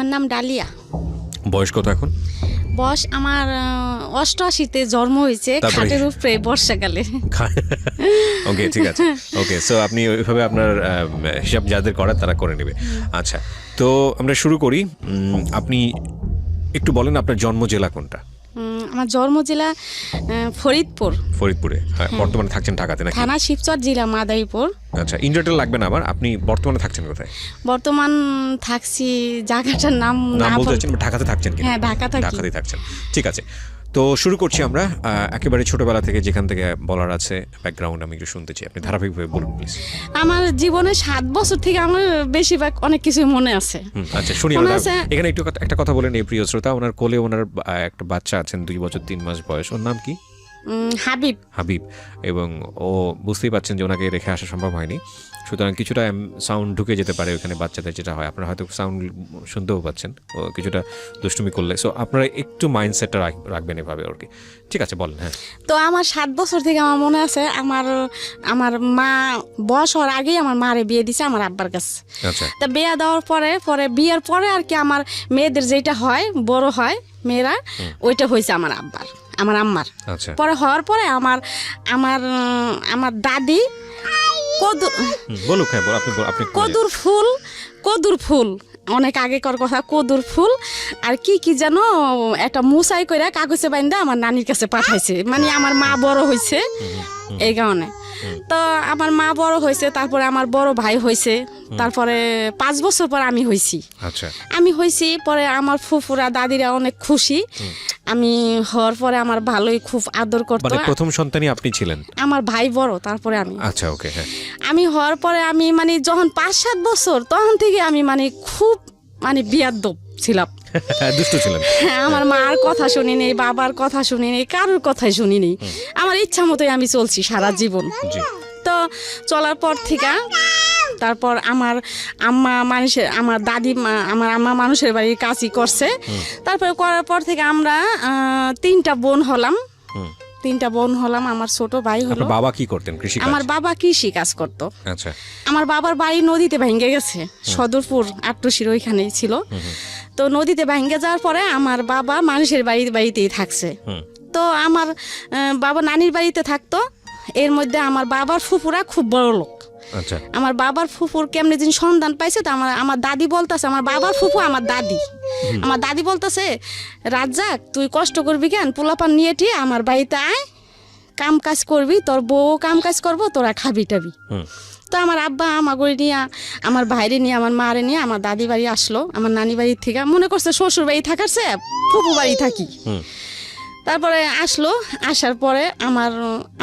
আমার নাম ডালিয়া। বয়স কত এখন? বয়স আমার 88-তে জন্ম হয়েছে, খাটের উপরে বর্ষাকালে। ওকে, ঠিক আছে। ওকে, সো আপনি ওইভাবে আপনার হিসাব যাদের করার তারা করে নেবে। আচ্ছা, তো আমরা শুরু করি। আপনি একটু বলেন আপনার জন্ম জেলা কোনটা? আমার জন্ম জেলা ফরিদপুর। ফরিদপুরে, হ্যাঁ। বর্তমানে থাকছেন ঢাকাতে নাকি? থানা শিবচর, জেলা মাদারীপুর। আচ্ছা, ইন্ডিয়াটা লাগবে না আমার। আপনি বর্তমানে থাকছেন কোথায়? বর্তমান থাকছি জায়গাটার নাম বলতে চাচ্ছেন, ঢাকাতে থাকছেন কিনা? হ্যাঁ, ঢাকাতেই থাকছেন। ঠিক আছে, তো শুরু করছি আমরা একেবারে ছোটবেলা থেকে, যেখান থেকে বলার আছে ব্যাকগ্রাউন্ড আমি একটু শুনতে চাই। আপনি ধারাবাহিকভাবে বলুন প্লিজ। আমার জীবনে 7 বছর থেকে আমার বেশিরভাগ অনেক কিছু মনে আছে। আচ্ছা, শুনি আমরা। এখানে একটু একটা কথা বলেন এই প্রিয় শ্রোতা, ওনার কোলে ওনার একটা বাচ্চা আছেন 2 বছর 3 মাস বয়স। ওর নাম কি? হাবিব। এবং ও বুঝতেই পারছেন যে ওনাকে রেখে আসা সম্ভব হয়নি, সুতরাং কিছুটা সাউন্ড ঢুকে যেতে পারে ওখানে বাচ্চাদের, যেটা হয় আপনারা হয়তো সাউন্ড শুনতেও পাচ্ছেন ও কিছুটা দুষ্টুমি করলে। সো আপনারা একটু মাইন্ডসেটটা রাখবেন এভাবে আর কি। ঠিক আছে, বলেন। হ্যাঁ, তো আমার 7 বছর থেকে আমার মনে আছে, আমার মা বয়স হওয়ার আগেই আমার মারে বিয়ে দিছে আমার আব্বার কাছে। আচ্ছা, তা বিয়ে দেওয়ার পরে বিয়ের পরে আর কি আমার মেয়েদের যেটা হয়, বড় হয় মেয়েরা, ওইটা হয়েছে আমার আম্মার। আচ্ছা, পরে হওয়ার পরে আমার দাদি বলুক। হ্যাঁ, আপনি কদুর ফুল অনেক আগেকার কথা, কদুর ফুল আর কি যেন একটা মুসাই করে কাগজে বাইন্দা আমার নানির কাছে পাঠাইছে। মানে আমার মা বড় হয়েছে এই কারণে। তো আমার মা বড় হয়েছে, তারপরে আমার বড় ভাই হয়েছে, তারপরে 5 বছর পর আমি হয়েছি। আচ্ছা, আমি হয়েছি পরে আমার ফুফুরা দাদিরা অনেক খুশি। আমি হওয়ার পরে আমার ভালোই খুব আদর করতো। মানে প্রথম সন্তানই আপনি ছিলেন? আমার ভাই বড়, তারপরে আমি। আচ্ছা, ওকে, হ্যাঁ। আমি হওয়ার পরে আমি মানে যখন 5-7 বছর, তখন থেকে আমি মানে খুব বিয়াদ্দপ ছিলাম। দুষ্ট ছিলেন। আমার মার কথা শুনি নেই, বাবার কথা শুনি নেই, কারোর কথাই শুনি নেই। আমার ইচ্ছা মতোই আমি চলছি সারা জীবন। তো চলার পর থেকে তারপর আমার আম্মা মানুষের বাড়ির কাজই করছে। তারপরে করার পর থেকে আমরা 3টা বোন হলাম। আমার ছোট ভাই হলো। বাবা কি করতেন? কৃষি? আমার বাবা কৃষি কাজ করতো। আচ্ছা, আমার বাবার বাড়ি নদীতে ভেঙে গেছে, সদরপুর আট্টশির ওইখানেই ছিল। তো নদীতে ভেঙে যাওয়ার পরে আমার বাবা মানুষের বাড়িতেই থাকছে। তো আমার বাবা নানির বাড়িতে থাকতো। এর মধ্যে আমার বাবার ফুফুরা খুব বড় লোক। আচ্ছা, আমার বাবার ফুফুর কেমনে দিন সন্ধান পাইছে, তো আমার দাদি বলতেছে, আমার বাবার ফুফু আমার দাদি বলতেছে, রাজ্জাক তুই কষ্ট করবি কেন, পোলাপান নিয়ে টিয়ে আমার বাড়িতে আয়, কাম কাজ করবি, তোর বউ কাম কাজ করবো, তোরা খাবি টাবি। তো আমার আব্বা আমাকে নিয়ে, আমার ভাইরে নিয়ে, আমার মারে নিয়ে আমার দাদি বাড়ি আসলো। আমার নানি বাড়ির থেকে মনে করছে শ্বশুর বাড়ি থাকারছে ফুফু বাড়ি থাকি। তারপরে আসার পরে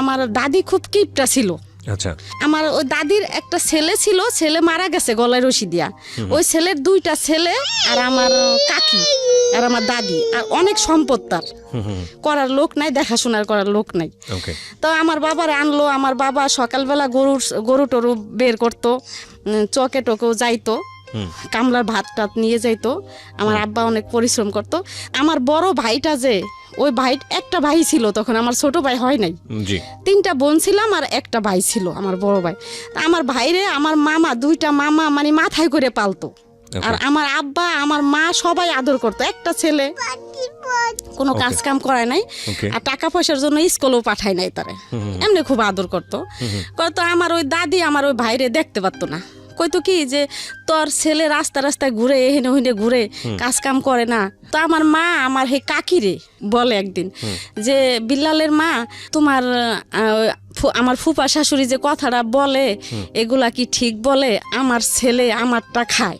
আমার দাদি খুব কিপটা ছিল। আচ্ছা, আমার ওই দাদির একটা ছেলে ছিল, ছেলে মারা গেছে গলায় রশি দিয়া। ওই ছেলের 2টা ছেলে আর আমার কাকি আর আমার দাদি, আর অনেক সম্পদ তার, করার লোক নাই, দেখাশোনার করার লোক নাই। তো আমার বাবার আনলো। আমার বাবা সকালবেলা গরু টরু বের করতো, চকে টোকেও যাইতো, কামলার ভাত টাত নিয়ে যাইতো। আমার আব্বা অনেক পরিশ্রম করতো। আমার বড় ভাইটা ওই একটা ভাই ছিল তখন, আমার ছোট ভাই হয় নাই। 3টা বোন ছিলাম আর একটা ভাই ছিল আমার বড় ভাই। আমার ভাইরে আমার মামা 2টা মামা মানে মাথায় করে পালতো। আর আমার আব্বা আমার মা সবাই আদর করতো। একটা ছেলে কোনো কাজ কাম করায় নাই, আর টাকা পয়সার জন্য স্কুলেও পাঠায় নাই তারে, এমনি খুব আদর করতো। আমার ওই দাদি আমার ওই ভাইরে দেখতে পারতো না, কইতো কি যে তোর ছেলে রাস্তায় ঘুরে এহেনে ওহেনে ঘুরে, কাজ কাম করে না। তো আমার মা আমার হে কাকিরে বলে একদিন যে, বিল্লালের মা, তোমার আমার ফুপা শাশুড়ি যে কথাটা বলে এগুলা কি ঠিক বলে? আমার ছেলে আমারটা খায়,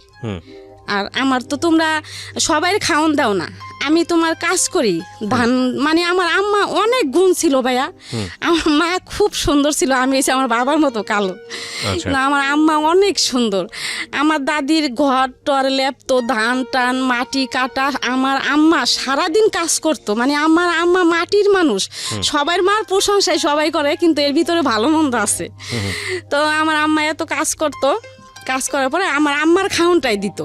আর আমার তো তোমরা সবাই খাওন দাও না, আমি তোমার কাজ করি ধান। মানে আমার আম্মা অনেক গুণ ছিল ভাইয়া। আমার মা খুব সুন্দর ছিল, আমি এসে আমার বাবার মতো কালো, আমার আম্মা অনেক সুন্দর। আমার দাদির ঘর টর লেপতো, ধান টান মাটি কাটা, আমার আম্মা সারাদিন কাজ করতো। মানে আমার আম্মা মাটির মানুষ, সবার মার প্রশংসায় সবাই করে, কিন্তু এর ভিতরে ভালো মন্দ আছে। তো আমার আম্মা এত কাজ করতো, কাজ করার পরে আমার আম্মার খাউনটাই দিত।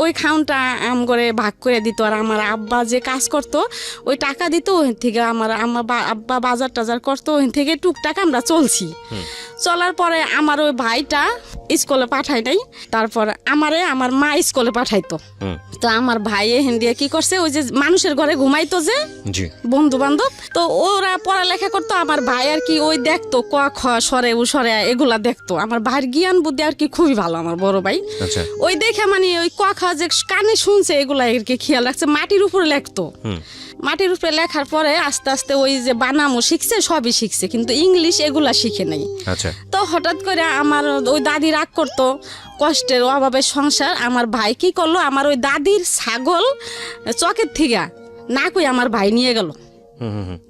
ওই খাউনটা আম করে ভাগ করে দিত। আর আমার আব্বা যে কাজ করতো ওই টাকা দিত, ওখান থেকে আমার আব্বা বাজার টাজার করতো, ওখান থেকে টুকটাক আমরা চলছি। চলার পরে আমার ওই ভাইটা স্কুলে পাঠায় নাই, তারপর আমার মা স্কুলে পাঠাইতো। তো আমার ভাই এখান দিয়ে কি করছে, ওই যে মানুষের ঘরে ঘুমাইতো যে বন্ধু বান্ধব, তো ওরা পড়ালেখা করতো। আমার ভাই আর কি ওই দেখতো ক খ সরে উ সরে এগুলা দেখতো। আমার ভাইয়ের জ্ঞান বুদ্ধি আর কি খুবই ভালো, আমার বড় ভাই। ওই দেখে মানে ওই ক খ যে কানে শুনছে এগুলা আর কি খেয়াল রাখছে, মাটির উপরে লেখতো। মাটির উপরে লেখার পরে আস্তে আস্তে ওই যে বানামও শিখছে, সবই শিখছে, কিন্তু ইংলিশ এগুলা শিখে নাই। তো হঠাৎ করে আমার ওই দাদি রাগ করতো, কষ্টের অভাবের সংসার। আমার ভাই কি করলো, আমার ওই দাদির ছাগল চকের থেকে না কই আমার ভাই নিয়ে গেল,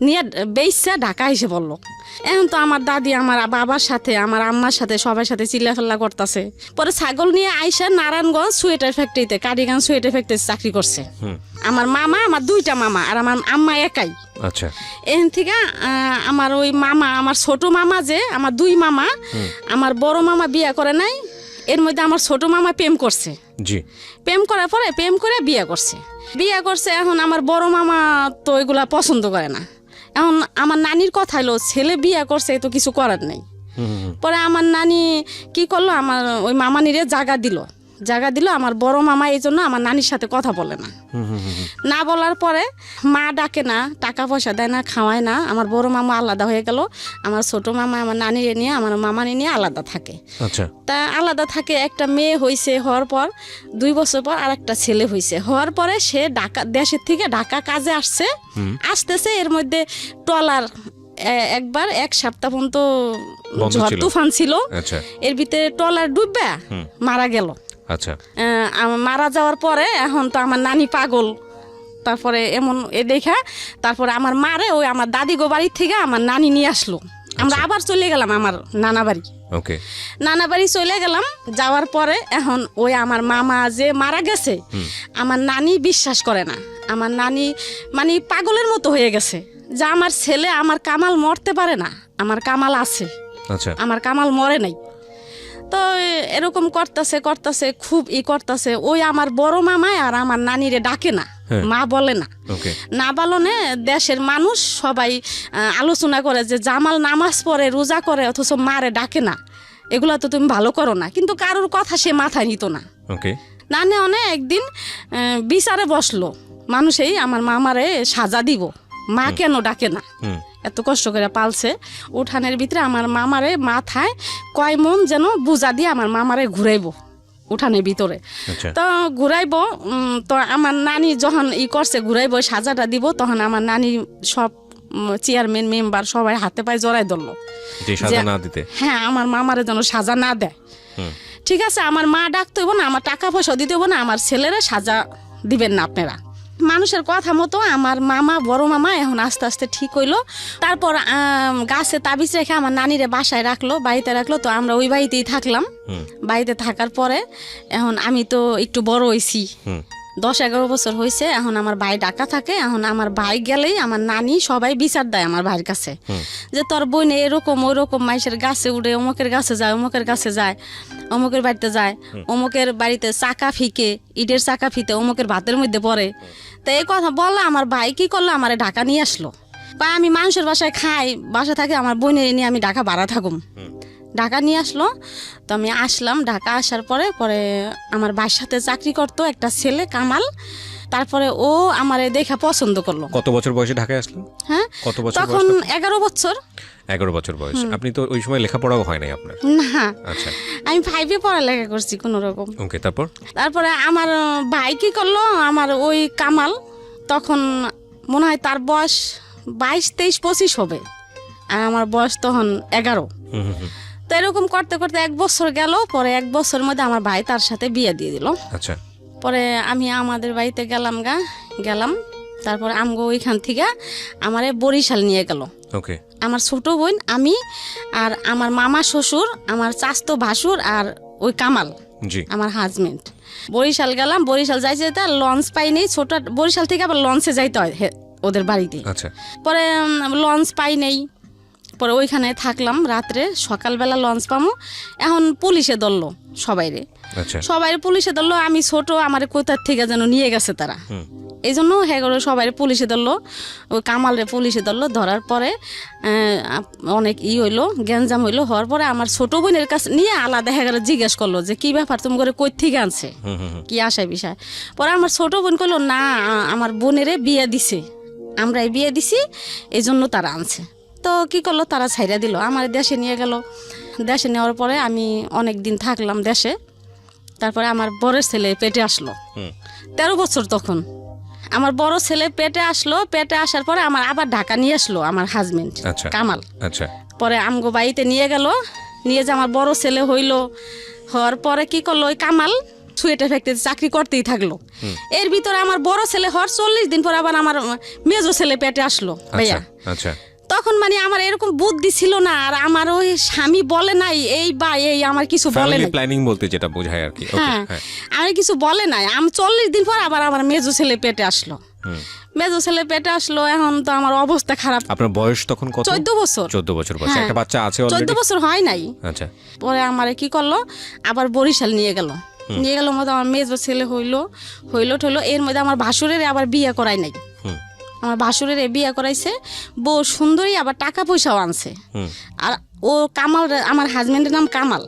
নিয়ে বেইসা ঢাকা এসে বললো। এখন তো আমার দাদি আমার বাবার সাথে আমার আম্মার সাথে সবার সাথে চিল্লাফেল্লা করতেছে। পরে ছাগল নিয়ে আইসা নারায়ণগঞ্জ সোয়েটার ফ্যাক্টরিতে, কারিগঞ্জ সোয়েটার ফ্যাক্টরিতে চাকরি করছে। আমার মামা, আমার দুইটা মামা, আর আমার আম্মা একাই। আচ্ছা, এখান থেকে আমার ওই মামা, আমার ছোট মামা যে আমার দুই মামা, আমার বড় মামা বিয়ে করে নাই, এর মধ্যে আমার ছোট মামা প্রেম করছে। প্রেম করার পরে প্রেম করে বিয়ে করছে। এখন আমার বড় মামা তো এগুলা পছন্দ করে না। এখন আমার নানির কথা হলো, ছেলে বিয়ে করছে তো কিছু করার নেই। পরে আমার নানি কি করলো, আমার ওই মামানিরে জায়গা দিল আমার বড় মামা। এই জন্য আমার নানির সাথে কথা বলে না বলার পরে মা ডাকে না, টাকা পয়সা দেয় না, খাওয়ায় না। আমার বড় মামা আলাদা হয়ে গেল। আমার ছোট মামা আমার নানিরে নিয়ে, আমার মামানি নিয়ে আলাদা থাকে। তা আলাদা থাকে। একটা মেয়ে হয়েছে, হওয়ার পর 2 বছর পর আর একটা ছেলে হয়েছে। হওয়ার পরে সে দেশের থেকে ঢাকা কাজে আসতেছে। এর মধ্যে ট্রলার একবার 1 সপ্তাহ পর্যন্ত ঝড় তুফান ছিল, এর ভিতরে ট্রলার ডুববে মারা গেল। মারা যাওয়ার পরে এখন তো আমার নানি পাগল। তারপরে এমন দেখা তারপরে আমার মারে ওই আমার দাদি গো বাড়ির থেকে আমার নানি নিয়ে আসলো। আমরা আবার চলে গেলাম আমার নানা বাড়ি। নানা বাড়ি চলে গেলাম। যাওয়ার পরে এখন ওই আমার মামা যে মারা গেছে, আমার নানি বিশ্বাস করে না। আমার নানি মানে পাগলের মতো হয়ে গেছে যে আমার ছেলে, আমার কামাল মরতে পারে না, আমার কামাল আছে, আমার কামাল মরে নাই। তো এরকম করতেছে খুব করতেছে। ওই আমার বড় মামায় আর আমার নানিরে ডাকে না, মা বলে না বলনে দেশের মানুষ সবাই আলোচনা করে যে জামাল নামাজ পড়ে, রোজা করে, অথচ মারে ডাকে না, এগুলা তো তুমি ভালো করো না। কিন্তু কারোর কথা সে মাথায় নিত না। না অনেক একদিন বিচারে বসলো, মানুষই আমার মামারে সাজা দিব, মা কেন ডাকে না, এত কষ্ট করে পালছে। উঠানের ভিতরে আমার মামারে মাথায় কয় মন যেন বুঝা দিয়ে আমার মামারে ঘুরাইবো উঠানের ভিতরে। তো ঘুরাইবো, তো আমার নানি যখন করছে ঘুরাইবো, সাজাটা দিব, তখন আমার নানি সব চেয়ারম্যান মেম্বার সবাই হাতে পায়ে জড়াই ধরলো, হ্যাঁ আমার মামারে যেন সাজা না দেয়। ঠিক আছে, আমার মা ডাকতে হইব না, আমার টাকা পয়সা দিতে হইব না, আমার ছেলেরা সাজা দিবেন না আপনারা। মানুষের কথা মতো আমার মামা, বড় মামা এখন আস্তে আস্তে ঠিক হইলো। তারপর গাছে তাবিজ রেখে আমার নানিরে বাসায় রাখলো, বাড়িতে রাখলো। তো আমরা ওই বাড়িতেই থাকলাম। বাড়িতে থাকার পরে এখন আমি তো একটু বড় হয়েছি, 10-11 বছর হয়েছে। এখন আমার ভাই ঢাকা থাকে। এখন আমার ভাই গেলেই আমার নানি সবাই বিচার দেয় আমার ভাইয়ের কাছে, যে তোর বোনে এরকম ওইরকম, মাইসের গাছে উঠে, অমুকের গাছে যায়, অমুকের গাছে যায়, অমুকের বাড়িতে যায়, অমুকের বাড়িতে চাকা ফিকে, ইটের চাকা ফিতে অমুকের ভাতের মধ্যে পড়ে। তো এই কথা বললো। আমার ভাই কি করলো, আমার ঢাকা নিয়ে আসলো। বা আমি মানুষের বাসায় খাই, বাসা থাকে, আমার বোনের নিয়ে আমি ঢাকা ভাড়া থাকুম। ঢাকা নিয়ে আসলো। তো আমি আসলাম। ঢাকা আসার পরে আমার ভাইয়ের সাথে চাকরি করতো একটা ছেলে কামাল। তারপরে ও আমারে দেখা পছন্দ করলো। কত বছর বয়সে ঢাকায় আসলো? হ্যাঁ, কত বছর? তখন 11 বছর। 11 বছর বয়স। আপনি তো ওই সময় লেখাপড়াও হয় নাই আপনার? না। আচ্ছা, আমি 5-এ পড়ালেখা করছি কোন রকম। ওকে। তারপরে আমার ভাই কি করলো, আমার ওই কামাল তখন মনে হয় তার বয়স 22, 23, 25 হবে, আর আমার বয়স তখন 11। তো এরকম করতে করতে 1 বছর গেল। পরে 1 বছরের মধ্যে আমার ভাই তার সাথে বিয়ে দিয়ে দিল। আচ্ছা। পরে আমি আমাদের বাড়িতে গেলাম। তারপরে আমগো ওইখান থেকে আমারে বরিশাল নিয়ে গেল। ওকে। আমার ছোট বোন, আমি, আর আমার মামা শ্বশুর, আমার চাচতো ভাসুর, আর ওই কামাল আমার হাজবেন্ড। বরিশাল গেলাম। বরিশাল যাইতে লঞ্চ পাইনি। ছোট বরিশাল থেকে আবার লঞ্চে যাইতে হয় ওদের বাড়িতে। আচ্ছা। পরে লঞ্চ পাই নেই। পরে ওইখানে থাকলাম রাত্রে, সকালবেলা লঞ্চ পামো। এখন পুলিশে ধরলো সবাইরে, আচ্ছা সবাই পুলিশে ধরলো। আমি ছোট, আমার কোথার থেকে যেন নিয়ে গেছে তারা, এই জন্য হ্যাঁ করে সবাই পুলিশে ধরলো। ওই কামালরে পুলিশে ধরলো, ধরার পরে অনেক হইলো, গ্যাঞ্জাম হইলো। হওয়ার পরে আমার ছোট বোনের কাছে নিয়ে আলাদা হয়ে গেল, জিজ্ঞেস করলো যে কি ব্যাপার, তুমি করে কই থেকে আনছে, কি আশায় বিষয়। পরে আমার ছোট বোন কইলো না, আমার বোনেরে বিয়ে দিছে, আমরাই বিয়ে দিছি, এই জন্য তারা আনছে। তো কি করলো, তারা ছাইরা দিল, আমার দেশে নিয়ে গেল। দেশে নেওয়ার পরে আমি অনেক দিন থাকলাম দেশে। তারপরে আমার বড় ছেলে পেটে আসলো, 13 বছর তখন। আমার বড় ছেলে পেটে আসলো, পেটে আসার পরে আমার আবার ঢাকা নিয়ে আসলো আমার হাজবেন্ড কামাল। আচ্ছা পরে আমগো বাড়িতে নিয়ে গেল, নিয়ে যে আমার বড় ছেলে হইলো। হওয়ার পরে কি করলো, ওই কামাল সুয়েটার ফ্যাক্টরিতে চাকরি করতেই থাকলো। এর ভিতরে আমার বড় ছেলে হওয়ার 40 দিন পর আবার আমার মেজো ছেলে পেটে আসলো ভাইয়া। আচ্ছা তখন মানে আমার এরকম বুদ্ধি ছিল না, আর আমার ওই স্বামী বলে নাই এই বা এই, আমার কিছু বলে নাই, প্ল্যানিং বলতে যেটা বোঝায় আর কি। হ্যাঁ আমার কিছু বলে নাই। আমি 40 দিন পর আবার আমার মেজো ছেলে পেটে আসলো, মেজো ছেলে পেটে আসলো। এখন তো আমার অবস্থা খারাপ। আপনার বয়স তখন কত? 14 বছর। 14 বছর বয়স, একটা বাচ্চা আছে অলরেডি? 14 বছর হয় নাই। আচ্ছা পরে আমারে কি করলো, আবার বরিশাল নিয়ে গেল। নিয়ে গেল মধ্যে আমার মেজো ছেলে হইলো ঠইলো। এর মধ্যে আমার ভাসুরের আবার বিয়ে করাই নাই, আমার ভাসুরের বিয়ে করাইছে। বউ সুন্দরী, আবার টাকা পয়সাও আনছে। আর ও কামাল, আমার হাজবেন্ডের নাম কামাল।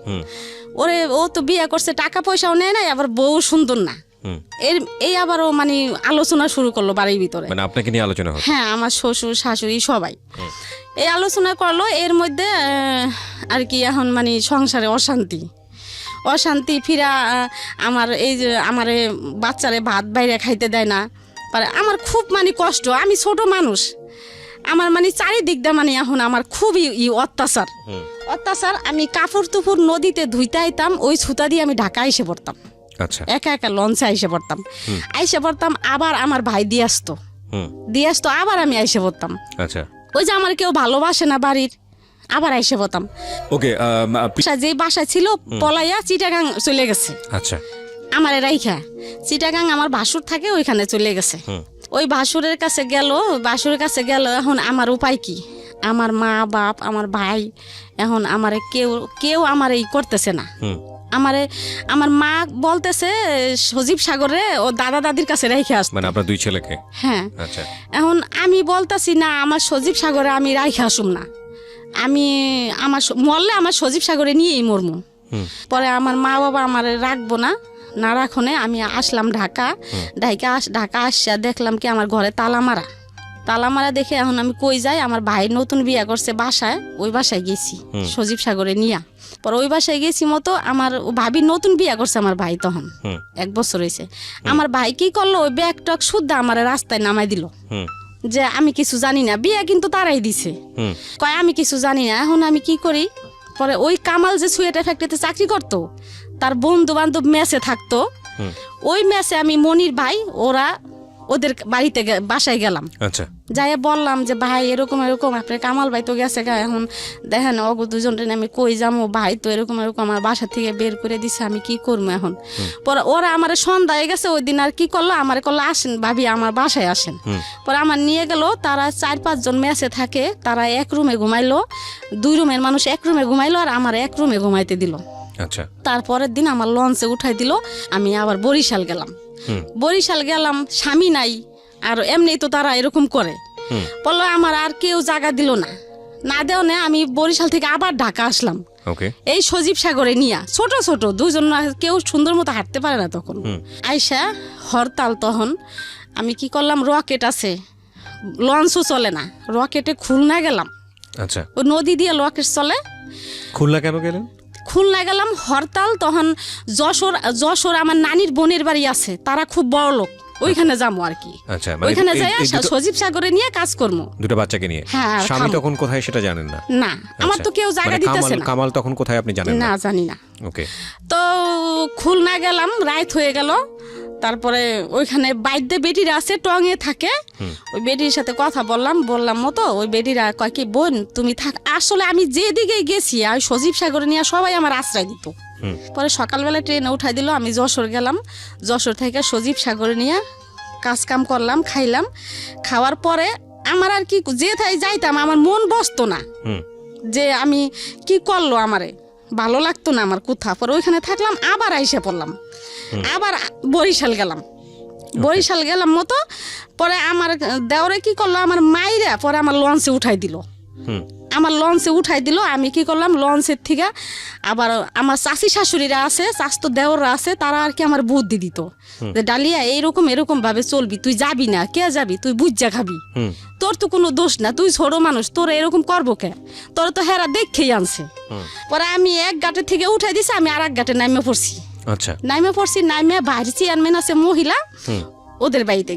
ওরে ও তো বিয়ে করছে, টাকা পয়সাও নেয় নাই, আবার বউ সুন্দর না। এই আবার ও মানে আলোচনা শুরু করলো বাড়ির ভিতরে, মানে আপনাকে নিয়ে আলোচনা হচ্ছে? হ্যাঁ, আমার শ্বশুর শাশুড়ি সবাই এই আলোচনা করলো। এর মধ্যে আর কি এখন মানে সংসারে অশান্তি ফিরা। আমার এই যে আমার বাচ্চারে ভাত বাইরে খাইতে দেয় না, আমার খুব মানে কষ্ট। আমি ছোট মানুষ, আমার মানে চারিদিক দিয়ে মানে এখন আমার খুবই অত্যাচার। আমি কাপড় তুপুর নদীতে ধুইতে আইতাম, ওই ছুতা দিয়ে আমি ঢাকা এসে পড়তাম। আচ্ছা একা একা লঞ্চে আইসে পড়তাম। আবার আমার ভাই দিয়ে আসতো, আবার আমি আইসে পড়তাম। আচ্ছা ওই যে আমার কেউ ভালোবাসে না বাড়ির, আবার আইসে পড়তাম। ওকে, যে বাসা ছিল পলাইয়া চিটাগাং চলে গেছে। আচ্ছা আমার রাইখা চিটাগাং আমার ভাসুর থাকে, ওইখানে চলে গেছে। ওই ভাসুরের কাছে গেল। এখন আমার উপায় কি? আমার মা বাপ, আমার ভাই, এখন আমারে কেউ আমার এই করতেছে না। আমার মা বলতেছে সজীব সাগরে ও দাদা দাদির কাছে রেখে আসতে, মানে আপনার 2 ছেলেকে? হ্যাঁ। আচ্ছা, এখন আমি বলতাছি না, আমার সজীব সাগরে আমি রাইখে আসুম না, আমি আমার মরলে আমার সজীব সাগরে নিয়েই মরমু। পরে আমার মা বাবা আমার রাখবো না রাখনে আমি আসলাম ঢাকা আসা দেখলাম কি আমার ঘরে তালা মারা দেখে এখন আমি কই যাই, আমার ভাই নতুন বিয়ে করছে বাসায়, ওই বাসায় গেছি সজীব সাগরে নিয়া। পরে ওই বাসায় গেছি মতো আমার ভাবি নতুন বিয়ে করছে, আমার ভাই তখন 1 বছর হয়েছে। আমার ভাই কি করলো, ওই ব্যাগ টক শুদ্ধ আমার রাস্তায় নামাই দিল যে আমি কিছু জানি না, বিয়ে কিন্তু তারাই দিছে। কয় আমি কিছু জানি না, এখন আমি কি করি? পরে ওই কামাল যে সুয়েটার ফ্যাক্টরিতে চাকরি করতো, তার বন্ধু বান্ধব মেসে থাকতো, ওই মেসে আমি মনির ভাই ওদের বাড়িতে বাসায় গেলাম। আচ্ছা, যাই বললাম যে ভাই এরকম আপনার কামাল ভাই তো গেছে, এখন দেখেন অগো দুজনটা আমি কই যাবো, ভাই তো এরকম আমার বাসা থেকে বের করে দিছে, আমি কি করবো এখন? পরে ওরা আমার সন্ধ্যা হয়ে গেছে ওই দিন, আর কি করলো, আমার করলো আসেন ভাবি আমার বাসায় আসেন। পরে আমার নিয়ে গেল, তারা 4-5 জন মেসে থাকে, তারা 1 রুমে ঘুমাইলো, 2 রুমের মানুষ 1 রুমে ঘুমাইলো, আর আমার 1 রুমে ঘুমাইতে দিল। আচ্ছা, তারপরের দিন আমার লঞ্চে উঠাই দিল, আমি আবার বরিশাল গেলাম। স্বামী নাই, আর এমনি তো তারা এরকম করে। বললো আমার আর কেউ জায়গা দিল না দেও না, আমি বরিশাল থেকে আবার ঢাকা আসলাম। এই সজীব সাগরে নিয়া ছোট 2জন, কেউ সুন্দর মতো হাঁটতে পারে না তখন। আইসা হরতাল, তখন আমি কি করলাম, রকেট আছে, লঞ্চও চলে না, রকেটে খুলনা গেলাম। আচ্ছা, ওই নদী দিয়ে রকেট চলে। খুলনা কেন গেলেন? খুলনা গেলাম হরতাল, তখন যশোর আমার নানির বোনের বাড়ি আছে, তারা খুব বড় লোক, ওইখানে যাবো আর কি। আচ্ছা, ওইখানে যাই সজীব সাগরে নিয়ে কাজ করবো, 2টা বাচ্চাকে নিয়ে। হ্যাঁ, স্বামী তখন কোথায় সেটা জানেন না? না, আমার তো কেউ জায়গা দিতেছে না। কামাল তখন কোথায় আপনি জানেন না? না, জানি না। ওকে, তো খুলনা গেলাম, রাত হয়ে গেল। তারপরে ওইখানে বাইদ্যে বেটিরা আছে, টঙে থাকে, ওই বেটির সাথে কথা বললাম মতো, ওই বেটিরা কয় কি বোন তুমি থাক। আসলে আমি যেদিকে গেছি আর সজীব সাগরে নিয়ে সবাই আমার আশ্রয় দিত। পরে সকালবেলা ট্রেনে উঠাই দিল, আমি যশোর গেলাম, যশোর থেকে সজীব সাগরে নিয়ে কাজ কাম করলাম, খাইলাম। খাওয়ার পরে আমার আর কি যাইতাম, আমার মন বসতো না, যে আমি কি করলো আমারে, ভালো লাগতো না আমার কোথাও। পরে ওইখানে থাকলাম, আবার আইসা পড়লাম, আবার বরিশাল গেলাম। বরিশাল গেলাম মতো, পরে আমার দেওরে কি করলো, আমার মাইরা পরে আমার লঞ্চে উঠাই দিল। আমার লঞ্চে উঠাই দিল, আমি কি করলাম, লঞ্চের থেকে আবার আমার চাচি শাশুড়িরা আছে, চাচতো দেওররা আছে, তারা আর কি আমার বুদ্ধি দিত যে ডালিয়া এরকম এরকম ভাবে চলবি, তুই যাবি না, কে যাবি, তুই বুঝা খাবি, তোর তো কোনো দোষ না, তুই ছোট মানুষ, তোর এরকম করবো কে, তোর তো হেরা দেখেই আনছে। পরে আমি এক ঘাটে থেকে উঠাই দিছি, আমি আর এক ঘাটে নামে পড়ছি। আচ্ছা, নামে পড়ছি, নামে বাইরে চেয়ারম্যান আছে মহিলা, ওদের বাড়িতে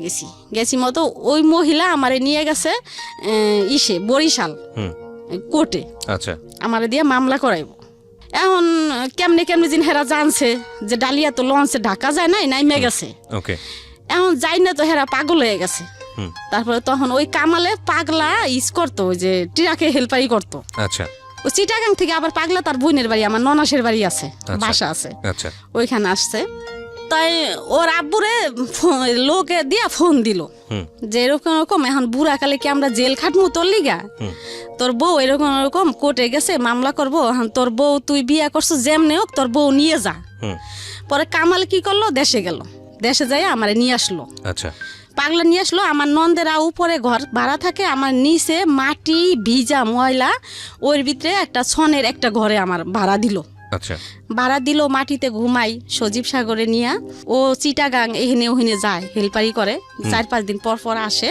গেছি মতো ওই মহিলা আমারে নিয়ে গেছে বরিশাল কোর্টে। আচ্ছা, আমারে দিয়ে মামলা করাইব। এখন কেমনে কেমনে দিন হেরা জানছে যে ডালিয়া তো লঞ্চে ঢাকা যায় নাই, নাইমে গেছে। ওকে, এখন যাই না তো হেরা পাগল হয়ে গেছে। তারপরে তখন ওই কামালে পাগলা করতো, ওই যে ট্রাকে হেল্পারি করতো। আচ্ছা, ওই চিটাগাং থেকে আবার পাগলা তার বোনের বাড়ি, আমার ননাসের বাড়ি আছে, বাসা আছে, আচ্ছা, ওইখানে আসছে। তাই ওর আব্বুরে লোকে দিয়া ফোন দিল যে এরকম এরকম এখন বুড়াকালে কি আমরা জেল খাটমু তোর লিগা, তোর বউ এরকম এরকম কোর্টে গেছে, মামলা করবো, এখন তোর বউ তুই বিয়া করছো যেমনি হোক তোর বউ নিয়ে যা। পরে কামাল কি করলো, দেশে গেল, দেশে যাই আমারে নিয়ে আসলো। আচ্ছা, পাগলা নিয়ে আসলো। আমার নন্দেরা উপরে ঘর ভাড়া থাকে, আমার নিচে মাটি ভিজা ময়লা, ওর ভিতরে একটা ছনের একটা ঘরে আমার ভাড়া দিল। আচ্ছা, ভাড়া দিল, মাটিতে ঘুমাই সজীব সাগরে নিয়া। ও চিটাগাং এখানে ওখানে যায়, হেল্পারি করে, 4-5 দিন পর পর আসে।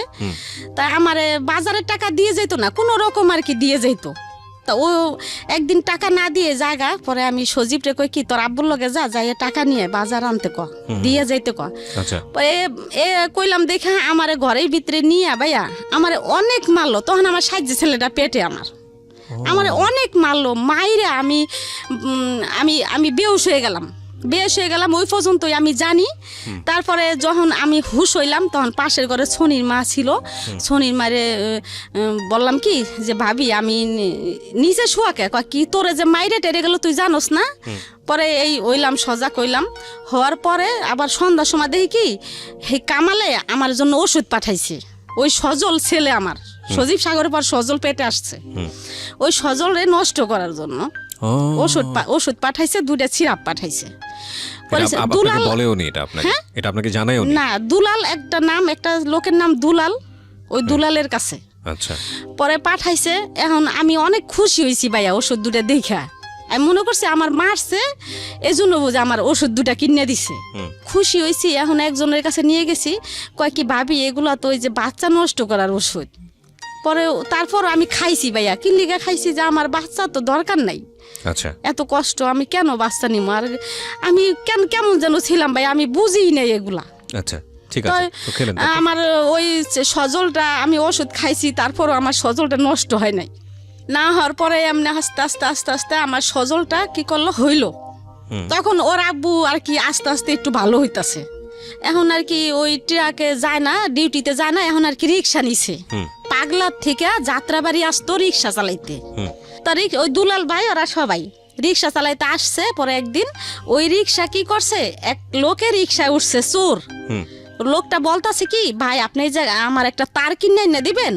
তাই আমারে বাজারের টাকা দিয়ে যেত না, কোনো রকম আর কি দিয়ে যেত। তা ও একদিন টাকা না দিয়ে জায়গা, পরে আমি সজীবরে কই কি তোর আব্বুর লগে যাই টাকা নিয়ে বাজার আনতে ক, দিয়ে যাইতে ক। পরে এ কইলাম দেখে আমারে ঘরের ভিতরে নিয়ে ভাইয়া আমারে অনেক মারলো। তখন আমার সাহায্য ছেলেটা পেটে আমার অনেক মারলো, মাইরে আমি আমি আমি বেহুশ হয়ে গেলাম। ওই পর্যন্তই আমি জানি। তারপরে যখন আমি হুশ হইলাম, তখন পাশের ঘরে সোনির মা ছিল। সোনির মারে বললাম কি যে ভাবি আমি নিচে শোয়াকে, কি তোরে যে মাইরে টেরে গেল তুই জানোস না। পরে এই ওইলাম সজাগ হইলাম। হওয়ার পরে আবার সন্ধ্যার সময় দেখি কি হে কামালে আমার জন্য ওষুধ পাঠাইছে। ওই সজল ছেলে আমার, সজীব সাগরের পর সজল পেটে আসছে, ওই সজলরে নষ্ট করার জন্য ওষুধ পাঠাইছে, 2টা সিরাপ পাঠাইছে। না, দুলাল একটা নাম, একটা লোকের নাম দুলাল, ওই দুলালের কাছে। আচ্ছা, পরে পাঠাইছে। এখন আমি অনেক খুশি হয়েছি ভাইয়া ওষুধ 2টা দেখা। আমি মনে করছি আমার মারছে, এই জন্য বুঝে আমার ওষুধ 2টা কিনে দিছে, খুশি হয়েছি। এখন একজনের কাছে নিয়ে গেছি, কয় কি ভাবি এগুলা তো ওই যে বাচ্চা নষ্ট করার ওষুধ। পরে তারপর আমি খাইছি ভাইয়া, কি লিগা খাইছি যে আমার বাচ্চা তো দরকার নাই। আচ্ছা, এত কষ্ট আমি কেন বাচ্চা নিব, আর আমি কেমন যেন ছিলাম ভাই, আমি বুঝিই নাই এগুলা। আচ্ছা, ঠিক আছে, তো খেলেন। আমার ওই সজলটা আমি ওষুধ খাইছি, তারপরও আমার সজলটা নষ্ট হয় নাই। না হওয়ার পরে এমনি আস্তে আস্তে আস্তে আস্তে আমার সজলটা কি করলো হইলো। তখন ওর আব্বু আর কি আস্তে আস্তে একটু ভালো হইতাছে। এখন আর কি ওই ট্রাকে যায় না, ডিউটিতে যায় না, এখন আর কি রিক্সা নিছে। পাগলার থেকে যাত্রাবাড়ি আসতো রিক্সা চালাইতে। তার ওই দুলাল ভাই ওরা সবাই রিক্সা চালাইতে আসছে। পরে একদিন ওই রিক্সা কি করছে, এক লোকের রিক্সায় উঠছে চোর। লোকটা বলতাছে কি ভাই আপনি যে আমার একটা তার কিনে না দিবেন,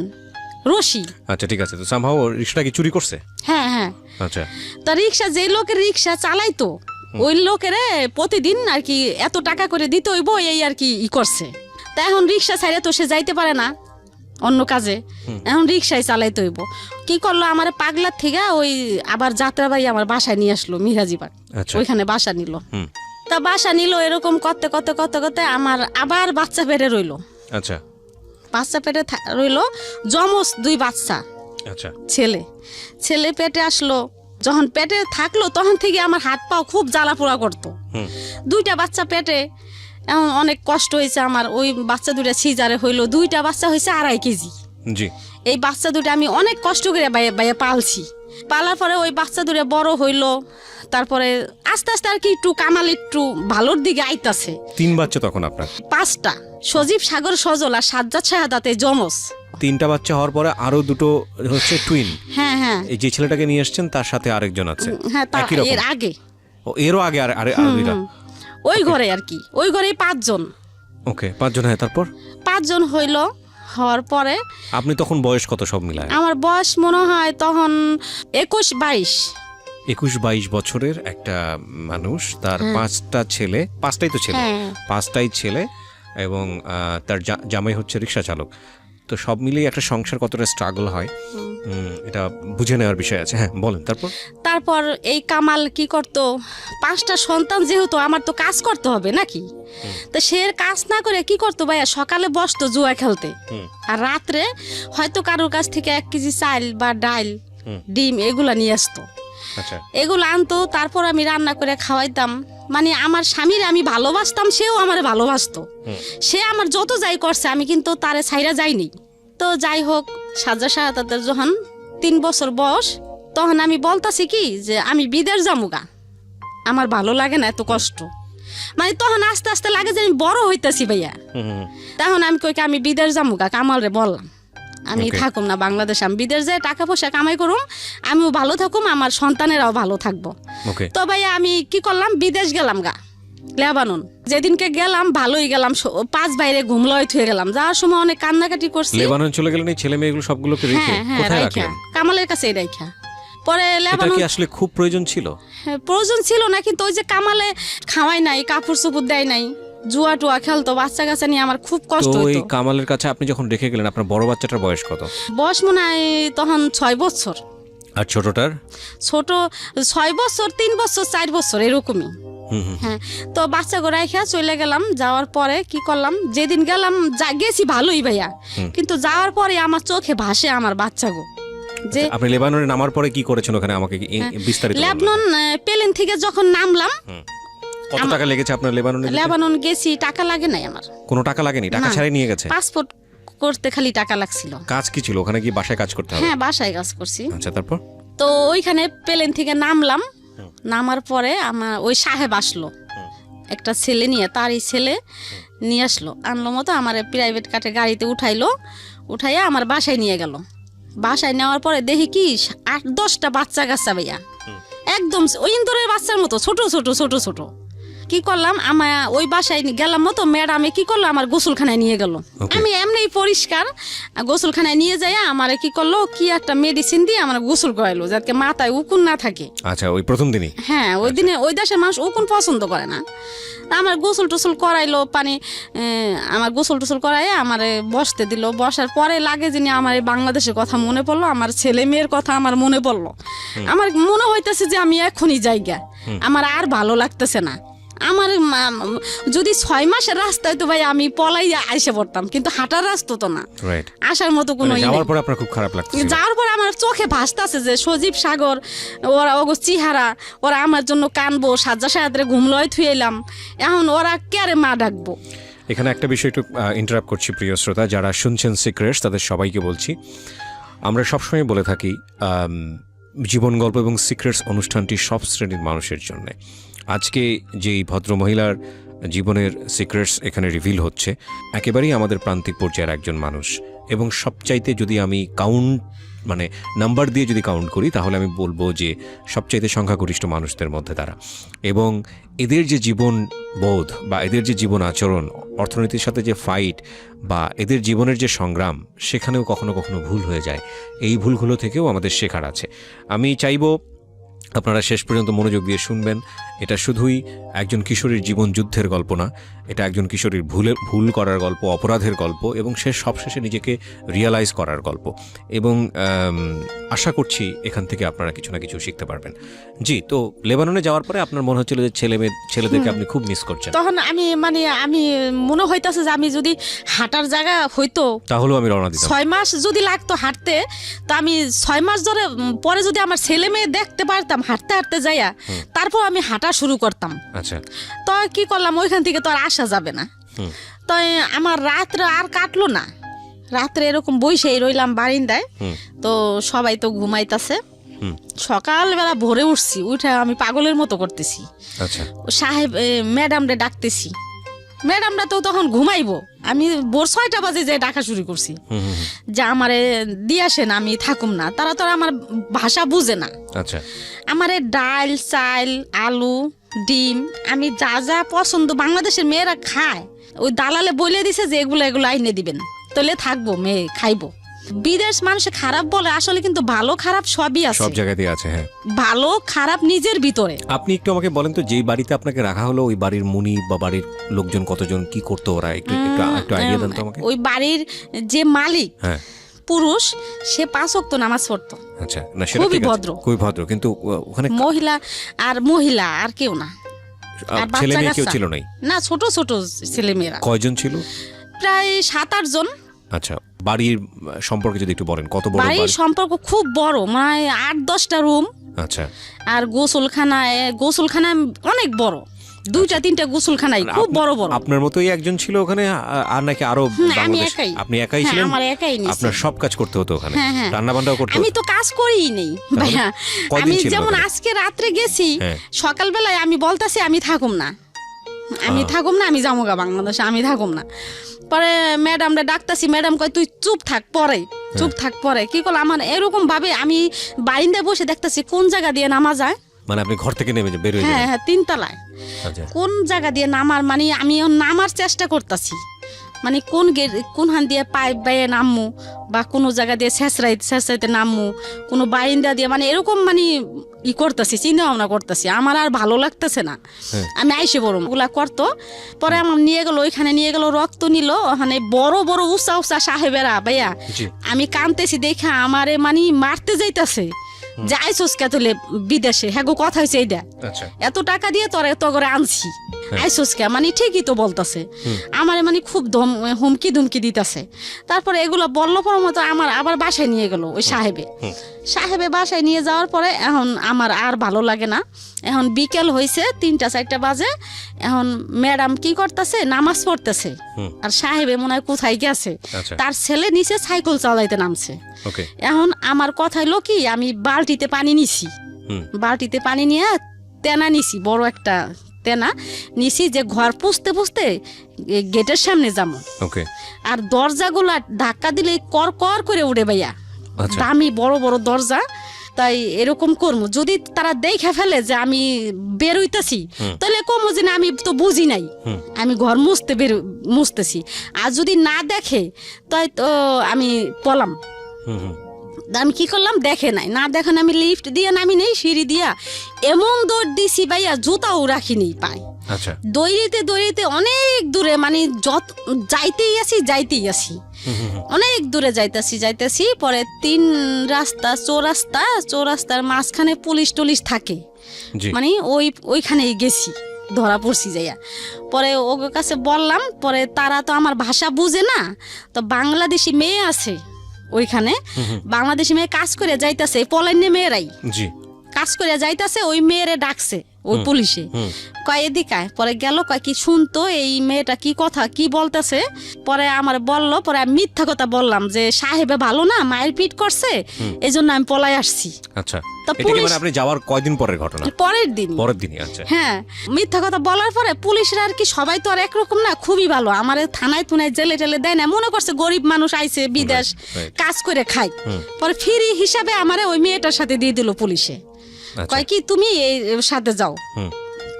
রশি। আচ্ছা, ঠিক আছে, তো সামহাও রিক্সাটা কি চুরি করছে? হ্যাঁ হ্যাঁ। আচ্ছা, তা রিক্সা যে লোকের রিক্সা চালাইতো ওই লোকের প্রতিদিন আর কি এত টাকা করে দিতে হইব, এই আর কি করছে। তা এখন রিক্সা ছাড়ে তো সে যাইতে পারে না অন্য কাজে, এখন রিক্সায় চালাইতে হইব। কি করলো, আমার পাগলার থেকে ওই আবার যাত্রাবাড়ি আমার বাসায় নিয়ে আসলো, মিরাজিবাগ, ওইখানে বাসা নিল। তা বাসা নিল, এরকম করতে করতে করতে করতে আমার আবার বাচ্চা পেটে রইলো। আচ্ছা, বাচ্চা পেটে রইলো, জমজ 2 বাচ্চা। আচ্ছা, ছেলে পেটে আসলো। যখন পেটে থাকলো তখন থেকে আমার হাত পাও খুব জ্বালা পোড়া করতো। 2টা বাচ্চা পেটে, এখন অনেক কষ্ট হয়েছে আমার। ওই বাচ্চা 2টা সিজারে হইলো, 2টা বাচ্চা হয়েছে 2.5 কেজি। এই বাচ্চা 2টা আমি অনেক কষ্ট করে বাইয়ে পালছি। পালার পরে ওই বাচ্চা 2টা বড় হইলো। তারপরে আস্তে আস্তে আর কি একটু কামাল একটু ভালোর দিকে আইতাছে। 3 বাচ্চা তখন আপনার? 5টা, সজীব সাগর সজল আর সাজ্জাদ শাহাদাতে জমজ। 3টা বাচ্চা হওয়ার পরে আরো 2টো হচ্ছে টুইন। হ্যাঁ হ্যাঁ, এই যে ছেলেটাকে নিয়ে আসছেন তার সাথে আরেকজন আছে। হ্যাঁ, এর আগে, এরও আগে আর 2টা ওই ঘরে আর কি, ওই ঘরেই 5 জন। ওকে, 5 জন। হ্যাঁ, তারপর 5 জন হইলো। হওয়ার পরে আপনি তখন বয়স কত সব মিলায়? আমার বয়স মনে হয় তখন 21-22। 21-22 বছরের একটা মানুষ, তার 5টা ছেলে, 5টাই তো ছেলে, হ্যাঁ 5টাই ছেলে, এবং তার জামাই হচ্ছে রিক্সা চালক। তো সব মিলিয়ে একটা সংসার কতটা স্ট্রাগল হয় এটা বুঝে নেওয়ার বিষয় আছে। হ্যাঁ বলেন। তারপর এই কামাল কি করতো, 5টা সন্তান যেহেতু আমার তো কাজ করতে হবে নাকি, তো সে কাজ না করে কি করতো ভাইয়া, সকালে বসতো জুয়া খেলতে, আর রাত্রে হয়তো কারোর কাছ থেকে 1 কেজি চাল বা ডাল ডিম এগুলা নিয়ে আসতো। আচ্ছা, এগুলো আনতো, তারপর আমি রান্না করে খাওয়াইতাম। মানে আমার স্বামীর আমি ভালোবাসতাম, সেও আমার ভালোবাসতো। সে আমার যত যাই করছে আমি কিন্তু তারে ছাইরা যাইনি। তো যাই হোক, সাজা শাহাদাতের যখন 3 বছর বয়স, তখন আমি বলতাছি কি যে আমি বিদেশ যামুগা, আমার ভালো লাগে না এত কষ্ট। মানে তখন আস্তে আস্তে লাগে যে আমি বড় হইতাছি ভাইয়া। তখন আমি কই আমি বিদেশ যামুগা, কামালরে বললাম আমি থাকুম না বাংলাদেশে, আমি বিদেশ যাই টাকা পয়সা কামাই করুম, আমিও ভালো থাকুম, আমার সন্তানেরাও ভালো থাকবো। তো ভাইয়া আমি কি করলাম, বিদেশ গেলাম গা, লেবানন। যেদিনকে গেলাম ভালোই গেলাম, 5 বাইরে ঘুমলয় থুয়ে গেলাম। যাওয়ার সময় অনেক কান্নাকাটি করছি। লেবানন চলে গেলেন এই ছেলে মেয়েগুলো সবগুলোকে রেখে? কোথায় রাখলেন? কামালের কাছেই রাখা। পরে লেবানন কি আসলে খুব প্রয়োজন ছিল? প্রয়োজন ছিল না, কিন্তু ওই যে কামালে খাওয়াই নাই, কাপড় চোপড় দেয় নাই, জুয়া টুয়া খেলতো, বাচ্চা কাচ্চা নিয়ে আমার খুব কষ্ট হতো। ওই কামালের কাছে আপনি যখন রেখে গেলেন, আপনার বড় বাচ্চাটার বয়স কত? বয়স মনে হয় তখন 6 বছর। আর ছোটটার? ছোট 6 বছর, 3 বছর, 4 বছর এরকমই। হ্যাঁ, তো বাচ্চা গো রাইখা চলে গেলাম। যাওয়ার পরে কি করলাম, যেদিন গেলাম গেছি ভালোই ভাইয়া, কিন্তু যাওয়ার পরে আমার চোখে ভাসে আমার বাচ্চা গো। যে আপনি লেবাননে নামার পরে কি করেছেন ওখানে, আমাকে বিস্তারিত বলুন। লেবানন প্লেন থেকে যখন নামলাম, কত টাকা লেগেছে আপনার লেবাননে? লেবানন গেছি, টাকা লাগে নাই আমার। কোনো টাকা লাগেনি? টাকা ছাড়াই নিয়ে গেছে? পাসপোর্ট করতে খালি টাকা লাগছিল। কাজ কি ছিল ওখানে? কি বাসায় কাজ করতে হবে? হ্যাঁ, বাসায় কাজ করছি। আচ্ছা, তারপর? তো ওইখানে প্লেন থেকে নামলাম, নামার পরে আমার ওই সাহেব আসলো একটা ছেলে নিয়ে, তারই ছেলে নিয়ে আসলো, আনলো মতো আমার প্রাইভেট কাটে গাড়িতে উঠাইয়া আমার বাসায় নিয়ে গেল। বাসায় নেওয়ার পরে দেখি কি 8-10টা বাচ্চা কাচ্চা ভাইয়া, একদম ওই ইন্দোরের বাচ্চার মতো ছোট ছোট ছোট ছোট। কি করলাম, আমার ওই বাসায় গেলাম মতো ম্যাডামে কি করলো, আমার গোসলখানায় নিয়ে গেল। আমি এমনি পরিষ্কার গোসলখানায় নিয়ে যাই, আমার কি করলো, কি একটা মেডিসিন দিয়ে আমার গোসল করাইলো যাতে মাথায় উকুন না থাকে। আচ্ছা, ওই প্রথম দিনই? হ্যাঁ, ওই দিনে ওই দেশের মানুষ উকুন পছন্দ করে না। আমার গোসল টোসল করাইলো, আমার গোসল টোসল করাইয়া আমার বসতে দিল। বসার পরে লাগে যিনি আমার বাংলাদেশের কথা মনে পড়লো, আমার ছেলে মেয়ের কথা আমার মনে পড়লো। আমার মনে হইতেছে যে আমি এখনই যাইগা, আমার আর ভালো লাগতেছে না। আমার যদি 6 মাসের রাস্তা হইতো ভাই আমি পলাইয়া আইসে পড়তাম, কিন্তু হাঁটার রাস্তা তো না, আসার মতো কোনো। যাওয়ার পর আপনার খুব খারাপ লাগছে? যাওয়ার পর আমার চোখে ভাসতেছে যে সজীব সাগর, ওরা ওগো চেহারা, ওরা আমার জন্য কানবো, সাজ্জা সাহায্যে ঘুমলয় থুয়েলাম, এখন ওরা কেয়ারে মা ডাকবো। এখানে একটা বিষয় একটু ইন্টারাপ্ট করছি প্রিয় শ্রোতা, যারা শুনছেন সিক্রেটস তাদের সবাইকে বলছি, আমরা সবসময় বলে থাকি জীবন গল্প এবং সিক্রেটস অনুষ্ঠানটি সব শ্রেণীর মানুষের জন্য। আজকে যেই ভদ্রমহিলার জীবনের সিক্রেটস এখানে রিভিল হচ্ছে, একেবারেই আমাদের প্রান্তিক পর্যায়ের একজন মানুষ, এবং সবচাইতে যদি আমি নাম্বার দিয়ে যদি কাউন্ট করি, তাহলে আমি বলবো যে সবচাইতে সংখ্যাগরিষ্ঠ মানুষদের মধ্যে তারা। এবং এদের যে জীবন বোধ বা এদের যে জীবন আচরণ, অর্থনীতির সাথে যে ফাইট বা এদের জীবনের যে সংগ্রাম, সেখানেও কখনো কখনো ভুল হয়ে যায়। এই ভুলগুলো থেকেও আমাদের শেখার আছে। আমি চাইবো আপনারা শেষ পর্যন্ত মনোযোগ দিয়ে শুনবেন। এটা শুধুই একজন কিশোরীর জীবন যুদ্ধের গল্প না, এটা একজন কিশোরীর ভুল করার গল্প, অপরাধের গল্প, এবং সে সবশেষে নিজেকে রিয়ালাইজ করার গল্প। এবং আশা করছি এখান থেকে আপনারা কিছু না কিছু শিখতে পারবেন। জি, তো লেবাননে যাওয়ার পরে আপনার মনে হচ্ছিল যে ছেলেদেরকে আপনি খুব মিস করছেন? তখন আমি মনে হইতাছে যে আমি যদি হাঁটার জায়গা হইতো তাহলেও আমি রওনা দিতাম। 6 মাস যদি লাগতো হাঁটতে, তো আমি 6 মাস ধরে পরে যদি আমার ছেলে মেয়ে দেখতে পারতাম হাঁটতে হাঁটতে যাইয়া, তারপর আমি হাঁটা শুরু করতাম। আচ্ছা, তো কি করলাম, ওইখান থেকে তো আর আসা যাবে না। তো আমার রাত্রে আর কাটলো না, রাত্রে এরকম বইসেই রইলাম বারিন্দায়। তো সবাই তো ঘুমাইতেছে, সকালবেলা ভোরে উঠছি, উঠে আমি পাগলের মতো করতেছি। আচ্ছা, সাহেব ম্যাডামরে ডাকতেছি, ম্যাডামরা তো তখন ঘুমাইবো, আমি ভোর 6টা বাজে যে ডাকা শুরু করছি যে আমারে দিয়ে আসেন, আমি থাকুম না। তারা তো আমার ভাষা বুঝে না। আচ্ছা, আমারে ডাল, চাল, আলু, ডিম, আমি যা যা পছন্দ বাংলাদেশের মেয়েরা খায়, ওই দালালে বলে দিছে যে এগুলো আইনে দিবেন। তাহলে থাকবো, মেয়ে খাইবো। বিদেশ মানুষে খারাপ বলে, আসলে কিন্তু ভালো খারাপ সবই আছে, সব জায়গাতেই আছে। হ্যাঁ, ভালো খারাপ নিজের ভিতরে। আপনি একটু আমাকে বলেন তো, যেই বাড়িতে আপনাকে রাখা হলো ওই বাড়ির মুনি বা বাড়ির লোকজন কতজন, কি করতো ওরা, একটু একটু আইডিয়া দেন তো আমাকে। ওই বাড়ির যে মালিক, হ্যাঁ, পুরুষ, সে 5 ওয়াক্ত নামাজ পড়তো। আচ্ছা, না সেটা খুবই ঠিক আছে, ভদ্র। খুবই ভদ্র, কিন্তু ওখানে মহিলা আর কেউ না, আর ছেলে বাচ্চা মেয়ে কেউ কাচ্চা ছিল নাই? না, ছোট ছোট ছেলে মেয়েরা। কয়জন ছিল? প্রায় 7-8 জন। আচ্ছা, বাড়ির সম্পর্কে যদি একটু বলেন, কত বড় বাড়ির বাড়ি? সম্পর্ক খুব বড়, মানে 8-10টা রুম। আচ্ছা, আর গোসলখানা অনেক বড়, 2-3টা গোসলখানাই খুব বড় বড়। আপনার মতোই একজন ছিল ওখানে, আর নাকি আরো? আমি বাংলাদেশ একাই। আপনি একাই ছিলেন? আমার একাই নিছি। আপনার সব কাজ করতে হতো ওখানে? হ্যাঁ। রান্না বান্নাও করতে আমি হতো? তো কাজ করিই নেই ভাইয়া। কয়দিন আমি ছিলেন যেমন ওখানে? আজকে রাত্রে গেছি, হ্যাঁ। সকালবেলায় আমি বলতাছি আমি থাকুম না, আমি যাবো বাংলাদেশে, আমি থাকুম না। পরে ম্যাডামরা ডাকতাছি, ম্যাডাম কয় তুই চুপ থাক পরে। কি করলো, আমার এরকম ভাবে আমি বারিন্দায় বসে দেখতাছি কোন জায়গা দিয়ে নামা যায়। মানে আপনি ঘর থেকে নেমে বের হয়ে হ্যাঁ গেলেন? হ্যাঁ, 3 তলায়। আচ্ছা, কোন জায়গা দিয়ে নামার, মানে আমি নামার চেষ্টা করতেছি, মানে কোন হান দিয়ে পাইপ বাইয়ে নামমু, বা কোনো জায়গা দিয়ে ছেঁচড়াইতে নামমু, কোনো বারিন্দা দিয়ে, মানে এরকম মানে করতেছি, চিন্তা ভাবনা করতেছি। আমার আর ভালো লাগতেছে না, আমি আইসে বড় ওগুলা করতো। পরে আমার ওইখানে নিয়ে গেল, রক্ত নিল, ওখানে বড় বড় উঁচা সাহেবেরা ভাইয়া। আমি কানতেছি দেখা আমারে মানে মারতে যাইতাছে, যাইছস কে তুলে বিদেশে, হ্যাঁ গো কথা হয়েছে এইটা, এত টাকা দিয়ে তোরা এত করে আনছি, আইসস কে, মানে ঠিকই তো বলতেছে। আমারে মানে খুব হুমকি ধুমকি দিতেছে। তারপরে এগুলো বললো পর মতো আমার আবার বাসায় নিয়ে গেল ওই সাহেবে বাসায় নিয়ে যাওয়ার পরে এখন আমার আর ভালো লাগে না। এখন বিকেল হয়েছে, 3-4টা বাজে। এখন ম্যাডাম কি করতেছে, নামাজ পড়তেছে, আর সাহেবে মনে হয় কোথায় গেছে, তার ছেলে নিচে সাইকেল চালাইতে নামছে। এখন আমার কথা হলো কি, আমি বালতিতে পানি নিয়ে তেনা নিছি, বড় একটা তেনা নিছি, যে ঘর পুষতে পুষতে গেটের সামনে যাবো। আর দরজাগুলা ধাক্কা দিলে কর কর করে উড়ে ভাইয়া, দামি বড় বড় দরজা। তাই এরকম করবো, যদি তারা দেখে ফেলে যে আমি বের হইতেছি, তাহলে কমো যে না আমি তো বুঝি নাই, আমি ঘর মুছতেছি। আর যদি না দেখে তাই তো আমি পলাম। আমি কি করলাম, দেখে নাই, না দেখেন আমি লিফট দিয়ে নামি নেই, সিঁড়ি দিয়া এমন দৌড় দিছি ভাইয়া, জুতাও রাখিনি পাই। দৌড়িতে অনেক দূরে, মানে যাইতেই আসি অনেক দূরে যাইতেছি। পরে 3 রাস্তা চৌরাস্তার মাঝখানে পুলিশ টুলিশ থাকে, মানে ওইখানেই গেছি, ধরা পড়ছি যাইয়া। পরে ওর কাছে বললাম, পরে তারা তো আমার ভাষা বুঝে না, তো বাংলাদেশি মেয়ে আছে ওইখানে, বাংলাদেশি মেয়ে কাজ করে যাইতেছে, পলাইনে মেয়েরাই কাজ করে যাইতেছে, ওই মেয়েরে ডাকছে ওই পুলিশে, কয় এদিকে। পরে গেল, কয় কি শুনতো এই মেয়েটা কি কথা কি বলতেছে। পরে আমার বললো, পরে আমি মিথ্যা কথা বললাম যে সাহেবে ভালো না, মায়ের পিট করছে, এই জন্য আমি পলাই আসছি। আচ্ছা, আপনি যাওয়ার কয়দিন পরের ঘটনা? পরের দিনই। আচ্ছা, হ্যাঁ, মিথ্যা কথা বলার পরে পুলিশরা আর কি, সবাই তো আর একরকম না, খুবই ভালো, আমার থানায় জেলে টেলে দেয় না, মনে করছে গরিব মানুষ আইছে বিদেশ কাজ করে খাই। পরে ফ্রি হিসাবে আমারে ওই মেয়েটার সাথে দিয়ে দিল পুলিশে, কয় কি তুমি এই সাথে যাও,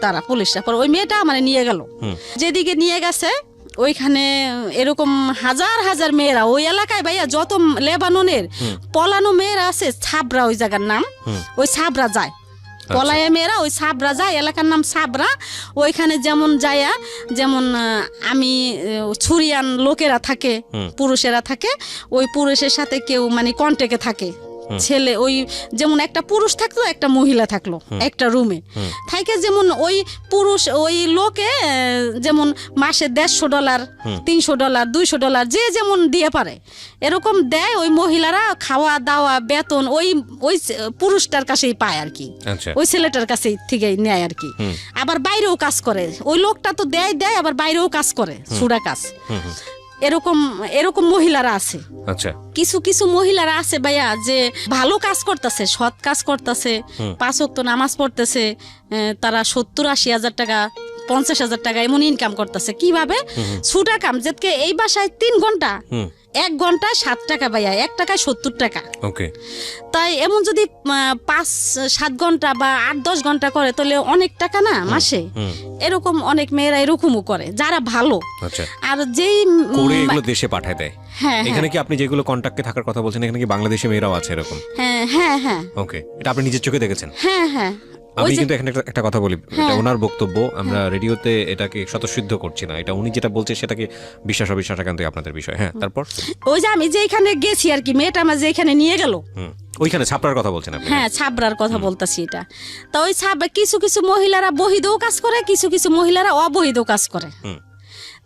তারা পুলিশরা। পরে ওই মেয়েটা আমার নিয়ে গেল, যেদিকে নিয়ে গেছে ওইখানে এরকম হাজার মেয়েরা ওই এলাকায় ভাইয়া, যত লেবাননের পলানো মেয়েরা আছে, ছাবরা ওই জায়গার নাম, ওই ছাবরা যায়, পলায়া মেয়েরা ওই ছাবরা যায়, এলাকার নাম ছাবরা। ওইখানে যেমন আমি ছুরিয়ান লোকেরা থাকে, পুরুষেরা থাকে, ওই পুরুষের সাথে কেউ মানে কন্ট্যাক্টে থাকে, ছেলে ওই যেমন একটা পুরুষ থাকলো একটা মহিলা থাকলো একটা রুমে থাকে, যেমন ওই পুরুষ ওই লোকে যেমন মাসে $150, $300, $200 যে যেমন দিয়ে পারে এরকম দেয়। ওই মহিলারা খাওয়া দাওয়া বেতন ওই পুরুষটার কাছেই পায় আর কি, ওই ছেলেটার কাছে থেকে নেয় আর কি। আবার বাইরেও কাজ করে, ওই লোকটা তো দেয় আবার বাইরেও কাজ করে, সুরা কাজ। এরকম মহিলারা আছে। আচ্ছা, কিছু মহিলারা আছে ভাইয়া, যে ভালো কাজ করতেছে, সৎ কাজ করতেছে, 5 ওয়াক্ত নামাজ পড়তেছে, তারা 70-80 হাজার টাকা 50,000 টাকা এমন ইনকাম করতেছে। কিভাবে? ছুটা কাম যেতকে এই বাসায় 3 ঘন্টা, 1 ঘন্টায় 7 টাকা ভাইয়া, 1 টাকায় 70 টাকা। ওকে, তাই এমন যদি 5-7 ঘন্টা বা 8-10 ঘন্টা করে তাহলে অনেক টাকা না মাসে। এরকম অনেক মেয়েরা এরকমও করে যারা ভালো। আচ্ছা, আর যেই করে এগুলো দেশে পাঠায় দেয়। হ্যাঁ, এখানে কি আপনি যেগুলো কন্টাক্টে থাকার কথা বলছেন, এখানে কি বাংলাদেশি মেয়েরাও আছে এরকম? হ্যাঁ হ্যাঁ হ্যাঁ ওকে, এটা আপনি নিজের চোখে দেখেছেন? হ্যাঁ হ্যাঁ। আমি কিন্তু এখানে একটা কথা বলি, এটা ওনার বক্তব্য, আমরা রেডিওতে এটাকে স্বতঃসিদ্ধ করছি না, এটা উনি যেটা বলছে সেটাকে বিশ্বাস অবিশ্বাস একান্তই আপনাদের বিষয়। হ্যাঁ, তারপর ওই যে আমি যেখানে গেছি আর কি, মেয়েটা আমার যেখানে নিয়ে গেল, ওইখানে ছাপড়ার কথা বলছেন আপনি? হ্যাঁ, ছাবরার কথা বলতেছি এটা। তা ওই কিছু কিছু মহিলারা বহিদেও কাজ করে, কিছু কিছু মহিলারা অবহিদেও কাজ করে।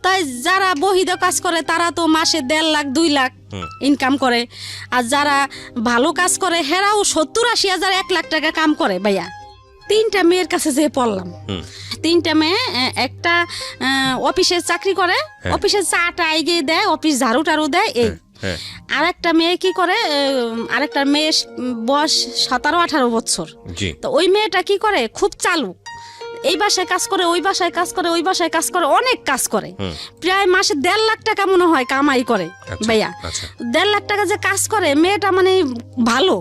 তাই যারা বহিদ কাজ করে তারা তো মাসে 1.5 লাখ 2 লাখ ইনকাম করে, আর যারা ভালো কাজ করে হেরাও 70-80 হাজার 1 লাখ টাকা কাম করে ভাইয়া। 3টা মেয়ের কাছে যে পড়লাম, 3টা মেয়ে, একটা অফিসে চাকরি করে, অফিসে চাটা এগিয়ে দেয়, অফিস ঝাড়ু টাড়ু দেয় এই। আর একটা মেয়ে কি করে, আরেকটা মেয়ে বয়স 17-18 বছর। তো ওই মেয়েটা কি করে, খুব চালু, এই বাসায় কাজ করে, ওই বাসায় কাজ করে, ওই বাসায় কাজ করে, অনেক কাজ করে। প্রায় মাসে 1.5 লাখ টাকা মনে হয় কামাই করে ভাইয়া। 1.5 লাখ টাকা যে কাজ করে মেয়েটা, মানে ভালো।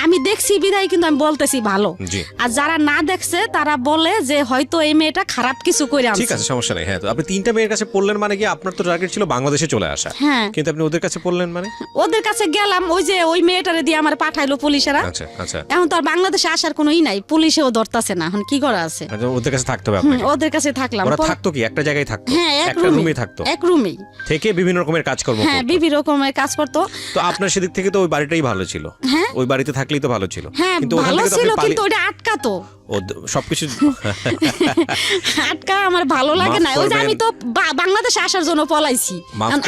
আমি দেখছি বিদায় কিন্তু আমি বলতেছি ভালো। আর যারা না দেখছে তারা বলে যে হয়তো এই মেয়েটা খারাপ কিছু করে আনছে। ঠিক আছে, সমস্যা নেই। হ্যাঁ, তো আপনি 3টা মেয়ের কাছে পড়লেন মানে কি আপনার তো টার্গেট ছিল বাংলাদেশে চলে আসা, কিন্তু আপনি ওদের কাছে পড়লেন মানে? ওদের কাছে গেলাম, ওই যে ওই মেয়েটারে দিয়ে আমার পাঠাইলো পুলিশেরা। আচ্ছা আচ্ছা, এখন তো আর বাংলাদেশে আসার কোনো ই নাই, পুলিশেও ধরতাছে না, এখন কি করা আছে? ওদের কাছে থাকতে হবে আপনাকে? ওদের কাছে থাকলাম। ওরা থাকতো কি একটা জায়গায় থাকতো? হ্যাঁ, একটা রুমে থাকতো, এক রুমেই থেকে বিভিন্ন রকমের কাজকর্ম করতো। হ্যাঁ, বিভিন্ন রকমের কাজ করতো। তো আপনার সেদিক থেকে তো ওই বাড়িটাই ভালো ছিল, ওই বাড়িতে থাকলেই তো ভালো ছিল। হ্যাঁ, ভালো ছিল, কিন্তু ওটা আটকাতো সবকিছু আটকা আমার ভালো লাগে না। ওই যে আমি তো বাংলাদেশে আসার জন্য পলাইছি,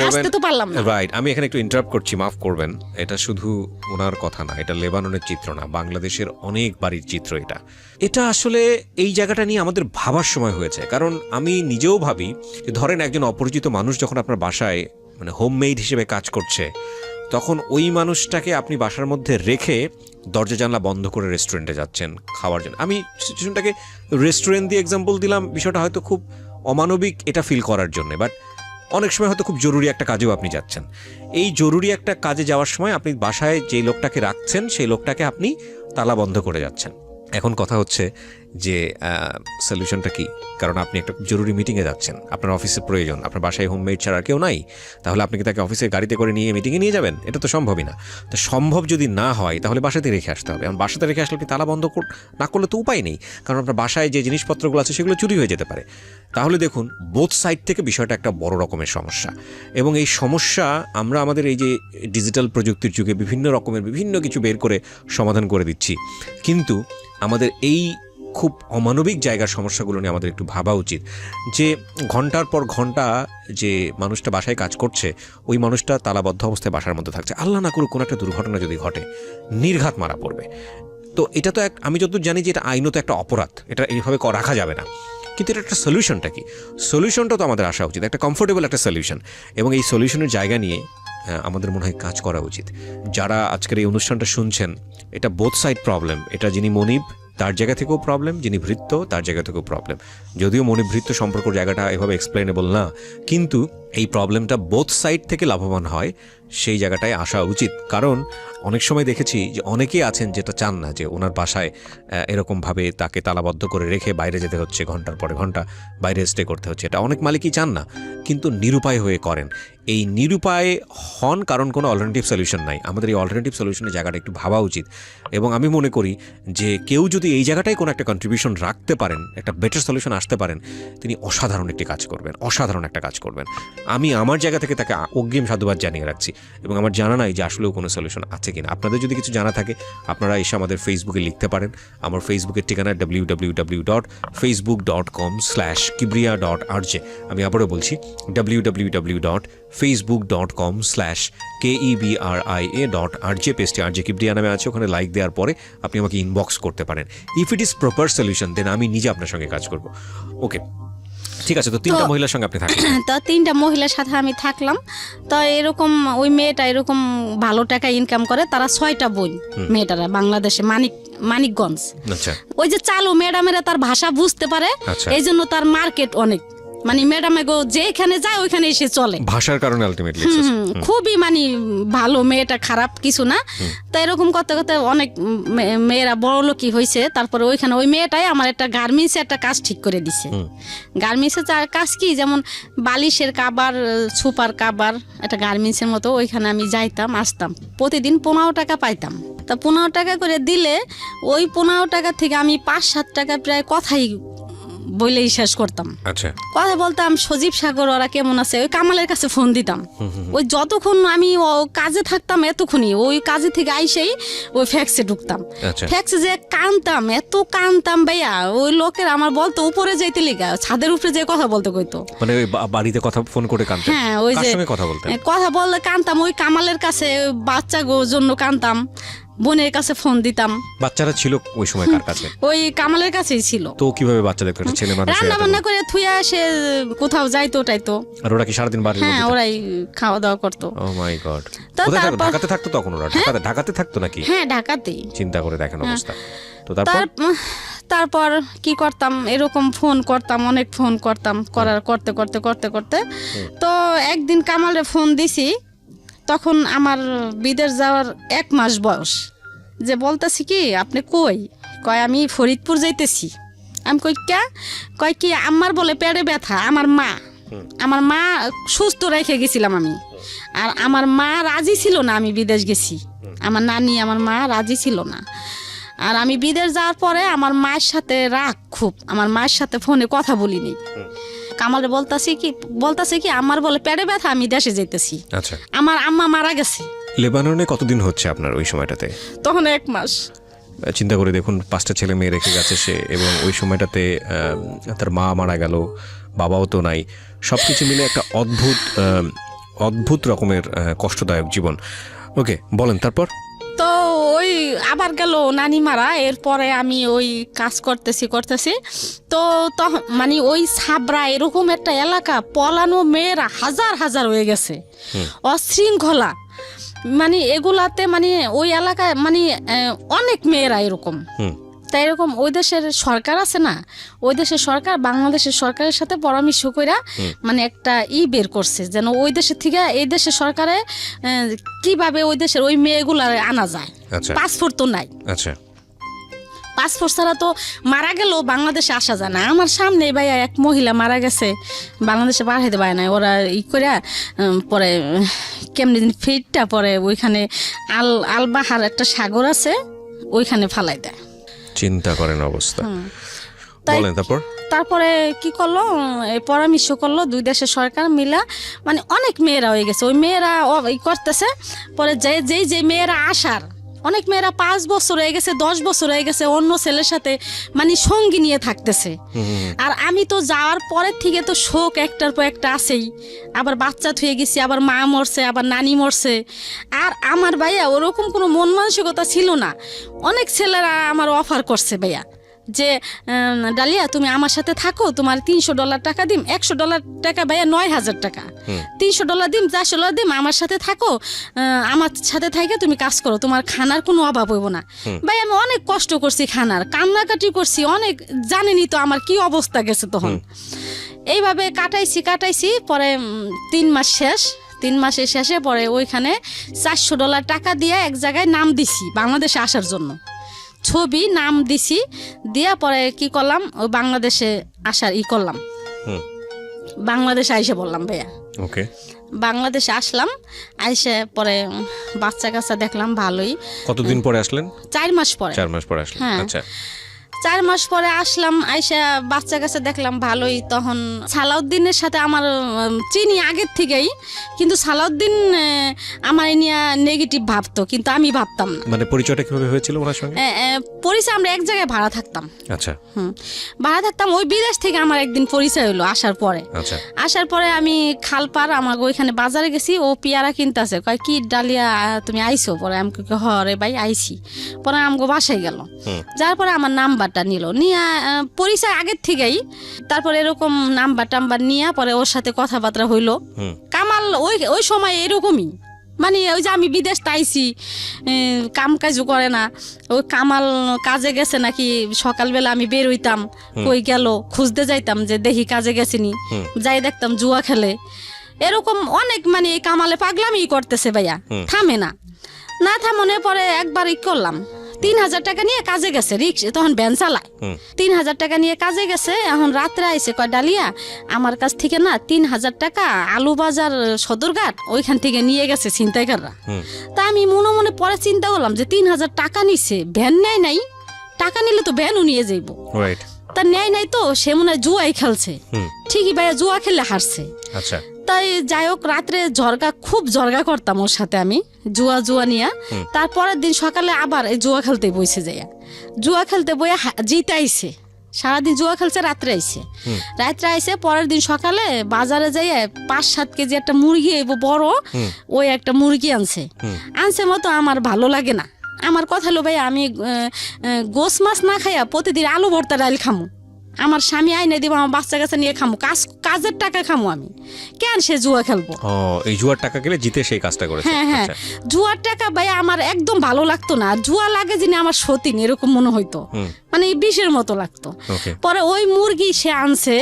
আসতে তো পারলাম না। রাইট, আমি এখানে একটু ইন্টারাপ্ট করছি, মাফ করবেন। এটা শুধু ওনার কথা না, এটা লেবাননের চিত্র না, বাংলাদেশের অনেক বাড়ির চিত্র। এটা আসলে এই জায়গাটা নিয়ে আমাদের ভাবার সময় হয়েছে। কারণ আমি নিজেও ভাবি যে ধরেন একজন অপরিচিত মানুষ যখন আপনার বাসায় মানে হোমমেড হিসেবে কাজ করছে, তখন ওই মানুষটাকে আপনি বাসার মধ্যে রেখে দরজা জানলা বন্ধ করে রেস্টুরেন্টে যাচ্ছেন খাওয়ার জন্য। আমি সিচুয়েশনটাকে রেস্টুরেন্ট দিয়ে এক্সাম্পল দিলাম, বিষয়টা হয়তো খুব অমানবিক এটা ফিল করার জন্য, বাট অনেক সময় হয়তো খুব জরুরি একটা কাজেও আপনি যাচ্ছেন। এই জরুরি একটা কাজে যাওয়ার সময় আপনি বাসায় যেই লোকটাকে রাখছেন সেই লোকটাকে আপনি তালা বন্ধ করে যাচ্ছেন। এখন কথা হচ্ছে যে সলিউশনটা কি? কারণ আপনি একটা জরুরি মিটিংয়ে যাচ্ছেন, আপনার অফিসের প্রয়োজন, আপনার বাসায় হোমমেড ছাড়া কেউ নাই, তাহলে আপনি কি তাকে অফিসের গাড়িতে করে নিয়ে মিটিংয়ে নিয়ে যাবেন? এটা তো সম্ভবই না। তো সম্ভব যদি না হয় তাহলে বাসাতে রেখে আসতে হবে। এবং বাসাতে রেখে আসলে আপনি তালা বন্ধ না করলে তো উপায় নেই, কারণ আপনার বাসায় যে জিনিসপত্রগুলো আছে সেগুলো চুরি হয়ে যেতে পারে। তাহলে দেখুন, বোথ সাইড থেকে বিষয়টা একটা বড় রকমের সমস্যা। এবং এই সমস্যা আমরা আমাদের এই যে ডিজিটাল প্রযুক্তির যুগে বিভিন্ন রকমের বিভিন্ন কিছু বের করে সমাধান করে দিচ্ছি, কিন্তু আমাদের এই খুব অমানবিক জায়গার সমস্যাগুলো নিয়ে আমাদের একটু ভাবা উচিত। যে ঘন্টার পর ঘন্টা যে মানুষটা বাসায় কাজ করছে, ওই মানুষটা তালাবদ্ধ অবস্থায় বাসার মধ্যে থাকছে, আল্লাহ না করুক কোনো একটা দুর্ঘটনা যদি ঘটে, নির্ঘাত মারা পড়বে। তো এটা তো আমি যতদূর জানি যে এটা আইনত একটা অপরাধ, এটা এইভাবে রাখা যাবে না। কিন্তু এটা একটা সলিউশনটা কি? সলিউশনটা তো আমাদের আসা উচিত, একটা কমফোর্টেবল একটা সলিউশন। এবং এই সলিউশনের জায়গা নিয়ে আমাদের মনে হয় কাজ করা উচিত। যারা আজকের এই অনুষ্ঠানটা শুনছেন, এটা বোথ সাইড প্রবলেম। এটা যিনি মনিব তার জায়গা থেকেও প্রবলেম, যিনি ভৃত্য তার জায়গা থেকেও প্রবলেম। যদিও মনিব ভৃত্য সম্পর্ক জায়গাটা এভাবে এক্সপ্লেনেবল না, কিন্তু এই প্রবলেমটা বোথ সাইড থেকে লাভবান হয় সেই জায়গাটায় আসা উচিত। কারণ অনেক সময় দেখেছি যে অনেকেই আছেন যেটা চান না যে ওনার বাসায় এরকমভাবে তাকে তালাবদ্ধ করে রেখে বাইরে যেতে হচ্ছে, ঘন্টার পরে ঘন্টা বাইরে স্টে করতে হচ্ছে। এটা অনেক মালিকই চান না, কিন্তু নিরুপায় হয়ে করেন। এই নিরুপায় হন কারণ কোনো অল্টারনেটিভ সলিউশন নাই। আমাদের এই অল্টারনেটিভ সলিউশনের জায়গাটা একটু ভাবা উচিত। এবং আমি মনে করি যে কেউ যদি এই জায়গাটায় কোনো একটা কন্ট্রিবিউশন রাখতে পারেন, একটা বেটার সলিউশন আসতে পারেন, তিনি অসাধারণ একটি কাজ করবেন, অসাধারণ একটা কাজ করবেন। আমি আমার জায়গা থেকে তাকে অগ্রিম সাধুবাদ জানিয়ে রাখছি। এবং আমার জানা নাই যে আসলেও কোনো সলিউশন আছে কিনা। আপনাদের যদি কিছু জানা থাকে আপনারা এসে আমাদের ফেসবুকে লিখতে পারেন। আমার ফেসবুকের ঠিকানা www.facebook.com/kibriya.rj। আমি আবারও বলছি www.facebook.com/KEBRIA.RJ। পেজটি RJ কিবরিয়া নামে আছে, ওখানে লাইক দেওয়ার পরে আপনি আমাকে ইনবক্স করতে পারেন। If it is proper solution then আমি নিজে আপনার সঙ্গে কাজ করব। ওকে, ঠিক আছে, তো তিনটা মহিলার সঙ্গে আপনি থাকেন। তো তিনটা মহিলার সাথে আমি থাকলাম। তো এরকম ওই মেয়েটা এরকম ভালো টাকা ইনকাম করে, তারা 6টা বোন মেয়েটারা বাংলাদেশে মানিকগঞ্জ। আচ্ছা ওই যে চালু ম্যাডামেরা তার ভাষা বুঝতে পারে, আচ্ছা। এই জন্য তার মার্কেট অনেক, মানে ম্যাডামে গো যেখানে যায় ওইখানে এসে চলে। ভাষার কারণে আলটিমেটলি খুবই মানে ভালো, মেয়েটা খারাপ কিছু না। তো এরকম করতে করতে অনেক মেয়েরা বড় লোকই হয়েছে। তারপরে ওইখানে ওই মেয়েটাই আমার একটা গার্মেন্টসে একটা কাজ ঠিক করে দিছে। গার্মেন্টসের কাজ কি, যেমন বালিশের কাবার, সুপার কাবার, একটা গার্মেন্টসের মতো। ওইখানে আমি যাইতাম আসতাম, প্রতিদিন 15 টাকা পাইতাম। তা 15 টাকা করে দিলে ওই 15 টাকা থেকে আমি 5-7 টাকা প্রায় কথাই বলেই শেষ করতাম। আচ্ছা, কথা বলতাম, সজীব সাগর ওরা কেমন আছে, ওই কামালের কাছে ফোন দিতাম। ওই যতক্ষণ আমি কাজে থাকতাম এতক্ষণই ওই কাজে থেকে আইসেই ওই ফ্যাক্সে ঢুকতাম। ফ্যাক্সে যে কানতাম, এত কানতাম ভাইয়া, ওই লোকের আমার বলতো উপরে যাইতে লিগা, ছাদের উপরে যে কথা বলতে কইতো, মানে ওই বাড়িতে কথা ফোন করে কানতেন? হ্যাঁ, ওই যে কথা বললে কানতাম, ওই কামালের কাছে বাচ্চা জন্য কানতাম, বোনের কাছে ফোন দিতাম। বাচ্চারা ছিল ওই সময় কার কাছে? ওই কামালের কাছেই ছিল। তো কিভাবে বাচ্চা দেখতো? ছেলে মানুষ রান্না বান্না করে থুয়া সে কোথাও যাইতো টাইতো। আর ওরা কি সারাদিন বাড়িতে? হ্যাঁ, ওরাই খাওয়া দাওয়া করতো। ও মাই গড। ঢাকাতে থাকতো তখন ওরা? ঢাকাতে থাকতো নাকি? হ্যাঁ, ঢাকাতেই। চিন্তা করে দেখেন অবস্থা। তো তারপর কি করতাম, এরকম ফোন করতাম, অনেক ফোন করতাম, করতে করতে করতে করতে তো একদিন কামালে ফোন দিছি, তখন আমার বিদেশ যাওয়ার 1 মাস বয়স। যে বলতেছি কি, আপনি কই? কয় আমি ফরিদপুর যাইতেছি। আমি কই কে? কয় কি আমার বলে পেটে ব্যথা, আমার মা সুস্থ রেখে গেছিলাম আমি। আর আমার মা রাজি ছিল না আমি বিদেশ গেছি, আমার নানি আমার মা রাজি ছিল না। আর আমি বিদেশ যাওয়ার পরে আমার মায়ের সাথে রাগ খুব, আমার মায়ের সাথে ফোনে কথা বলিনি। কামালে বলতাছে কি আমার বলে পেটে ব্যথা, আমি দেশে যাইতেছি। আচ্ছা, আমার আম্মা মারা গেছে। লেবাননে কতদিন হচ্ছে আপনার ওই সময়টাতে? তখন 1 মাস। চিন্তা করে দেখুন, 5টা ছেলে মেয়ে রেখে গেছে সে, এবং ওই সময়টাতে তার মা মারা গেল, বাবাও তো নাই, সবকিছু মিলে একটা অদ্ভুত রকমের কষ্টদায়ক জীবন। ওকে, বলেন তারপর। তো ওই আবার গেল নানি মারা, এরপরে আমি ওই কাজ করতেছি তো মানে ওই সাবরা এরকম একটা এলাকা, পলানো মেয়েরা হাজার হয়ে গেছে, অশৃঙ্খলা, মানে এগুলাতে মানে ওই এলাকায় মানে অনেক মেয়েরা এরকম। তাই এরকম ওই দেশের সরকার আছে না, ওই দেশের সরকার বাংলাদেশের সরকারের সাথে পরামর্শ কইরা মানে একটা বের করছে, যেন ওই দেশের থেকে এই দেশের সরকারে কিভাবে ওই দেশের ওই মেয়েগুলা আনা যায়। পাসপোর্ট তো নাই। আচ্ছা, পাসপোর্ট ছাড়া তো মারা গেলেও বাংলাদেশে আসা যায় না। আমার সামনে ভাইয়া এক মহিলা মারা গেছে, বাংলাদেশে পাঠাইতে পারে না ওরা করে, পরে কেমনি দিন ফিটটা পরে ওইখানে আলবাহার একটা সাগর আছে, ওইখানে ফালাই দেয়। চিন্তা করেন অবস্থা। বলেন তারপরে কি করলো, পরামর্শ করলো 2 দেশের সরকার মিলা, মানে অনেক মেয়েরা হয়ে গেছে, ওই মেয়েরা করতেছে। পরে যে মেয়েরা আসার, অনেক মেয়েরা 5 বছর হয়ে গেছে, 10 বছর হয়ে গেছে অন্য ছেলের সাথে মানে সঙ্গী নিয়ে থাকতেছে। আর আমি তো যাওয়ার পরের থেকে তো শোক একটার পর একটা আছেই, আবার বাচ্চা থুয়ে গেছি, আবার মা মরছে, আবার নানি মরছে। আর আমার ভাইয়া ওরকম কোনো মন মানসিকতা ছিল না। অনেক ছেলেরা আমার অফার করছে ভাইয়া যে ডালিয়া তুমি আমার সাথে থাকো, তোমার $300 টাকা দিম, $100 টাকা ভাইয়া 9,000 টাকা, $300 দিম, $400 দিম, আমার সাথে থাকো, আমার সাথে থাকে তুমি কাজ করো, তোমার খানার কোনো অভাব হইব না। ভাই আমি অনেক কষ্ট করছি, খানার কান্নাকাটি করছি অনেক, জানেনি তো আমার কি অবস্থা গেছে তখন। এইভাবে কাটাইছি। পরে 3 মাস শেষ, 3 মাসের শেষে পরে ওইখানে $400 টাকা দিয়ে এক জায়গায় নাম দিছি বাংলাদেশে আসার জন্য, ছবি নাম দিছি, দিয়া পরে কি করলাম, ওই বাংলাদেশে আসার করলাম। বাংলাদেশে আইসে বললাম ভাইয়া, ওকে, বাংলাদেশে আসলাম, আইসে পরে বাচ্চা কাচ্চা দেখলাম ভালোই। কতদিন পরে আসলেন? 4 মাস পরে। 4 মাস পরে আসলেন। আচ্ছা, 4 মাস পরে আসলাম, আইসা বাচ্চা কাছে দেখলাম ভালোই। তখন সালাউদ্দিনের সাথে আমার চিনি আগের থেকেই, কিন্তু সালাউদ্দিন আমার নিয়ে নেগেটিভ ভাবতো, কিন্তু আমি ভাবতাম না। মানে পরিচয়টা কিভাবে হয়েছিল ওনার সঙ্গে? পরিচয় আমরা এক জায়গায় ভাড়া থাকতাম। আচ্ছা, ভাড়া থাকতাম, ওই বিদেশ থেকে আমার একদিন পরিচয় হলো আসার পরে। আচ্ছা, আসার পরে আমি খালপার আমার ওইখানে বাজারে গেছি, ও পেয়ারা কিনতেছে, কয় কি ডালিয়া তুমি আইসো? পরে আমি হ রে ভাই আইছি। পরে আমগো বাসায় গেল, যার পরে আমার নাম্বার নাম্বারটা নিল, নিয়ে পরিচয় আগের থেকেই। তারপর এরকম নাম্বার টাম্বার নিয়ে পরে ওর সাথে কথাবার্তা হইলো। কামাল ওই সময় এরকমই, মানে ওই যে আমি বিদেশ তাইছি, কাম কাজও করে না, ওই কামাল কাজে গেছে নাকি, সকালবেলা আমি বের হইতাম, কই গেল খুঁজতে যাইতাম যে দেখি কাজে গেছিনি, যাই দেখতাম জুয়া খেলে, এরকম অনেক, মানে এই কামালে পাগলামি করতেছে ভাইয়া, থামে না। না থামনে পরে একবার করলাম, 3,000 টাকা নিয়ে কাজে গেছে, রিক্সা তখন ভ্যান চালায়, 3,000 টাকা নিয়ে কাজে গেছে। এখন রাত্রে আইসে কয় ডালিয়া আমার কাছ থেকে না 3,000 টাকা আলু বাজার সদরঘাট ওইখান থেকে নিয়ে গেছে ছিনতাইকাররা। তা আমি মনে মনে পরে চিন্তা করলাম যে 3,000 টাকা নিছে, ভ্যান নেয় নাই, টাকা নিলে তো ভ্যানও নিয়ে যাইব, তা নেয় নাই তো সে মনে হয় জুয়াই খেলছে। ঠিকই ভাইয়া জুয়া খেলে হারছে। আচ্ছা, তাই যাই হোক রাত্রে খুব জর্গা করতাম ওর সাথে আমি, জুয়া নিয়ে। তারপরের দিন সকালে আবার এই জুয়া খেলতে বসে যাইয়া, জুয়া খেলতে বইয়া জিতে আইছে, সারাদিন জুয়া খেলছে, রাত্রে আইছে। পরের দিন সকালে বাজারে যাইয়া 5-7 কেজি একটা মুরগি বড়, ওই একটা মুরগি আনছে মতো আমার ভালো লাগে না। আমার কথা হলো ভাই আমি গোস মাছ না খাইয়া প্রতিদিন আলু ভর্তা ডাল খামু, আমার স্বামী আইনে দিব, আমার বাচ্চা কাছে নিয়ে খামু, কাজের টাকা খামু, আমি কেন সে জুয়া খেলবো? এই জুয়ার টাকা গেলে জিতে সেই কাজটা করেছে। হ্যাঁ, জুয়ার টাকা ভাই আমার একদম ভালো লাগতো না, জুয়া লাগে যিনি আমার সতীন এরকম মনে হইতো, মানে বিষের মতো লাগতো। পরে ওই মুরগি সে আনছে,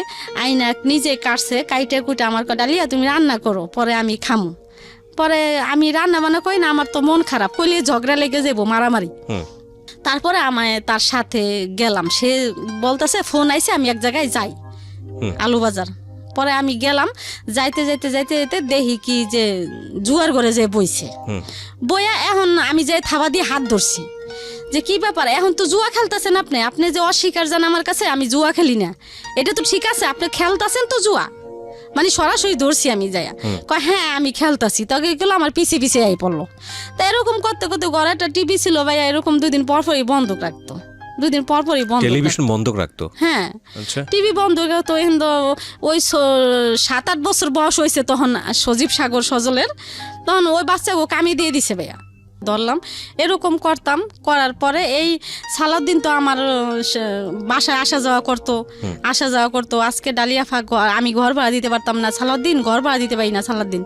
আইনা নিজে কাটছে, কাইটে কুইটে আমার ডালিয়া তুমি রান্না করো, পরে আমি খামু। পরে আমি রান্না বান্না করি না, আমার তো মন খারাপ, কইলে ঝগড়া লেগে যাবো, মারামারি। তারপরে আমায় তার সাথে গেলাম, সে বলতেছে ফোন আইছে আমি এক জায়গায় যাই আলু বাজার। পরে আমি গেলাম, যাইতে দেখি কি যে জুয়ার ঘরে যে বইছে, বইয়া এখন আমি যাই থাবা দিয়ে হাত ধরছি যে কি ব্যাপার, এখন তো জুয়া খেলতেছেন আপনি যে অস্বীকার জান আমার কাছে আমি জুয়া খেলি না, এটা তো ঠিক আছে, আপনি খেলতেছেন তো জুয়া, মানে সরাসরি ধরছি আমি যাইয়া, হ্যাঁ আমি খেলতাছি। তবে এগুলো আমার পিছে আই পড়লো। তা এরকম করতে ঘরে একটা টিভি ছিল ভাইয়া, এরকম 2 দিন পরপরই বন্ধ রাখতো, 2 দিন পরপরই টেলিভিশন বন্ধ রাখতো। হ্যাঁ, টিভি বন্ধ রাখতো। এখন তো ওই 7-8 বছর বয়স হয়েছে তখন সজীব সাগর সজলের, তখন ওই বাচ্চাকে কামি দিয়ে দিছে ভাইয়া, ধরলাম। এরকম করতাম, করার পরে এই সালাউদ্দিন তো আমার বাসায় আসা যাওয়া করতো। আজকে ডালিয়া আমি ঘর ভাড়া দিতে পারতাম না, সালাউদ্দিন ঘর ভাড়া দিতে পারি না, সালাউদ্দিন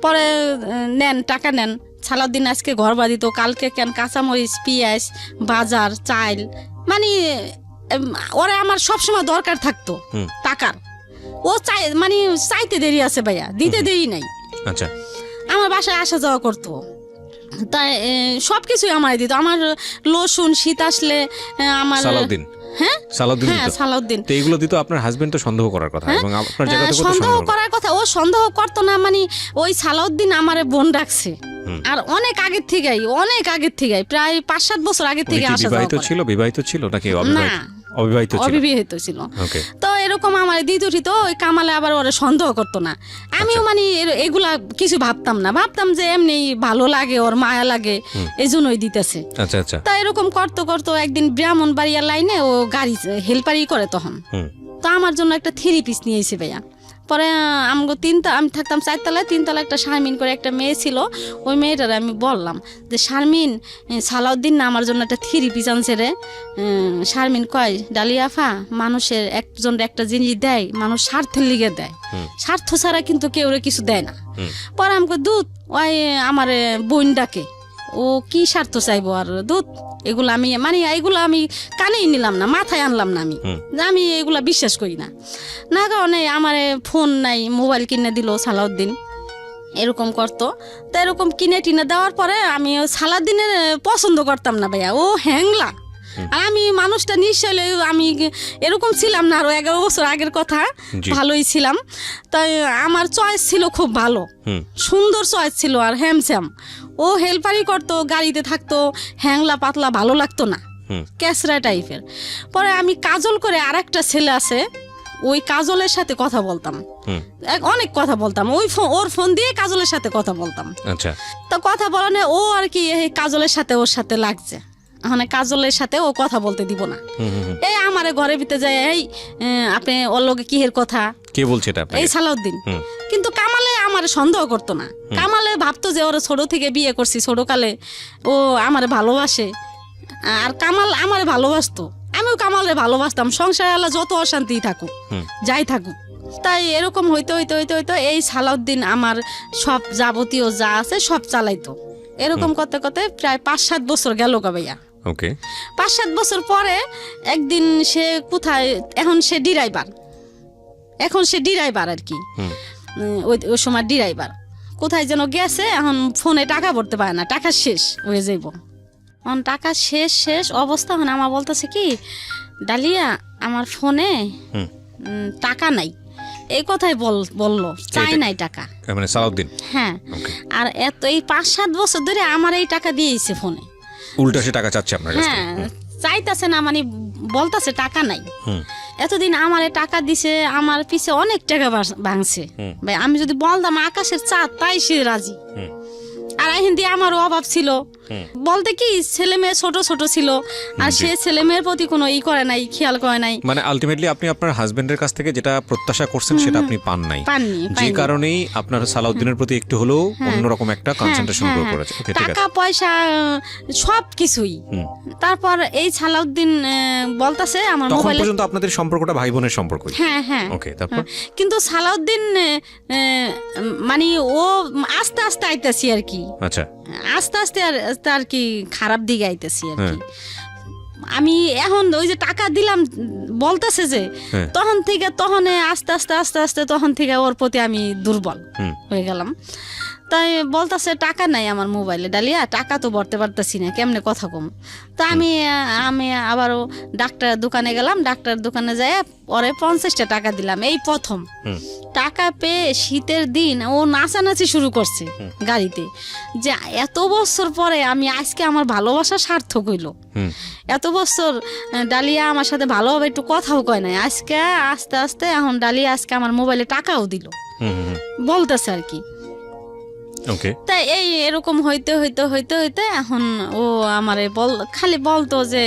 পরে টাকা নেন, সালাউদ্দিন আজকে ঘর ভাড়া দিত, কালকে কেন কাঁচামরিচ পেঁয়াজ বাজার চাল, মানে ওরা আমার সবসময় দরকার থাকতো টাকার, ও মানে চাইতে দেরি আছে ভাইয়া, দিতে দেরি নাই। আচ্ছা, আমার বাসায় আসা যাওয়া করতো, তাই সবকিছুই আমার দিত। আমার লসুন শীত আসলে আমার সালাউদ্দিন, হ্যাঁ সালাউদ্দিন, তো এগুলো দিত আপনার হাজবেন্ড তো সন্দেহ করার কথা, এবং আপনার জায়গা থেকে সন্দেহ করার কথা, ও সন্দেহ করতো না, মানে ওই সালাউদ্দিন আমারে বোন রাখছে, আর অনেক আগের থেকে প্রায় 5-7 বছর আগের থেকে আসা যাওয়া করে। বিবাহিত ছিল নাকি অবিবাহিত ছিল? তো এরকম আমার দিদুটি তো ওই কামালে আবার ওরা সন্দেহ করতো না, আমিও মানে এগুলা কিছু ভাবতাম না, ভাবতাম যে এমনি ভালো লাগে, ওর মায়া লাগে, এই জন্যই দিতেছে। তা এরকম করতো একদিন ব্রাহ্মণবাড়িয়া লাইনে ও গাড়ি হেল্পারি করে, তখন তো আমার জন্য একটা 3 পিস নিয়ে এসে ভাইয়া। পরে আমি থাকতাম 4 তলায়, 3 তলায় একটা শারমিন করে একটা মেয়ে ছিল, ওই মেয়েটার আমি বললাম যে শারমিন, সালাউদ্দিন না আমার জন্য একটা 3 পিস আনছে রে। শারমিন কয় ডালিয়াফা, মানুষের একজন একটা জিনিস দেয় মানুষ স্বার্থের লিগে দেয়, স্বার্থ ছাড়া কিন্তু কেউ কিছু দেয় না। পরে আমাকে দুধ ওই আমার বোন ডাকে, ও কি স্বার্থ চাইবো আর দুধ, এগুলো আমি কানেই নিলাম না, মাথায় আনলাম না, আমি এগুলা বিশ্বাস করি না কারণে আমার ফোন নাই, মোবাইল কিনে দিল সালাউদ্দিন, এরকম করতো। তো এরকম কিনে টিনে দেওয়ার পরে আমি সালাউদ্দিনের পছন্দ করতাম না ভাইয়া, ও হ্যাংলা। আর আমি মানুষটা নিশ্চয় আমি এরকম ছিলাম না, আরো 11 বছর আগের কথা, ভালোই ছিলাম। তাই আমার চয়েস ছিল খুব ভালো, সুন্দর চয়েস ছিল, আর হ্যামস্যাম। ও হেল্পারি করতো, গাড়িতে থাকতো, হ্যাংলা পাতলা ভালো লাগতো না, ক্যাসরা টাইপের। পরে আমি কাজল করে আরেকটা ছেলে আছে, ওই কাজলের সাথে কথা বলতাম, অনেক কথা বলতাম, ওর ফোন দিয়ে কাজলের সাথে কথা বলতাম। তো কথা বলানো ও আর কি কাজলের সাথে ওর সাথে লাগছে, মানে কাজলের সাথে ও কথা বলতে দিব না। এই আমারে ঘরের ভিতরে যায়, এই আপনি ওর লগে কিহের কথা, কে বলছে এটা? এই সালাউদ্দিন। কিন্তু কামালে আমার সন্দেহ করতো না, কামালে ভাবতো যে ওরা ছোট থেকে বিয়ে করছি, ছোটকালে ও আমারে ভালোবাসে, আর কামাল আমারে ভালোবাসতো, আমিও কামালরে ভালোবাসতাম, সংসারে আল্লাহ যত অশান্তি থাকুক যাই থাকুক। তাই এরকম হইতে হইতে হইতে হইতে এই সালাউদ্দিন আমার সব যাবতীয় যা আছে সব চালাইতো। এরকম করতে করতে প্রায় 5-7 বছর গেল গা ভাইয়া। ওকে, 5-7 বছর পরে একদিন সে কোথায়, এখন সে ডিরাইভার আর কি, ওই সময় ডিরাইভার কোথায় যেন গেছে, এখন ফোনে টাকা ভরতে পারে না, টাকা শেষ হয়ে যাইব। এখন টাকা শেষ অবস্থা, এখন আমার বলতেছে কি, ডালিয়া আমার ফোনে টাকা নাই, এই কথাই বললো, চাই নাই টাকা, মানে সালাউদ্দিন। হ্যাঁ, আর এত এই 5-7 বছর ধরে আমার এই টাকা দিয়েছে ফোনে, উল্টা সে টাকা চাচ্ছে আপনার কাছে। হ্যাঁ, চাইতাছে না, মানে বলতাছে টাকা নাই। এতদিন আমারে টাকা দিছে, আমার পিছে অনেক টাকা ভাঙছে ভাই, আমি যদি বলতাম আকাশের চাঁদ তাই সে রাজি। আর হিন্দি আমারও অভাব ছিল, বলতে কি ছেলে মেয়ে ছোট ছোট ছিল, আর সে ছেলে মেয়ের প্রতি কোনো করে নাই, খেয়াল করে নাই। মানে আলটিমেটলি আপনি আপনার হাজবেন্ডের কাছ থেকে যেটা প্রত্যাশা করছেন সেটা আপনি পাননি, যে কারণেই আপনার সালাউদ্দিনের প্রতি একটু হলেও অন্যরকম একটা কনসেন্ট্রেশন গ্রো করেছে। টাকা পয়সা সব কিছুই। তারপর এই সালাউদ্দিন বলতাছে আমার তখন মোবাইলে, পর্যন্ত আপনাদের সম্পর্কটা ভাই বোনের সম্পর্ক। হ্যাঁ হ্যাঁ, ওকে, তারপর কিন্তু সালাউদ্দিন মানে ও আস্তে আস্তে আইতাছি আর কি, আচ্ছা, আস্তে আস্তে আর কি খারাপ দিকে আইতেছি আর কি। আমি এখন ওই যে টাকা দিলাম বলতেছে যে, তখন থেকে আস্তে আস্তে আস্তে আস্তে তখন থেকে ওর প্রতি আমি দুর্বল হয়ে গেলাম। তাই বলতেছে টাকা নাই আমার মোবাইলে, ডালিয়া টাকা তো ভরতে পারতেছি না, কেমনে কথা কম। তা আমি আবারও ডাক্তার দোকানে গেলাম, ডাক্তার দোকানে যাই পরে 50টা টাকা দিলাম। এই প্রথম টাকা পেয়ে শীতের দিন ও নাচানাচি শুরু করছে গাড়িতে, যে এত বছর পরে আমি আজকে আমার ভালোবাসা সার্থক হইল। এত বছর ডালিয়া আমার সাথে ভালোভাবে একটু কথাও কয় নাই, আজকে আস্তে আস্তে এখন ডালিয়া আজকে আমার মোবাইলে টাকাও দিল বলতেছে আর কি। তাই এই এরকম হইতে হইতে হইতে হইতে এখন ও আমারে খালি বলতো যে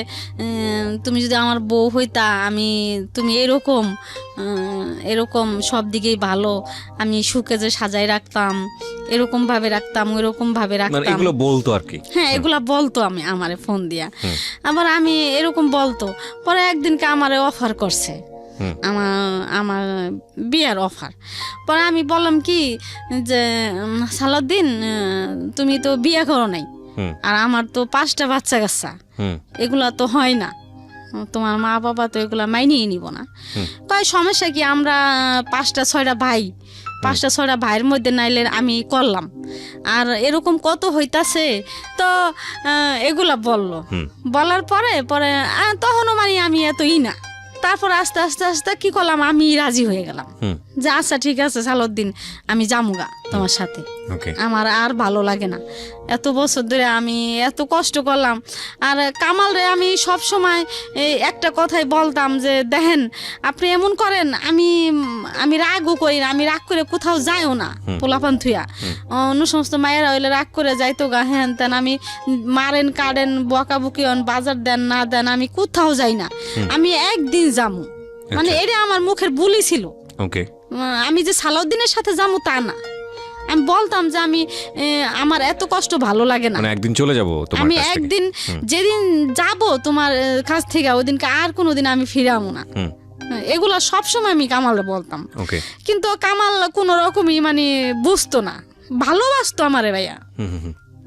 তুমি যদি আমার বউ হইতা, তুমি এরকম সব দিকেই ভালো, আমি সুখে যে সাজাই রাখতাম, এরকম ভাবে রাখতাম, ওইরকম ভাবে রাখতাম, এগুলো বলতো আর কি। হ্যাঁ, এগুলা বলতো আমারে ফোন দিয়া। আবার আমি এরকম বলতো, পরে একদিনকে আমারে অফার করছে, আমার বিয়ের অফার। পরে আমি বললাম কি যে সালাউদ্দিন তুমি তো বিয়ে করো নাই, আর আমার তো 5টা বাচ্চা কাচ্চা, এগুলা তো হয় না, তোমার মা বাবা তো এগুলা মাইনেই নিব না। কয় সমস্যা কি, আমরা 5-6টা ভাই, 5-6টা ভাইয়ের মধ্যে নাইলে আমি করলাম, আর কত হইতাছে। তো এগুলা বলার পরে তখনও মানে আমি এতই না। তারপর আস্তে আস্তে আস্তে কি করলাম, আমি রাজি হয়ে গেলাম যে আচ্ছা ঠিক আছে সালাউদ্দিন, আমি যামুগা তোমার সাথে, আমার আর ভালো লাগে না, এত বছর ধরে আমি এত কষ্ট করলাম। আর কামাল রে আমি সব সময় একটা কথাই বলতাম যে দেখেন আপনি এমন করেন, আমি রাগও করি না, আমি রাগ করে কোথাও যাইও না, পোলাপান থুয়া অন্য সমস্ত মায়েরা হইলে রাগ করে যাইতো গা, হ্যান তেন আমি মারেন কাটেন বকাবকি বাজার দেন না দেন, আমি কোথাও যাই না, আমি একদিন যামু, মানে এটা আমার মুখের বুলি ছিল। আমি যে সালাউদ্দিনের সাথে যাবো তা না, আমি বলতাম যে আমার এত কষ্ট ভালো লাগে না, একদিন চলে যাব, আমি একদিন যেদিন যাব তোমার কাছ থেকে ওই দিনকে আর কোনোদিন আমি ফিরাবো না। এগুলা সবসময় আমি কামালে বলতাম, কিন্তু কামাল কোনো রকমই মানে বুঝতো না, ভালোবাসতো আমারে ভাইয়া,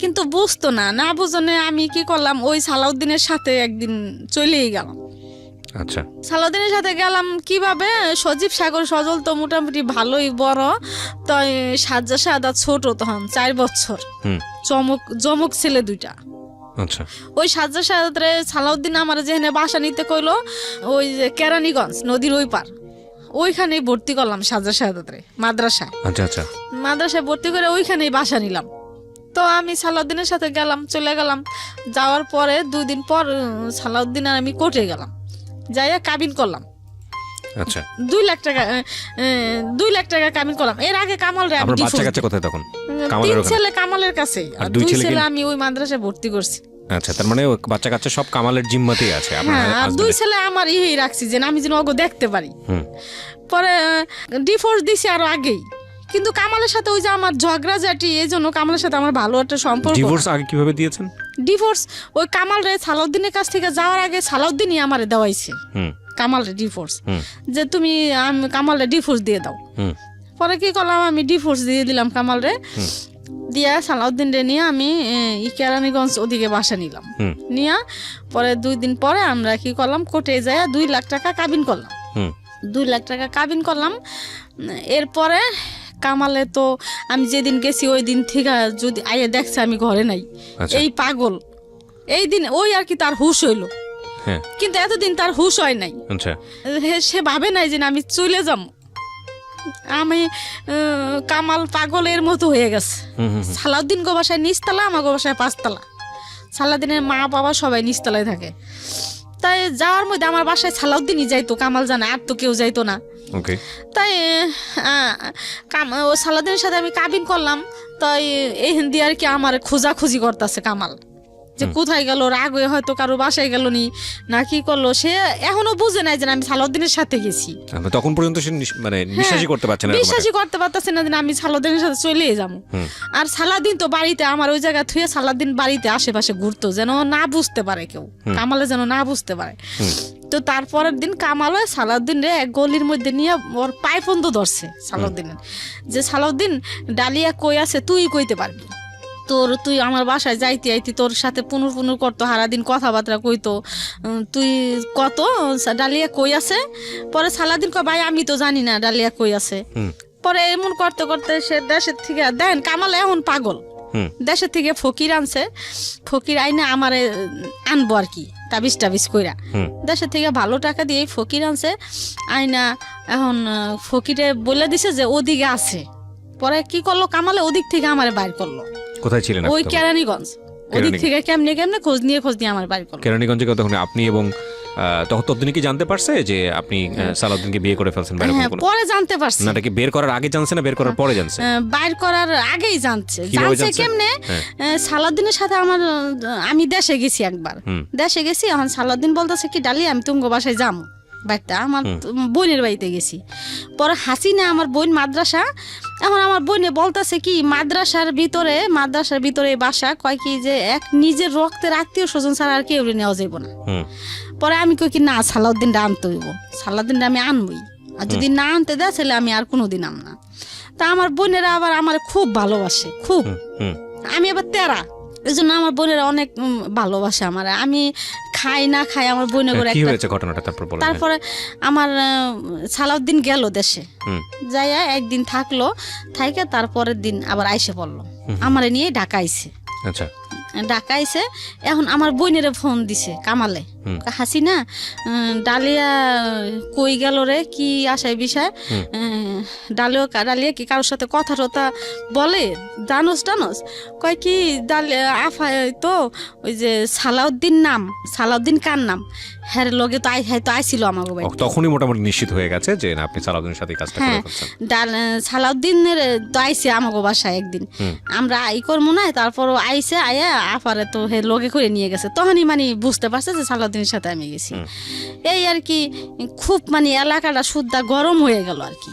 কিন্তু বুঝতো না বুঝনে আমি কি করলাম, ওই সালাউদ্দিনের সাথে একদিন চলেই গেলাম। আচ্ছা, সালাউদ্দিনের সাথে গেলাম কিভাবে, সজীব সাগর সজল তো মোটামুটি ভালোই বড়, তো সাজ্জা ছোট তখন 4 বছর, জমক ছেলে 2টা। আচ্ছা, ওই সাজ্জা সাদাতে সালাউদ্দিন আমার যেখানে বাসা নিতে কইলো, ওই যে কেরানীগঞ্জ নদীর ওই পার, ওইখানেই ভর্তি করলাম সাজ্জা সাদাতে মাদ্রাসায়। আচ্ছা আচ্ছা, মাদ্রাসায় ভর্তি করে ওইখানেই বাসা নিলাম। তো আমি সালাউদ্দিনের সাথে চলে গেলাম। যাওয়ার পরে 2 দিন পর সালাউদ্দিন আর আমি কোর্টে গেলাম, যাইয়া কাবিন করলাম। আচ্ছা, 2 লাখ টাকা কাবিন করলাম। এর আগে কামাল রে আমি বাচ্চা কাচ্চা কোথায় তখন? 3 ছেলে কামালের কাছে, আর 2 ছেলে আমি ওই মাদ্রাসায় ভর্তি করছি। আচ্ছা, তার মানে বাচ্চা কাচ্চা সব কামালের জিম্মাতেই আছে। আর 2 ছেলে আমার রাখছি যে আমি যেন ওগো দেখতে পারি। পরে ডিভোর্স দিছি আরো আগেই, কিন্তু কামালের সাথে ওই যে আমার ঝগড়াঝাটি, এই জন্য কামালের সাথে আমার ভালো একটা সম্পর্ক। ডিভোর্স আগে কিভাবে দিয়েছেন? ডিভোর্স ওই কামাল রে সালাউদ্দিনের কাছ থেকে যাওয়ার আগে সালাউদ্দিনই আমারে দেওয়াইছে কামাল রে ডিভোর্স, যে তুমি কামাল রে ডিভোর্স দিয়ে দাও। পরে কি করলাম, আমি ডিভোর্স দিয়ে দিলাম কামাল রে, দিয়া সালাউদ্দিন রে নিয়ে আমি কেরানীগঞ্জ ওদিকে বাসা নিলাম। নিয়ে পরে 2 দিন পরে আমরা কি করলাম, কোর্টে যায় 2 লাখ টাকা কাবিন করলাম। 2 লাখ টাকা কাবিন করলাম। এরপরে কামালে তো আমি যেদিন গেছি ওই দিন থেকে যদি আইয়ে দেখছে আমি ঘরে নাই, এই পাগল, এই দিন ওই আর কি তার হুশ হইলো, কিন্তু এতদিন তার হুশ হয় নাই। সে ভাবে নাই যে আমি চলে যাম। আমি কামাল পাগলের মতো হয়ে গেছে। সালাউদ্দিন গো বাসায় নিচতলা, আমার গো বাসায় 5 তলা। সালাউদ্দিনের মা বাবা সবাই নিচতলায় থাকে। তাই যাওয়ার মধ্যে আমার বাসায় সালাউদ্দিনই যাইতো, কামাল জানে, আর তো কেউ যাইতো না। তাই ও সালাউদ্দিনের সাথে আমি কাবিন করলাম। তাই এই হিন্দি আর কি আমার খোঁজাখুঁজি করতেছে কামাল, যে কোথায় গেল, রাগ হয়ে হয়তো কারো বাসায় গেল নি না কি করলো, সে এখনো বুঝে নাই যে আমি সালাউদ্দিনের সাথে গেছি। তখন পর্যন্ত সে মানে বিশ্বাসই করতে পারছে না, বিশ্বাসই করতে পারতেছে না যে আমি সালাউদ্দিনের সাথে চলে যাবো। আর সালাউদ্দিন তো বাড়িতে, আমার ওই জায়গা থুয়ে সালাউদ্দিন বাড়িতে আশেপাশে ঘুরতো, যেন না বুঝতে পারে কেউ, কামালে যেন না বুঝতে পারে। তো তারপরের দিন কামাল সালাউদ্দিন রে এক গলির মধ্যে নিয়ে ওর পায়ে পর্যন্ত ধরছে সালাউদ্দিনের, যে সালাউদ্দিন ডালিয়া কই আছে তুই কইতে পারবি, তুই আমার বাসায় যাইতে আইতি, তোর সাথে পুনর করতো, সারাদিন কথাবার্তা কইতো, তুই কত ডালিয়া কই আছে। পরে সালাউদ্দিন কয় ভাই আমি তো জানি না ডালিয়া কই আছে। পরে এমন করতে করতে সে দেশের থেকে দেন, কামাল এখন পাগল, দেশের থেকে ফকির আনছে, ফকির আইনে আমারে আনবো আর কি টাবিস কইরা, দেশের থেকে ভালো টাকা দিয়ে ফকির আনছে আইনা। এখন ফকিরে বলে দিছে যে ওদিকে আছে। পরে কি করলো কামালে, ওদিক থেকে আমারে বাইর করলো। কোথায় ছিলেন? ওই কেরানীগঞ্জ, ওদিক থেকে কেমনে খোঁজ নিয়ে আমার বাড়ি করলো। কেরানীগঞ্জে তখন আপনি এবং ততদিন কি জানতে পারছে যে আপনি সালাউদ্দিনকে বিয়ে করে ফেলছেন? পরে জানতে পারছে। না, এটা কি বের করার আগে জানছে না বের করার পরে জানছে? বাইর করার আগেই জানছে। কেমনে? সালাউদ্দিনের সাথে আমি দেশে গেছি একবার, দেশে গেছি। এখন সালাউদ্দিন বলতেছে কি ডালি আমি তুমগো বাসায় যাবো, বাড়িটা আমার বোনের বাড়িতে গেছি। পরে হাসিনা আমার বোন মাদ্রাসা, এখন আমার বোনে বলতেছে কি মাদ্রাসার ভিতরে বাসা, কয় কি যে এক নিজের রক্তের আত্মীয় স্বজন ছাড়া আর কেউ নেওয়া যাইব না। পরে আমি কই কি না, সালাউদ্দিনটা আনতে হইব, সালাউদ্দিনটা আমি আনবই, আর যদি না আনতে দেয় তাহলে আমি আর কোনোদিন আম না। তা আমার বোনেরা আবার আমার খুব ভালোবাসে, খুব। আমি আবার তেরা, এই জন্য আমার বোনেরা অনেক ভালোবাসে আমার। আমি খাই না খাই আমার বোনে করে। তারপরে আমার সালাউদ্দিন গেল দেশে, যাইয়া একদিন থাকলো, থাইকা তারপরের দিন আবার আইসে পড়লো, আমারে নিয়ে ঢাকা আইছে। আচ্ছা, ঢাকা আইসে। এখন আমার বোনেরে ফোন দিছে কামালে, হাসিনা ডালিয়া কই গেল রে, কি আশায় বিষয়, ডালিয়া কি কারোর সাথে কথা টথা বলে, জানোস কয় কি ডালিয়া আফায় তো ওই যে সালাউদ্দিন কার নাম, হ্যাঁ লগে তো আইছিল আমার বাড়ি। তখনই মোটামুটি নিশ্চিত হয়ে গেছে যে না আপনি সালাউদ্দিনের সাথে কাজটা করে ফেলছেন। সালাউদ্দিনের তো আইছে আমাকে বাসায় একদিন, আমরা করবো না, তারপর আইছে আয়া আফারে তো হে লগে করে নিয়ে গেছে। তখনই মানে বুঝতে পারছে যে সালাউদ্দিনের সাথে আমি গেছি। এই আর কি খুব মানে এলাকাটা শুদ্ধা গরম হয়ে গেল আর কি।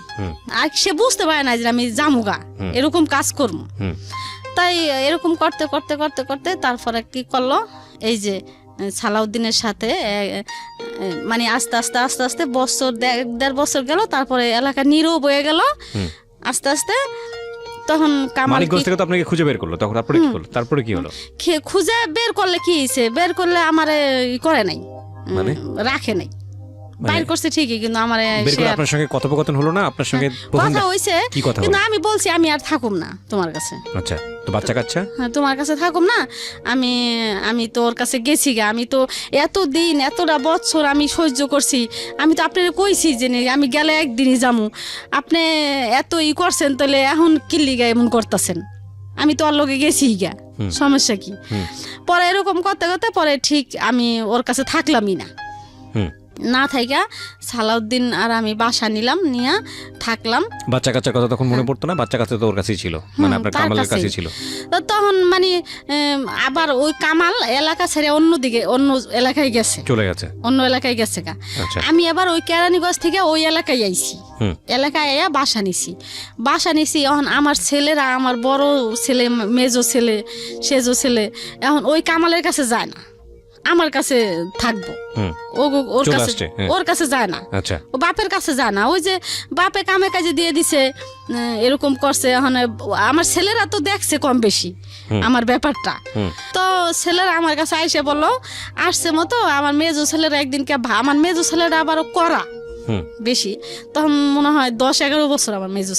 আর সে বুঝতে পারে না যে আমি জামুগা এরকম কাজ করবো। তাই এরকম করতে করতে করতে করতে তারপরে কি করলো, এই যে সালাউদ্দিনের সাথে মানে আস্তে আস্তে বছর 1.5 বছর গেল, তারপরে এলাকা নীরব হয়ে গেল আস্তে আস্তে। তখন মানিকগঞ্জ থেকে তো আপনাকে খুঁজে বের করলো, তখন তারপরে কি হলো? খুঁজে বের করলে কি হয়েছে, বের করলে আমারে করে নাই, মানে রাখে নাই, বাইর করছে ঠিকই, কিন্তু আমার আপনার সঙ্গে কথোপকথন হলো না, আপনার সঙ্গে কথা হইছে, কিন্তু আমি বলছি আমি আর থাকুম না তোমার কাছে। আচ্ছা, তো বাচ্চা কাচ্চা তোমার কাছে থাকুম না, আমি তোর কাছে গেছি গা, আমি তো এতদিন এতটা বছর আমি সহ্য করছি, আমি তো আপনার কইছি যে আমি গেলে একদিনই যামু, আপনি এত করছেন, তাহলে এখন কিল্লি গা এমন করতেছেন, আমি তো ওর লগে গেছি গা, সমস্যা কি? পরে এরকম করতে করতে পরে ঠিক আমি ওর কাছে থাকলামই না। না থাইকা সালাউদ্দিন আর আমি বাসা নিলাম, নিয়ে থাকলাম। বাচ্চা কাচ্চার কথা তখন মনে পড়তো না? বাচ্চা কাচ্চা তো ওর কাছেই ছিল, মানে আপনার তার কামালের কাছেই। কাছেই ছিল। তো তখন মানে আবার ওই কামাল এলাকা ছেড়ে অন্যদিকে অন্য এলাকায় গেছে, চলে গেছে। অন্য এলাকায় গেছে গা। আচ্ছা। আমি আবার ওই কেরানীগঞ্জ থেকে ওই এলাকায় আইছি, হুম। এলাকায় আইয়া বাসা নিছি। এখন আমার ছেলেরা, আমার বড় ছেলে, মেজো ছেলে, সেজো ছেলে এখন ওই কামালের কাছে যায় না, আমার কাছে থাকবো। হুম। ওর চলে কাছে আসছে, হ্যাঁ। ওর কাছে যায় না, আচ্ছা। ও বাপের কাছে যায় না। ওই যে বাপে কামে কাজে দিয়ে দিছে, এরকম করছে। এখন আমার ছেলেরা তো দেখছে কম বেশি আমার ব্যাপারটা। তো ছেলেরা আমার কাছে আইসে বললো, আসছে মতো আমার মেজো ছেলেরা একদিনকে আমার মেজো ছেলেরা আবারও করা বেশি, তখন মনে হয় 10-11 বছর আমার মেজো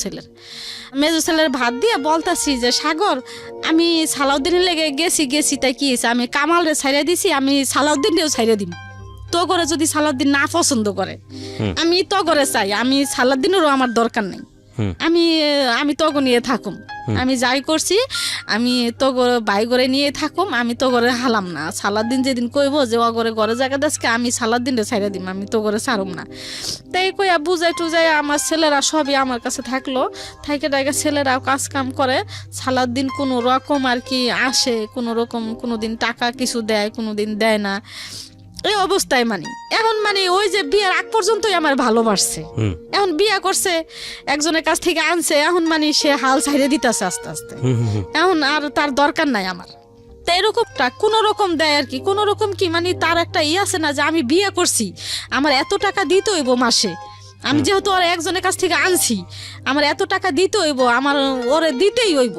ছেলের ভাত দিয়ে বলতাছি যে সাগর, আমি সালাউদ্দিনের লেগে গেছি তাই কি হয়েছে, আমি কামালরে ছাইড়া দিছি, আমি সালাউদ্দিনকেও ছাইড়া দিম। তো করে যদি সালাউদ্দিন না পছন্দ করে, আমি তো করে চাই, আমি সালাউদ্দিনেরও আমার দরকার নেই, আমি তো নিয়ে থাকুম। আমি যাই করছি, আমি তো বাই করে নিয়ে থাকুম, আমি তো করে হালাম না। সালাউদ্দিন যেদিন কইব যে ও করে ঘরে জায়গা দেশকে, আমি সালাউদ্দিনরে ছাইড়া দিম, আমি তো করে ছাড়ুম না। তাই কইয়া বুঝাই টুজাই আমার ছেলেরা সবই আমার কাছে থাকলো, থাইকে টাইকে ছেলেরাও কাজ কাম করে। সালাউদ্দিন কোনো রকম আর কি আসে, কোনো রকম কোনোদিন টাকা কিছু দেয়, কোনোদিন দেয় না, এই অবস্থায় মানে। এখন মানে ওই যে বিয়ের আগ পর্যন্তই আমার ভালোবাসছে, এখন বিয়া করছে, একজনের কাছ থেকে আনছে, এখন মানে সে হাল ছাইড়ে দিতেছে আস্তে আস্তে, এখন আর তার দরকার নাই আমার। তো এরকমটা কোন রকম দেয় আর কি, কোন রকম কি মানে তার একটা আছে না যে আমি বিয়ে করছি, আমার এত টাকা দিতে হইব মাসে, আমি যেহেতু ওর একজনের কাছ থেকে আনছি, আমার এত টাকা দিতে হইব, আমার ওরে দিতেই হইব,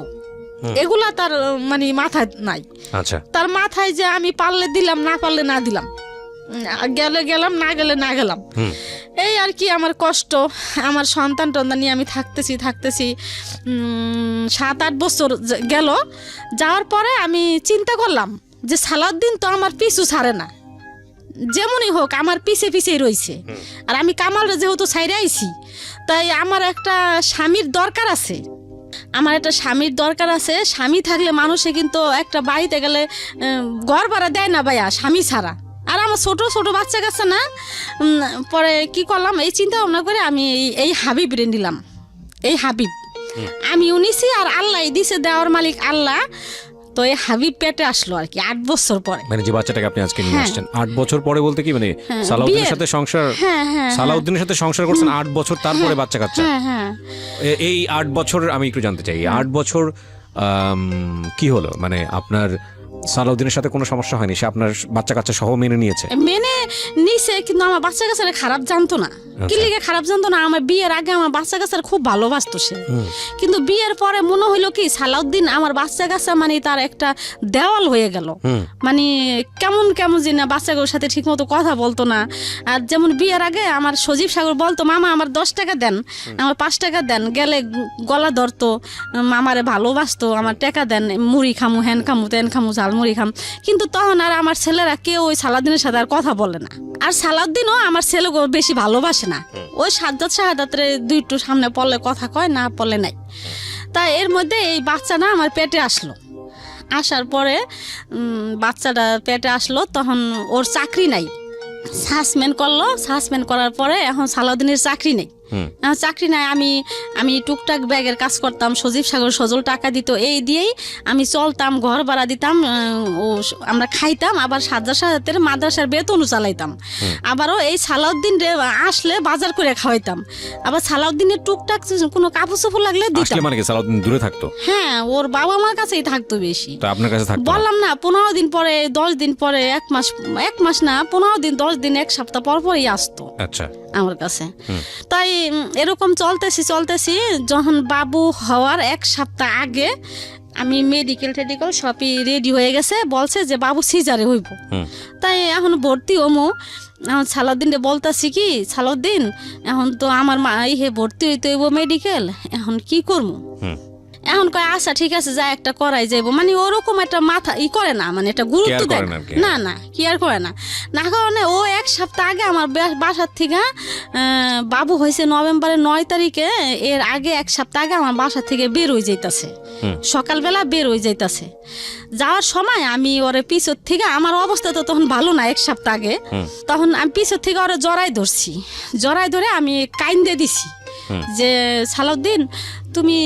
এগুলা তার মানে মাথায় নাই। আচ্ছা। তার মাথায় যে আমি পারলে দিলাম, না পারলে না দিলাম, গেলে গেলাম, না গেলে না গেলাম, এই আর কি আমার কষ্ট। আমার সন্তান টন্তান নিয়ে আমি থাকতেছি 7-8 বছর গেল। যাওয়ার পরে আমি চিন্তা করলাম যে সালাউদ্দিন তো আমার পিছু ছাড়ে না, যেমনই হোক আমার পিছেই রয়েছে, আর আমি কামালরে যেহেতু ছাইড়ে আইছি, তাই আমার একটা স্বামীর দরকার আছে, স্বামী থাকলে মানুষে কিন্তু একটা বাড়িতে গেলে ঘর ভাড়া দেয় না ভাইয়া স্বামী ছাড়া। আর আমার ছোট ছোট বাচ্চা কাছে না, পরে কি করলাম, এই চিন্তা ভাবনা করে আমি এই হাবিব রে নিলাম। এই হাবিব আমি নিছি, আর আল্লাহ দিছে, দেওয়ার মালিক আল্লাহ। তো এই হাবিব পেটে আসলো আর কি 8 বছর পরে, মানে যে বাচ্চাটাকে আপনি আজকে নিয়ে আসছেন 8 বছর পরে বলতে কি মানে সালাউদ্দিনের সাথে সংসার, সালাউদ্দিনের সাথে সংসার করছেন 8 বছর, তারপরে বাচ্চা কাচ্চা। এই 8 বছর আমি একটু জানতে চাই, 8 বছর কি হলো, মানে আপনার সালাউদ্দিনের সাথে কোনো সমস্যা হয়নি? সে আপনার বাচ্চা কাচ্চা সহ মেনে নিয়েছে? মেনে নিছে, কিন্তু আমার বাচ্চা কাচ্চারা খারাপ জানতো না। কি লিগে খারাপ জানতো না, আমার বিয়ের আগে আমার বাচ্চা কাচ্চারা খুব ভালোবাসতো সে, কিন্তু বিয়ের পরে মনে হইলো কি সালাউদ্দিন আমার বাচ্চা কাচ্চা মানে তার একটা দেওয়াল হয়ে গেল, মানে কেমন যে না বাচ্চাগুলোর সাথে ঠিক মতো কথা বলতো না। আর যেমন বিয়ের আগে আমার সজীব সাগর বলতো, মামা আমার 10 টাকা দেন, আমার 5 টাকা দেন, গেলে গলা ধরতো, মামারে ভালোবাসতো, আমার টাকা দেন, মুড়ি খামু, হেন খামু, তেন খামু, ঝালমুড়ি খাম। কিন্তু তখন আর আমার ছেলেরা কেউ ওই সালাউদ্দিনের সাথে আর কথা বলে না, আর সালাউদ্দিনও আমার ছেলেকে বেশি ভালোবাসে না। ওই সাজ্জাদ শাহাদাতের 2 সামনে পড়লে কথা কয়, না পড়লে নাই। তা এর মধ্যে এই বাচ্চা না আমার পেটে আসলো, আসার পরে বাচ্চাটা পেটে আসলো, তখন ওর চাকরি নাই, সাসপেন্ড করলো। সাসপেন্ড করার পরে এখন সালাউদ্দিনের চাকরি নেই, চাকরি নাই। আমি টুকটাক ব্যাগের কাজ করতাম, সজীব সাগর সজল টাকা দিত, এই দিয়েই আমি চলতাম, ঘর ভাড়া দিতাম, আমরা খাইতাম, আবার সাজ্জাদ শাহাদাতের মাদ্রাসার বেতনও চালাইতাম। আবারও এই সালাউদ্দিন আসলে বাজার করে খাওয়াইতাম, আবার সালাউদ্দিনের টুকটাক কোনো কাপড় চোপড় লাগলে দিতাম। মানে কি সালাউদ্দিন দূরে থাকতো? হ্যাঁ, ওর বাবা মার কাছেই থাকতো বেশি। তো আপনার কাছে থাকতো? বললাম না, 15 দিন পরে, 10 দিন পরে, 1 মাস না, 15 দিন, 10 দিন, 1 সপ্তাহ পরই আসতো আচ্ছা আমার কাছে। তাই এরকম চলতেছি, যখন বাবু হওয়ার 1 সপ্তাহ আগে আমি মেডিকেল সবই রেডি হয়ে গেছে, বলছে যে বাবু সিজারে হইব। তাই এখন ভর্তি হমু। এখন সালাউদ্দিনকে বলতেছি কি, সালাউদ্দিন এখন তো আমার মা ভর্তি হইতে হইব মেডিকেল, এখন কি করবো? এখন কয় আচ্ছা ঠিক আছে যা একটা করাই যাইব, মানে ওরকম একটা মাথা করে না, মানে এটা গুরুত্ব দেয় না, না কি আর করে না। না কারণে ও এক সপ্তাহ আগে আমার বাসার থেকে বাবু হয়েছে নভেম্বরের 9 তারিখে, এর আগে এক সপ্তাহ আগে আমার বাসা থেকে বের হয়ে যাইতাছে, সকালবেলা বের হয়ে যাইতাছে। যাওয়ার সময় আমি ওরে পিছর থেকে, আমার অবস্থা তো তখন ভালো না এক সপ্তাহ আগে, তখন আমি পিছর থেকে ওরে জড়াই ধরছি, জড়াই ধরে আমি কাইন্দে দিছি যে সালাউদ্দিন তুমি,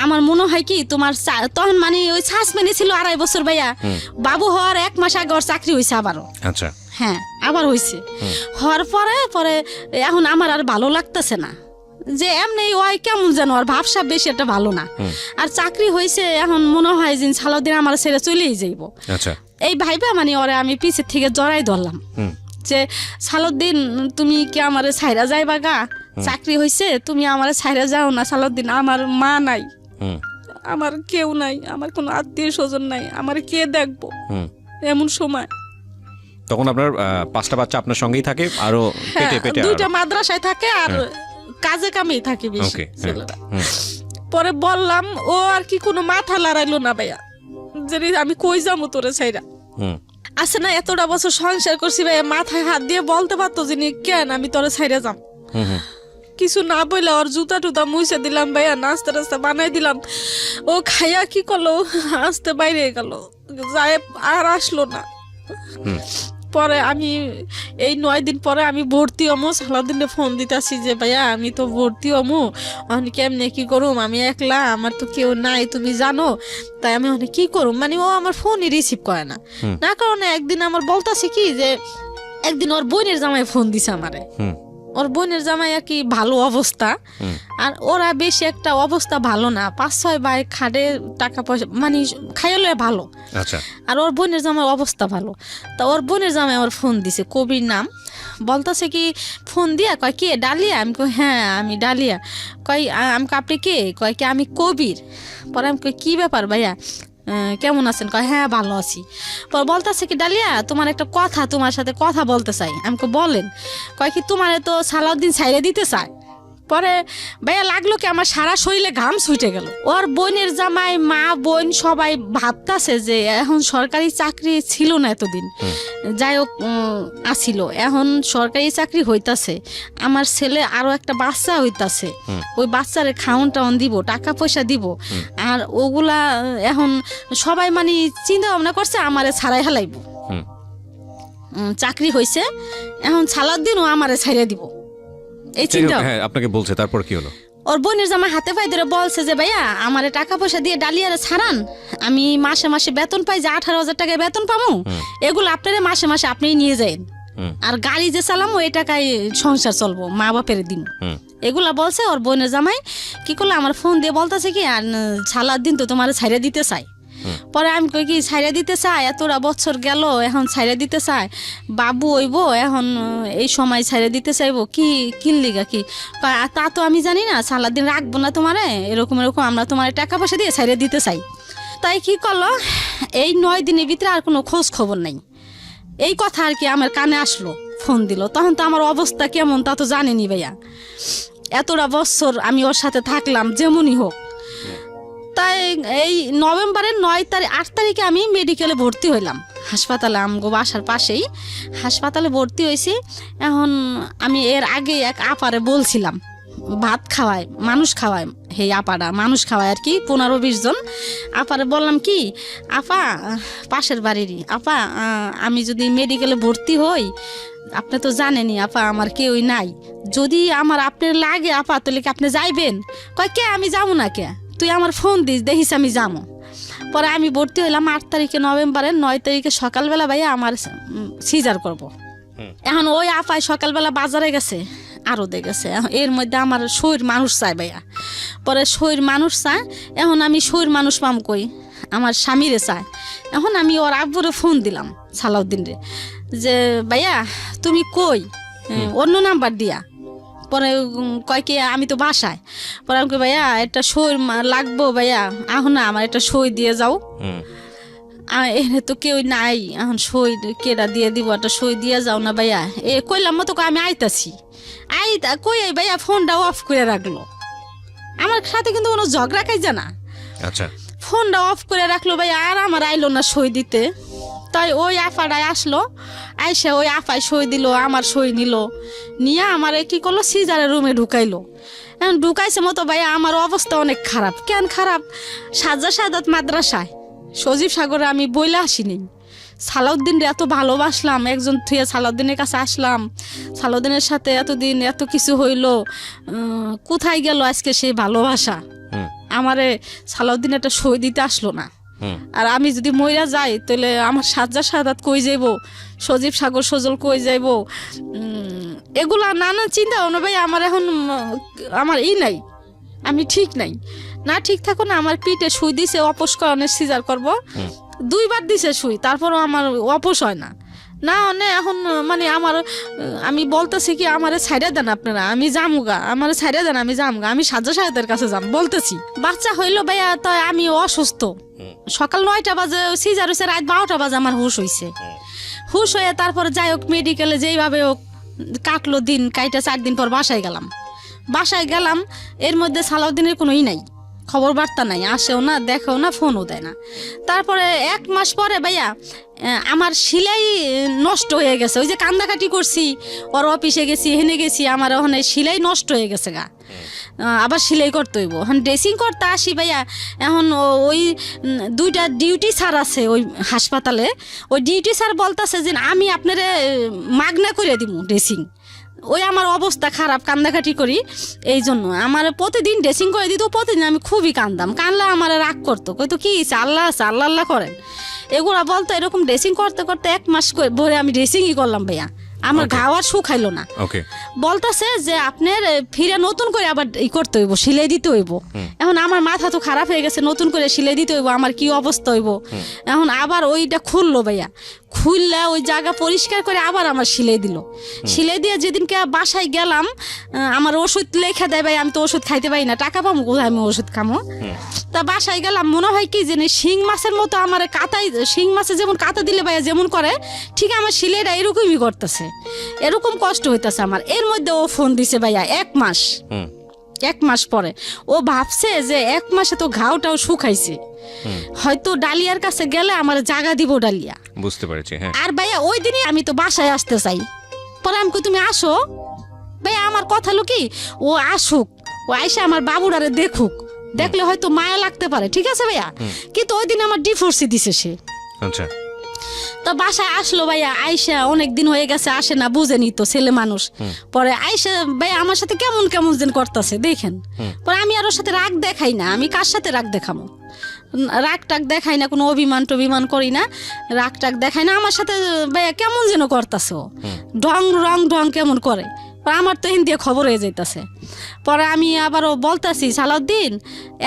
আমার মনে হয় কি তোমার তখন মানে ওই সাসপেন্ডে ছিল 2.5 বছর ভাইয়া, বাবু হওয়ার 1 মাস আগে ওর চাকরি হয়েছে আবারও। আচ্ছা হ্যাঁ আবার হয়েছে, হওয়ার পরে পরে এখন আমার আর ভালো লাগতেছে না, যে এমনি ওই কেমন যেন আর ভাবসাব বেশি একটা ভালো না, আর চাকরি হয়েছে, এখন মনে হয় যে সালাউদ্দিন আমার ছেড়ে চলেই যাইব। আচ্ছা এই ভাইবা মানে ওরে আমি পিছের থেকে জড়াই ধরলাম যে সালাউদ্দিন তুমি কি আমারে ছাইরা যাইবা গা, চাকরি হয়েছে তুমি আমারে ছাইরা যাও না সালাউদ্দিন, আমার মা নাই, আমার কেউ নাই, আমার কোনো আত্মীয় স্বজন নাই, আমার কে দেখবো এমন সময়। তখন আপনার 5টা বাচ্চা আপনার সঙ্গেই থাকে, আরো পেটে পেটে 2টা মাদ্রাসায় থাকে আর কাজে কামেই থাকে বেশি ছেলেরা। পরে বললাম, ও আর কি কোনো মাথা লড়াইলো না ভাইয়া, যে আমি কই যাবো তোরে ছাইরা। আছে না এতটা বছর সংসার করছি ভাইয়া, মাথায় হাত দিয়ে বলতে পারতো যে কেন আমি তোরে ছাইরা যাম, কিছু না বইলে ওর জুতা টুতা মুছে দিলাম ভাইয়া, নাস্তা টাস্তা বানাই দিলাম, ও খাইয়া কি করলো আসতে বাইরে গেল, যায় আর আসলো না। পরে আমি এই 9 দিন পরে আমি ভর্তি হমো, সালাউদ্দিনে ফোন দিতেছি যে ভাইয়া আমি তো ভর্তি হমো, আমি কেমনে কি করুম, আমি একলা, আমার তো কেউ নাই তুমি জানো, তাই আমি অনেক কি করুম, মানে ও আমার ফোনই রিসিভ করে না। না কারণে একদিন আমার বলতাছে কি যে একদিন ওর বোনের জামাই ফোন দিছে আমারে, ওর বোনের জামাই আর কি ভালো অবস্থা, আর ওরা বেশি একটা অবস্থা ভালো না, 5-6 ভাই খাটে, টাকা পয়সা মানে খাইলে ভালো। আচ্ছা আর ওর বোনের জামাই অবস্থা ভালো, তা ওর বোনের জামাই আমার ফোন দিছে, কবির নাম, বলতেছে কি ফোন দিয়া কয় কে ডালিয়া, আমি কই হ্যাঁ আমি ডালিয়া, কয় আমি আপনি কে, কয় কি আমি কবির। পরে আমি কই কি ব্যাপার ভাইয়া কেমন আছেন, কয় হ্যাঁ ভালো আছি। পর বলতেছে কি ডালিয়া তোমার একটা কথা, তোমার সাথে কথা বলতে চাই। আমাকে বলেন, কয় কি তোমারে তো সালাউদ্দিন ছাইরে দিতে চায়। পরে ভাইয়া লাগলো কি আমার সারা শরীরে ঘাম ছুটে গেল। ওর বোনের জামাই মা বোন সবাই ভাবতাছে যে এখন সরকারি চাকরি ছিল না এতদিন, যাই হোক আসিল, এখন সরকারি চাকরি হইতাছে, আমার ছেলে আরো একটা বাচ্চা হইতাছে, ওই বাচ্চারে খাওন টাউন দিব, টাকা পয়সা দিব, আর ওগুলা এখন সবাই মানে চিন্তা ভাবনা করছে আমারে ছাড়াই হালাইব। চাকরি হয়েছে, এখন সালাউদ্দিনও আমারে ছাড়িয়ে দিব, এই চিন্তা। হ্যাঁ আপনাকে বলছে, তারপর কি হলো? ওর বোনের জামা হাতে পায়ে ধরে বলছে যে ভাইয়া আমারে টাকা পয়সা দিয়ে ডালিয়ারে ছাড়ান, আমি মাসে মাসে বেতন পাই, যে 18,000 টাকা বেতন পাবো, এগুলো আপনারা মাসে মাসে আপনি নিয়ে যান, আর গাড়ি যে চালামো এই টাকায় সংসার চলবো, মা বাপের দিন, এগুলা বলছে। ওর বোনের জামাই কি করলো আমার ফোন দিয়ে বলতেছে কি আর সালাউদ্দিন তো তোমার ছাইড়া দিতে চাই। পরে আমি কই কি ছাইড়া দিতে চাই, এতটা বছর গেল এখন ছাইড়া দিতে চাই, বাবু হইব এখন এই সময় ছাইড়া দিতে চাইবো কি কিনলিগা কি, তা তো আমি জানি না, সালাউদ্দিন রাখবো না তোমারে, এরকম এরকম আমরা তোমার টাকা পয়সা দিয়ে ছাইড়া দিতে চাই। তাই কি করলো, এই 9 দিনের ভিতরে আর কোনো খোঁজ খবর নাই, এই কথা আর কি আমার কানে আসলো, ফোন দিল। তখন তো আমার অবস্থা কেমন তা তো জানেনি ভাইয়া, এতটা বছর আমি ওর সাথে থাকলাম যেমনই হোক। তাই এই নভেম্বরের 8 তারিখে আমি মেডিকেলে ভর্তি হইলাম, হাসপাতালে, আমগো বাসার পাশেই হাসপাতালে ভর্তি হয়েছি। এখন আমি এর আগে এক আপারে বলছিলাম ভাত খাওয়ায়, মানুষ খাওয়ায়, হে আপাটা মানুষ খাওয়ায় আর কি, 15-20 জন। আপারে বললাম কি আপা, পাশের বাড়িরই আপা, আমি যদি মেডিকেলে ভর্তি হই, আপনি তো জানেনই আপা আমার কেউই নাই, যদি আমার আপনার লাগে আপা তাহলে কি আপনি যাইবেন? কয় কে আমি যাবো না, কে তুই আমার ফোন দিস দেখিস আমি যাবো। পরে আমি ভর্তি হইলাম 8 তারিখে নভেম্বরের, 9 তারিখে সকালবেলা ভাইয়া আমার সিজার করব। এখন ওই আপায় সকালবেলা বাজারে গেছে, আরদে গেছে, এর মধ্যে আমার শরীর মানুষ চায় ভাইয়া। পরে শরীর মানুষ চায়, এখন আমি শরীর মানুষ পাম কই, আমার স্বামীরে চায়। এখন আমি ওর আব্বুরে ফোন দিলাম সালাউদ্দিন রে, যে ভাইয়া তুমি কই, অন্য নাম্বার দিয়া। পরে কয় কি আমি তো বাসায়। পরে আমি কই ভাইয়া একটা সই লাগবো ভাইয়া, এখন না আমার একটা সই দিয়ে যাও, এখানে তো কেউ নাই, এখন সই কেটা দিয়ে দিব, একটা সই দিয়ে যাও না ভাইয়া। কইলাম মতো আমি আইতাছি, কই ভাইয়া ফোনটা অফ করে রাখলো। আমার সাথে কিন্তু কোনো ঝগড়া খাইছে না, আচ্ছা, ফোনটা অফ করে রাখলো ভাই, আর আমার আইলো না সই দিতে। তাই ওই আফাটাই আসলো, আইসে ওই আফাই সই দিল, আমার সই নিল, নিয়ে আমার কি করলো, সিজারের রুমে ঢুকাইলো। এখন ঢুকাইছে মতো ভাই আমার অবস্থা অনেক খারাপ। কেন খারাপ? সাজ্জা সাদাত মাদ্রাসায় সজীব সাগরে আমি বইলে আসিনি। সালাউদ্দিন এত ভালোবাসলাম, একজন থুয়ে সালাউদ্দিনের কাছে আসলাম, সালাউদ্দিনের সাথে এতদিন এত কিছু হইলো, কোথায় গেল আজকে সেই ভালোবাসা? আমারে সালাউদ্দিন একটা সই দিতে আসলো না। আর আমি যদি মইরা যাই তাহলে আমার সাজ্জা সাদাত কই যাইব, সজীব সাগর সজল কই যাইব, এগুলা নানান চিন্তা ভাবনা ভাই আমার এখন। আমার নাই, আমি ঠিক নাই, না ঠিক থাকো না। আমার পিঠে সুই দিছে অপস্করণের সিজার করব, 2 বার দিছে সুই, তারপরও আমার অপস হয় না। না মানে এখন মানে আমার, আমি বলতেছি কি আমারে ছাইড়া দেন আপনারা, আমি যামুগা, আমারে ছাইড়া দেন, আমি যামুগা, আমি সাজ্জা সাহেবের কাছে যাম বলতেছি। বাচ্চা হইলো ভাইয়া, তাই আমি অসুস্থ। সকাল 9টা বাজে সিজার হয়েছে, রাত 12টা বাজে আমার হুশ হয়েছে। হুশ হয়ে তারপরে যাই হোক মেডিকেলে যেইভাবে হোক কাটলো দিন, কাইটা 4 দিন পর বাসায় গেলাম। এর মধ্যে সালাউদ্দিনের কোনোই নাই, খবর বার্তা নাই, আসেও না, দেখেও না, ফোনও দেয় না। তারপরে 1 মাস পরে ভাইয়া আমার সেলাই নষ্ট হয়ে গেছে। ওই যে কান্দাকাটি করছি, ওর অফিসে গেছি, হেনে গেছি, আমার ওখানে সেলাই নষ্ট হয়ে গেছে গা, আবার সেলাই করতে হইব। এখন ড্রেসিং করতে আসি ভাইয়া, এখন ওই 2টা ডিউটি স্যার আছে ওই হাসপাতালে, ওই ডিউটি স্যার বলতেছে যে আমি আপনারে মাগনা করে দিব ড্রেসিং। ওই আমার অবস্থা খারাপ, কান্দাকাটি করি, এই জন্য আমার প্রতিদিন ড্রেসিং করে দিত। প্রতিদিন আমি খুবই কান্দতাম, কানলে আমার রাগ করতো, কইতো কি আল্লাহ আছে, আল্লাহ আল্লাহ করেন এগুলা বলতো। এরকম ড্রেসিং করতে করতে 1 মাস ভরে আমি ড্রেসিংই করলাম ভাইয়া, আমার ঘাও আর শুকাইলো না। বলতেছে যে আপনার ফিরে নতুন করে আবার করতে হইব, সিলাই দিতে হইব। এখন আমার মাথা তো খারাপ হয়ে গেছে, নতুন করে সিলাই দিতে হইব, আমার কি অবস্থা হইব। এখন আবার ওইটা খুললো ভাইয়া, খুললে ওই জায়গা পরিষ্কার করে আবার আমার সিলাই দিল। সিলাই দিয়ে যেদিনকে বাসায় গেলাম, আমার ওষুধ লেখা দেয় ভাই, আমি তো ওষুধ খাইতে পারি না, টাকা পাবো কোথায় আমি ওষুধ খামো। তা বাসায় গেলাম, মনে হয় কি যে শিং মাছের মতো আমার কাতাই, শিং মাছে যেমন কাতা দিলে ভাইয়া যেমন করে, ঠিক আমার সিলাইটা এরকমই করতেছে, এরকম কষ্ট হইতেছে আমার। এর মধ্যে ও ফোন দিছে ভাইয়া 1 মাস, 1 মাস পরে ও ভাবছে যে 1 মাসে তো ঘাওটাও শুকাইছে, হয়তো ডালিয়ার কাছে গেলে আমার জায়গা দিব ডালিয়া, বুঝতে পেরেছি। হ্যাঁ, আর ভাইয়া ওই দিনই আমি তো বাসায় আসতে চাই। পরে আমি কই তুমি আসো ভাইয়া, আমার কথা হলো কি ও আসুক, ও আইসা আমার বাবুরারে দেখুক, দেখলে হয়তো মায়া লাগতে পারে, ঠিক আছে ভাইয়া। কিন্তু ওই দিন আমার ডিভোর্সই দিছে সে। আচ্ছা, তো বাসায় আসলো ভাইয়া, আইসা অনেক দিন হয়ে গেছে আসে না, বুঝেনি তো ছেলে মানুষ। পরে আইসা ভাইয়া আমার সাথে কেমন কেমন যেন করতেছে দেখেন। পরে আমি আর ওর সাথে রাগ দেখাই না, আমি কার সাথে রাগ দেখাবো, রাগ টাগ দেখাই না, কোনো অভিমান টভিমান করি না, রাগ টাগ দেখাই না। আমার সাথে ভাইয়া কেমন যেন করতেছে, ও ঢং কেমন করে, আমার তো হিন্দি খবর হয়ে যাইতেছে। পরে আমি আবারও বলতেছি সালাউদ্দিন,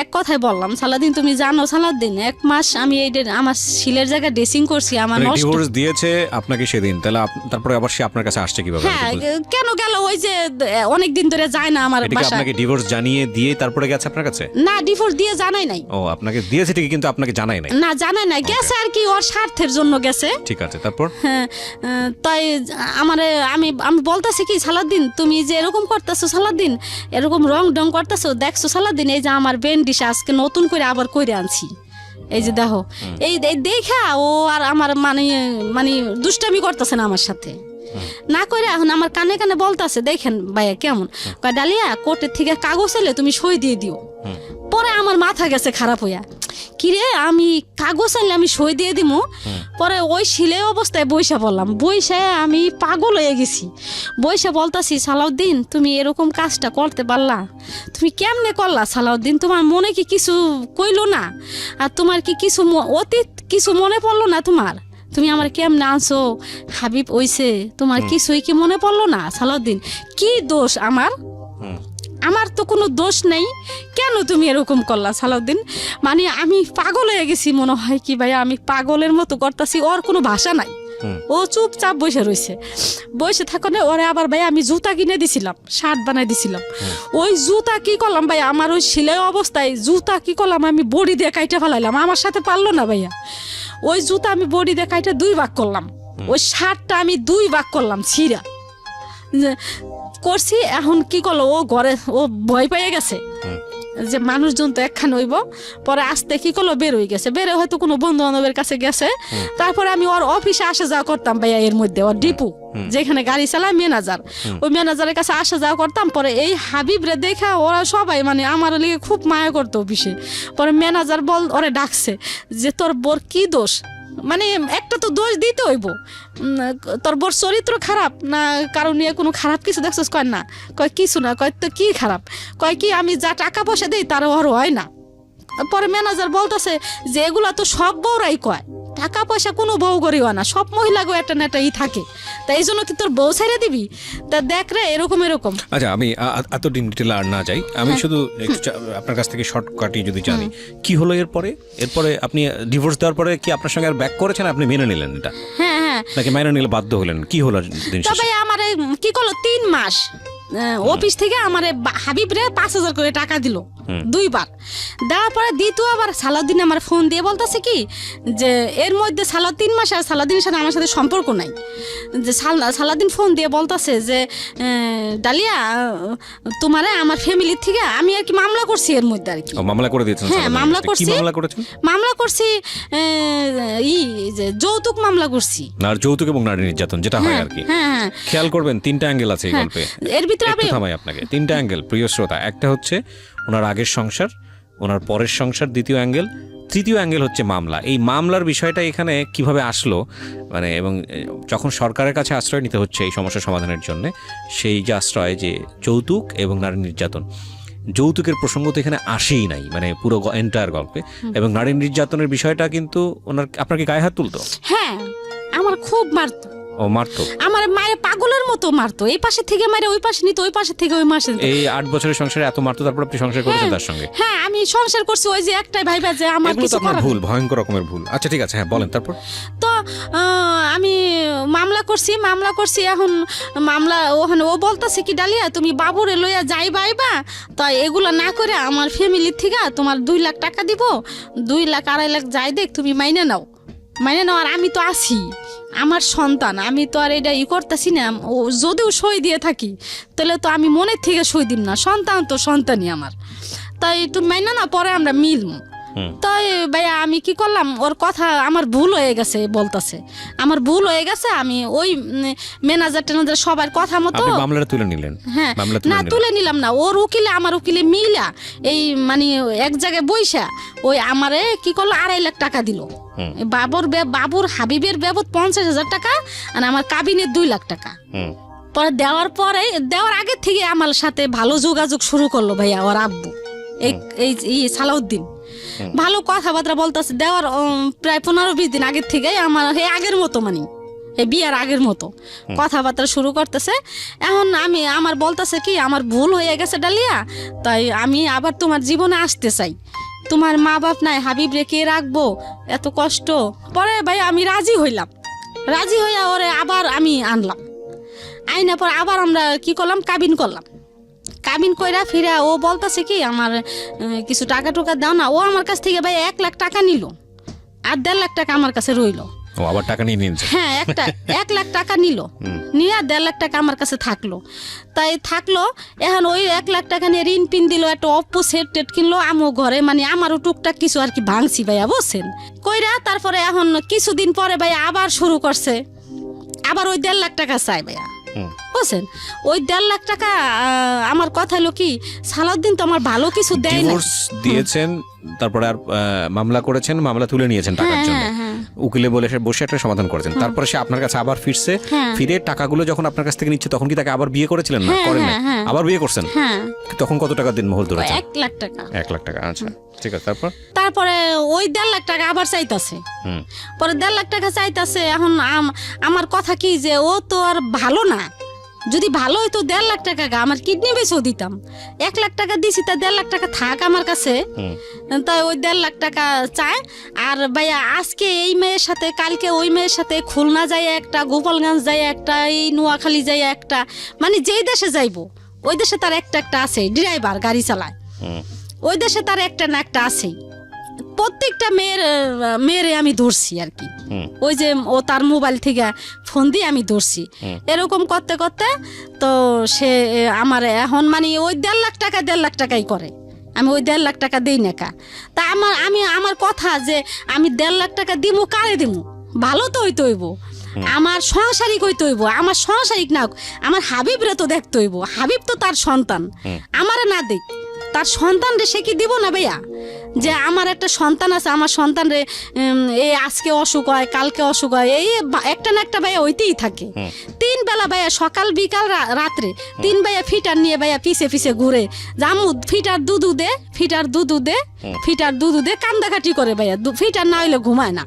এক কথায় বললাম, সালাউদ্দিন তুমি জানো সালাউদ্দিন 1 মাস আমি এই আমার শিলের জায়গায় ড্রেসিং করছি, আমার নষ্ট ডিভোর্স দিয়েছে আপনাকে সেদিন, তাহলে তারপরে আবার সে আপনার কাছে আসছে কিভাবে? হ্যাঁ, কেন গেল, ওই যে অনেক দিন ধরে যায় না আমার বাসায়। আপনাকে ডিভোর্স জানিয়ে দিয়ে তারপরে গেছে আপনার কাছে? না, ডিভোর্স দিয়ে জানাই নাই। ও, আপনাকে দিয়েছে ঠিকই, কিন্তু আপনাকে জানাই নাই? না, জানাই নাই, গেছে আর কি ওর স্বার্থের জন্য গেছে। ঠিক আছে, তারপর? হ্যাঁ, তাই আমারে আমি বলতেছি কি সালাউদ্দিন তুমি যে এরকম করতেছো, সালাউদ্দিন এরকম রং ডং করতেছো, দেখছো সালাউদ্দিন এই যে আমার বেন্ডিশ আজকে নতুন করে আবার কইরে আনছি, এই যে দেখো, এই দেখা ও আর আমার মানে দুষ্টামি করতেছে না আমার সাথে, না করে এখন আমার কানে কানে বলতেছে দেখেন ভাইয়া কেমন, ডালিয়া কোর্টের থেকে কাগজ এলে তুমি সই দিয়ে দিও। পরে আমার মাথা গেছে খারাপ হইয়া, কিরে আমি কাগজ আনলে আমি সই দিয়ে দিব। পরে ওই শিলে অবস্থায় বইসা বললাম, বইসা আমি পাগল হয়ে গেছি, বইসা বলতাছি সালাউদ্দিন তুমি এরকম কাজটা করতে পারলা, তুমি কেমনে করলা সালাউদ্দিন, তোমার মনে কি কিছু কইলো না, আর তোমার কি কিছু অতীত কিছু মনে পড়লো না তোমার, তুমি আমার কেমনে আনছো, হাবিব ওইছে, তোমার কিছুই কি মনে পড়লো না সালাউদ্দিন, কি দোষ আমার, আমার তো কোনো দোষ নেই, কেন তুমি এরকম করলা সালাউদ্দিন। মানে আমি পাগল হয়ে গেছি, মনে হয় কি ভাইয়া আমি পাগলের মতো করতেছি, ওর কোনো ভাষা নাই, ও চুপচাপ বসে রয়েছে, বসে থাকলে ওরে আবার ভাই আমি জুতা কিনে দিছিলাম, শার্ট বানাই দিছিলাম, ওই জুতা কি করলাম ভাইয়া, আমার ওই সেলাই অবস্থায় জুতা কি করলাম আমি বডি দিয়ে কাইটা ফেলাইলাম, আমার সাথে পারলো না ভাইয়া, ওই জুতা আমি বডি দিয়ে কাইটা 2 ভাগ করলাম, ওই শার্টটা আমি 2 ভাগ করলাম ছিঁড়া করছি। এখন কি করলো, ও ঘরে ও ভয় পেয়ে গেছে, যে মানুষজন তো একখান হইব। পরে আসতে কি করলো, বের হয়ে গেছে, বের হয়তো কোনো বন্ধু বান্ধবের কাছে গেছে। তারপরে আমি ওর অফিসে আসা যাওয়া করতাম ভাইয়া, এর মধ্যে ওর ডিপু যেখানে গাড়ি চালায় ম্যানেজার, ওই ম্যানেজারের কাছে আসা যাওয়া করতাম। পরে এই হাবিব রে দেখা ওরা সবাই মানে আমার লিগে খুব মায়া করতো অফিসে। পরে ম্যানেজার ওরে ডাকছে যে তোর বোর কি দোষ, মানে একটা তো দোষ দিতে হইব, তোর বোর চরিত্র খারাপ না কারণ নিয়ে কোনো খারাপ কিছু দেখছিস? কয় না। কয় কিছু না। কয় তো কি খারাপ? কয় কি আমি যা টাকা পয়সা দিই তার ওর হয় না। পরে ম্যানেজার বলতেছে যে এগুলা তো সব বউরাই কয়, টাকা পয়সা কোনো বউ করিও না, সব মহিলাগো একটা না একটা থাকে, তা এই জন্য কি তোর বউ ছেড়ে দিবি? তা দেখ রে এরকম এরকম। আচ্ছা, আমি এত ডিটেল আর না যাই, আমি শুধু একটু আপনার কাছ থেকে শর্টকাটই যদি জানি কি হলো এরপরে আপনি ডিভোর্স দেওয়ার পরে কি আপনার সঙ্গে আর ব্যাক করেছেন, আপনি মেনে নিলেন এটা? হ্যাঁ হ্যাঁ, নাকি মেনে নিলে বাধ্য হলেন, কি হলো দিন শেষে? তবে আমার কি করলো 3 মাস অফিস থেকে আমার হাবিব রে 5,000 করে টাকা দিল 2 বার। দেওয়ার পরে দ্বিতীয়বার সালাউদ্দিন আমার ফোন দিয়ে বলতেছে কি যে এর মধ্যে 3 মাস আর সালাউদ্দিনের সাথে আমার সাথে সম্পর্ক নাই, যে সালাউদ্দিন ফোন দিয়ে বলতেছে যে ডালিয়া তোমারে আমার ফ্যামিলি থেকে আমি আর কি মামলা করছি এর মধ্যে আর কি। মামলা করে দিয়েছেন? হ্যাঁ মামলা করছি। কি মামলা করেছেন? মামলা করছি যে যৌতুক মামলা করছি। না, যৌতুক এবং নারী নির্যাতন যেটা হয় আর কি। হ্যাঁ, খেয়াল করবেন 3টা অ্যাঙ্গেল আছে এই গল্পে। এর ভিতরে আমি থামাই আপনাকে, 3টা অ্যাঙ্গেল প্রিয় শ্রোতা। একটা হচ্ছে ওনার আগের সংসার, ওনার পরের সংসার, দ্বিতীয় অ্যাঙ্গেল, তৃতীয় অ্যাঙ্গেল হচ্ছে মামলা। এই মামলার বিষয়টা এখানে কিভাবে আসলো, মানে এবং যখন সরকারের কাছে আশ্রয় নিতে হচ্ছে এই সমস্যা সমাধানের জন্য, সেই যে আশ্রয় যে যৌতুক এবং নারী নির্যাতন, যৌতুকের প্রসঙ্গ তো এখানে আসেই নাই, মানে পুরো এন্টায়ার গল্পে। এবং নারী নির্যাতনের বিষয়টা কিন্তু আপনার কি গায়ে হাত তুলতো? হ্যাঁ, আমার খুব মারতো। ও মারতো? আমার মায়ের পাগলের মতো মারতো, এই পাশে থেকে মারে ওই পাশে নিত, ওই পাশে থেকে ওই মাসে। এই 8 বছরের সংসারে এত মারতো, তারপর আপনি সংসার করেছেন তার সঙ্গে? হ্যাঁ, আমি সংসার করছি ওই যে একটাই ভাইবা যে আমার কিছু করার ভুল, ভয়ঙ্কর রকমের ভুল। আচ্ছা ঠিক আছে, হ্যাঁ বলেন তারপর। তো আমি মামলা করছি। এখন মামলা ওখানে ও বলতেছে কি ডালিয়া তুমি বাবুরে লইয়া যাইবা আইবা, তো এগুলা না করে আমার ফ্যামিলির থেকে তোমার 2 লাখ টাকা দিব, 2 লাখ 2.5 লাখ যাই দেখ তুমি মাইনে নাও। আর আমি তো আছি, আমার সন্তান, আমি তো আর এটা করতেছি না। ও যদিও সই দিয়ে থাকি তাহলে তো আমি মনের থেকে সই দিব না, সন্তান তো সন্তানই আমার, তাই তুমি মাইনে না, পরে আমরা মিলব। তাই ভাইয়া আমি কি করলাম, ওর কথা আমার ভুল হয়ে গেছে বলতেছে, আমার ভুল হয়ে গেছে। আমি ওই ম্যানেজার ট্যানেজার সবার কথা মতো মামলাটা তুলে নিলেন? হ্যাঁ, না তুলে নিলাম না, ওর উকিলে আমার উকিলে মিলা এই মানে এক জায়গায় বইসা ওই আমারে কি করলো 2.5 লাখ টাকা দিল। বাবুর হাবিবের বাবদ 50,000 টাকা আর আমার কাবিনের 2 লাখ টাকা। পরে দেওয়ার আগে থেকে আমার সাথে ভালো যোগাযোগ শুরু করলো ভাইয়া ওর আব্বু, এই সালাউদ্দিন। ভালো কথাবার্তা বলতেছে, দেওয়ার প্রায় 15-20 দিন আগের থেকে আমার আগের মতো মানে এই বিয়ার আগের মতো কথাবার্তা শুরু করতেছে। এখন আমার বলতেছে কি আমার ভুল হয়ে গেছে ডালিয়া, তাই আমি আবার তোমার জীবনে আসতে চাই, তোমার মা বাপ নাই, হাবিব রেখে রাখবো, এত কষ্ট। পরে ভাই আমি রাজি হইয়া ওরে আবার আমি আনলাম, আইনা পর আবার আমরা কি করলাম, কাবিন কইরা ফিরা ও বলতেছে কি আমার কিছু টাকা টুকা দাও না। ও আমার কাছ থেকে ভাই 1 লাখ টাকা নিল আর 1.5 লাখ টাকা আমার কাছে রইল। ও আবার টাকা নিয়ে নিয়েছে? হ্যাঁ, 1 লাখ টাকা নিল, নিয়ে 1.5 লাখ টাকা আমার কাছে থাকলো। এখন ওই 1 লাখ টাকা নিয়ে ঋণ পিন দিল, একটা অপ্পো সেট টেট কিনলো আমও ঘরে, মানে আমারও টুকটাক কিছু আর কি ভাঙছি ভাইয়া বুঝছেন কইরা। তারপরে এখন কিছুদিন পরে ভাইয়া আবার শুরু করছে, আবার ওই 1.5 লাখ টাকা চাই ভাইয়া বুঝছেন। ওই 1.5 লাখ টাকা আমার কথা হলো কি সালাউদ্দিন তো আমার ভালো কিছু দেয় না। ডিভোর্স দিয়েছেন, তারপরে আর মামলা করেছেন, মামলা তুলে নিয়েছেন টাকার জন্য, উকিলে বলে বসে একটা সমাধান করেছেন। তারপরে সে আপনার কাছে আবার ফিরছে, ফিরে টাকাগুলো যখন আপনার কাছ থেকে নিচ্ছে তখন কি তাকে আবার বিয়ে করেছিলেন? না করেন না, আবার বিয়ে করছেন। তখন কত টাকা দিন মহল ধরেছেন? 1 লাখ টাকা। 1 লাখ টাকা, আচ্ছা ঠিক আছে। তারপরে ওই 1.5 লাখ টাকা আবার চাইতাছে, পরে 1.5 লাখ টাকা চাইতাছে। এখন আমার কথা কি যে ও তো আর ভালো না, যদি ভালো হইতো 1.5 লাখ টাকা আমার কিডনি বেচেও দিতাম। 1 লাখ টাকা দিছি, তা 1.5 লাখ টাকা থাক আমার কাছে, তাই ওই 1.5 লাখ টাকা চায়। আর ভাইয়া আজকে এই মেয়ের সাথে, কালকে ওই মেয়ের সাথে, খুলনা যায় একটা, গোপালগঞ্জ যায় একটা, এই নোয়াখালী যায় একটা, মানে যেই দেশে যাইবো ওই দেশে তার একটা আছে ড্রাইভার, গাড়ি চালায়, ওই দেশে তার একটা না একটা আছেই। প্রত্যেকটা মেয়েরে আমি ধরছি আর কি, ওই যে ও তার মোবাইল থেকে ফোন দিয়ে আমি ধরছি। এরকম করতে করতে তো সে আমার এখন মানে ওই 1.5 লাখ টাকাই করে। আমি ওই 1.5 লাখ টাকা দেই না কা। তা আমার কথা যে আমি 1.5 লাখ টাকা দিমু, কারে দিমু? ভালো তো হইতে হইব, আমার সংসারিক হইতে হইব, আমার সংসারিক না হোক, আমার হাবিবরে তো দেখতে হইব। হাবিব তো তার সন্তান, আমারে না দেখ, তার সন্তান রে সে কি দিব না ভাইয়া? যে আমার একটা সন্তান আছে, আমার সন্তান রে এই আজকে অসুখ হয়, কালকে অসুখ হয়, এই একটা না একটা ভাইয়া হইতেই থাকে। 3 বেলা ভাইয়া, সকাল বিকাল রাত্রে 3 ভাইয়া ফিটার নিয়ে ভাইয়া পিছে পিছে ঘুরে, জামু ফিটার দুধু দে, ফিটার দুধু দে, ফিটার দুধু দে, কান্দাকাটি করে ভাইয়া, ফিটার না হইলে ঘুমায় না।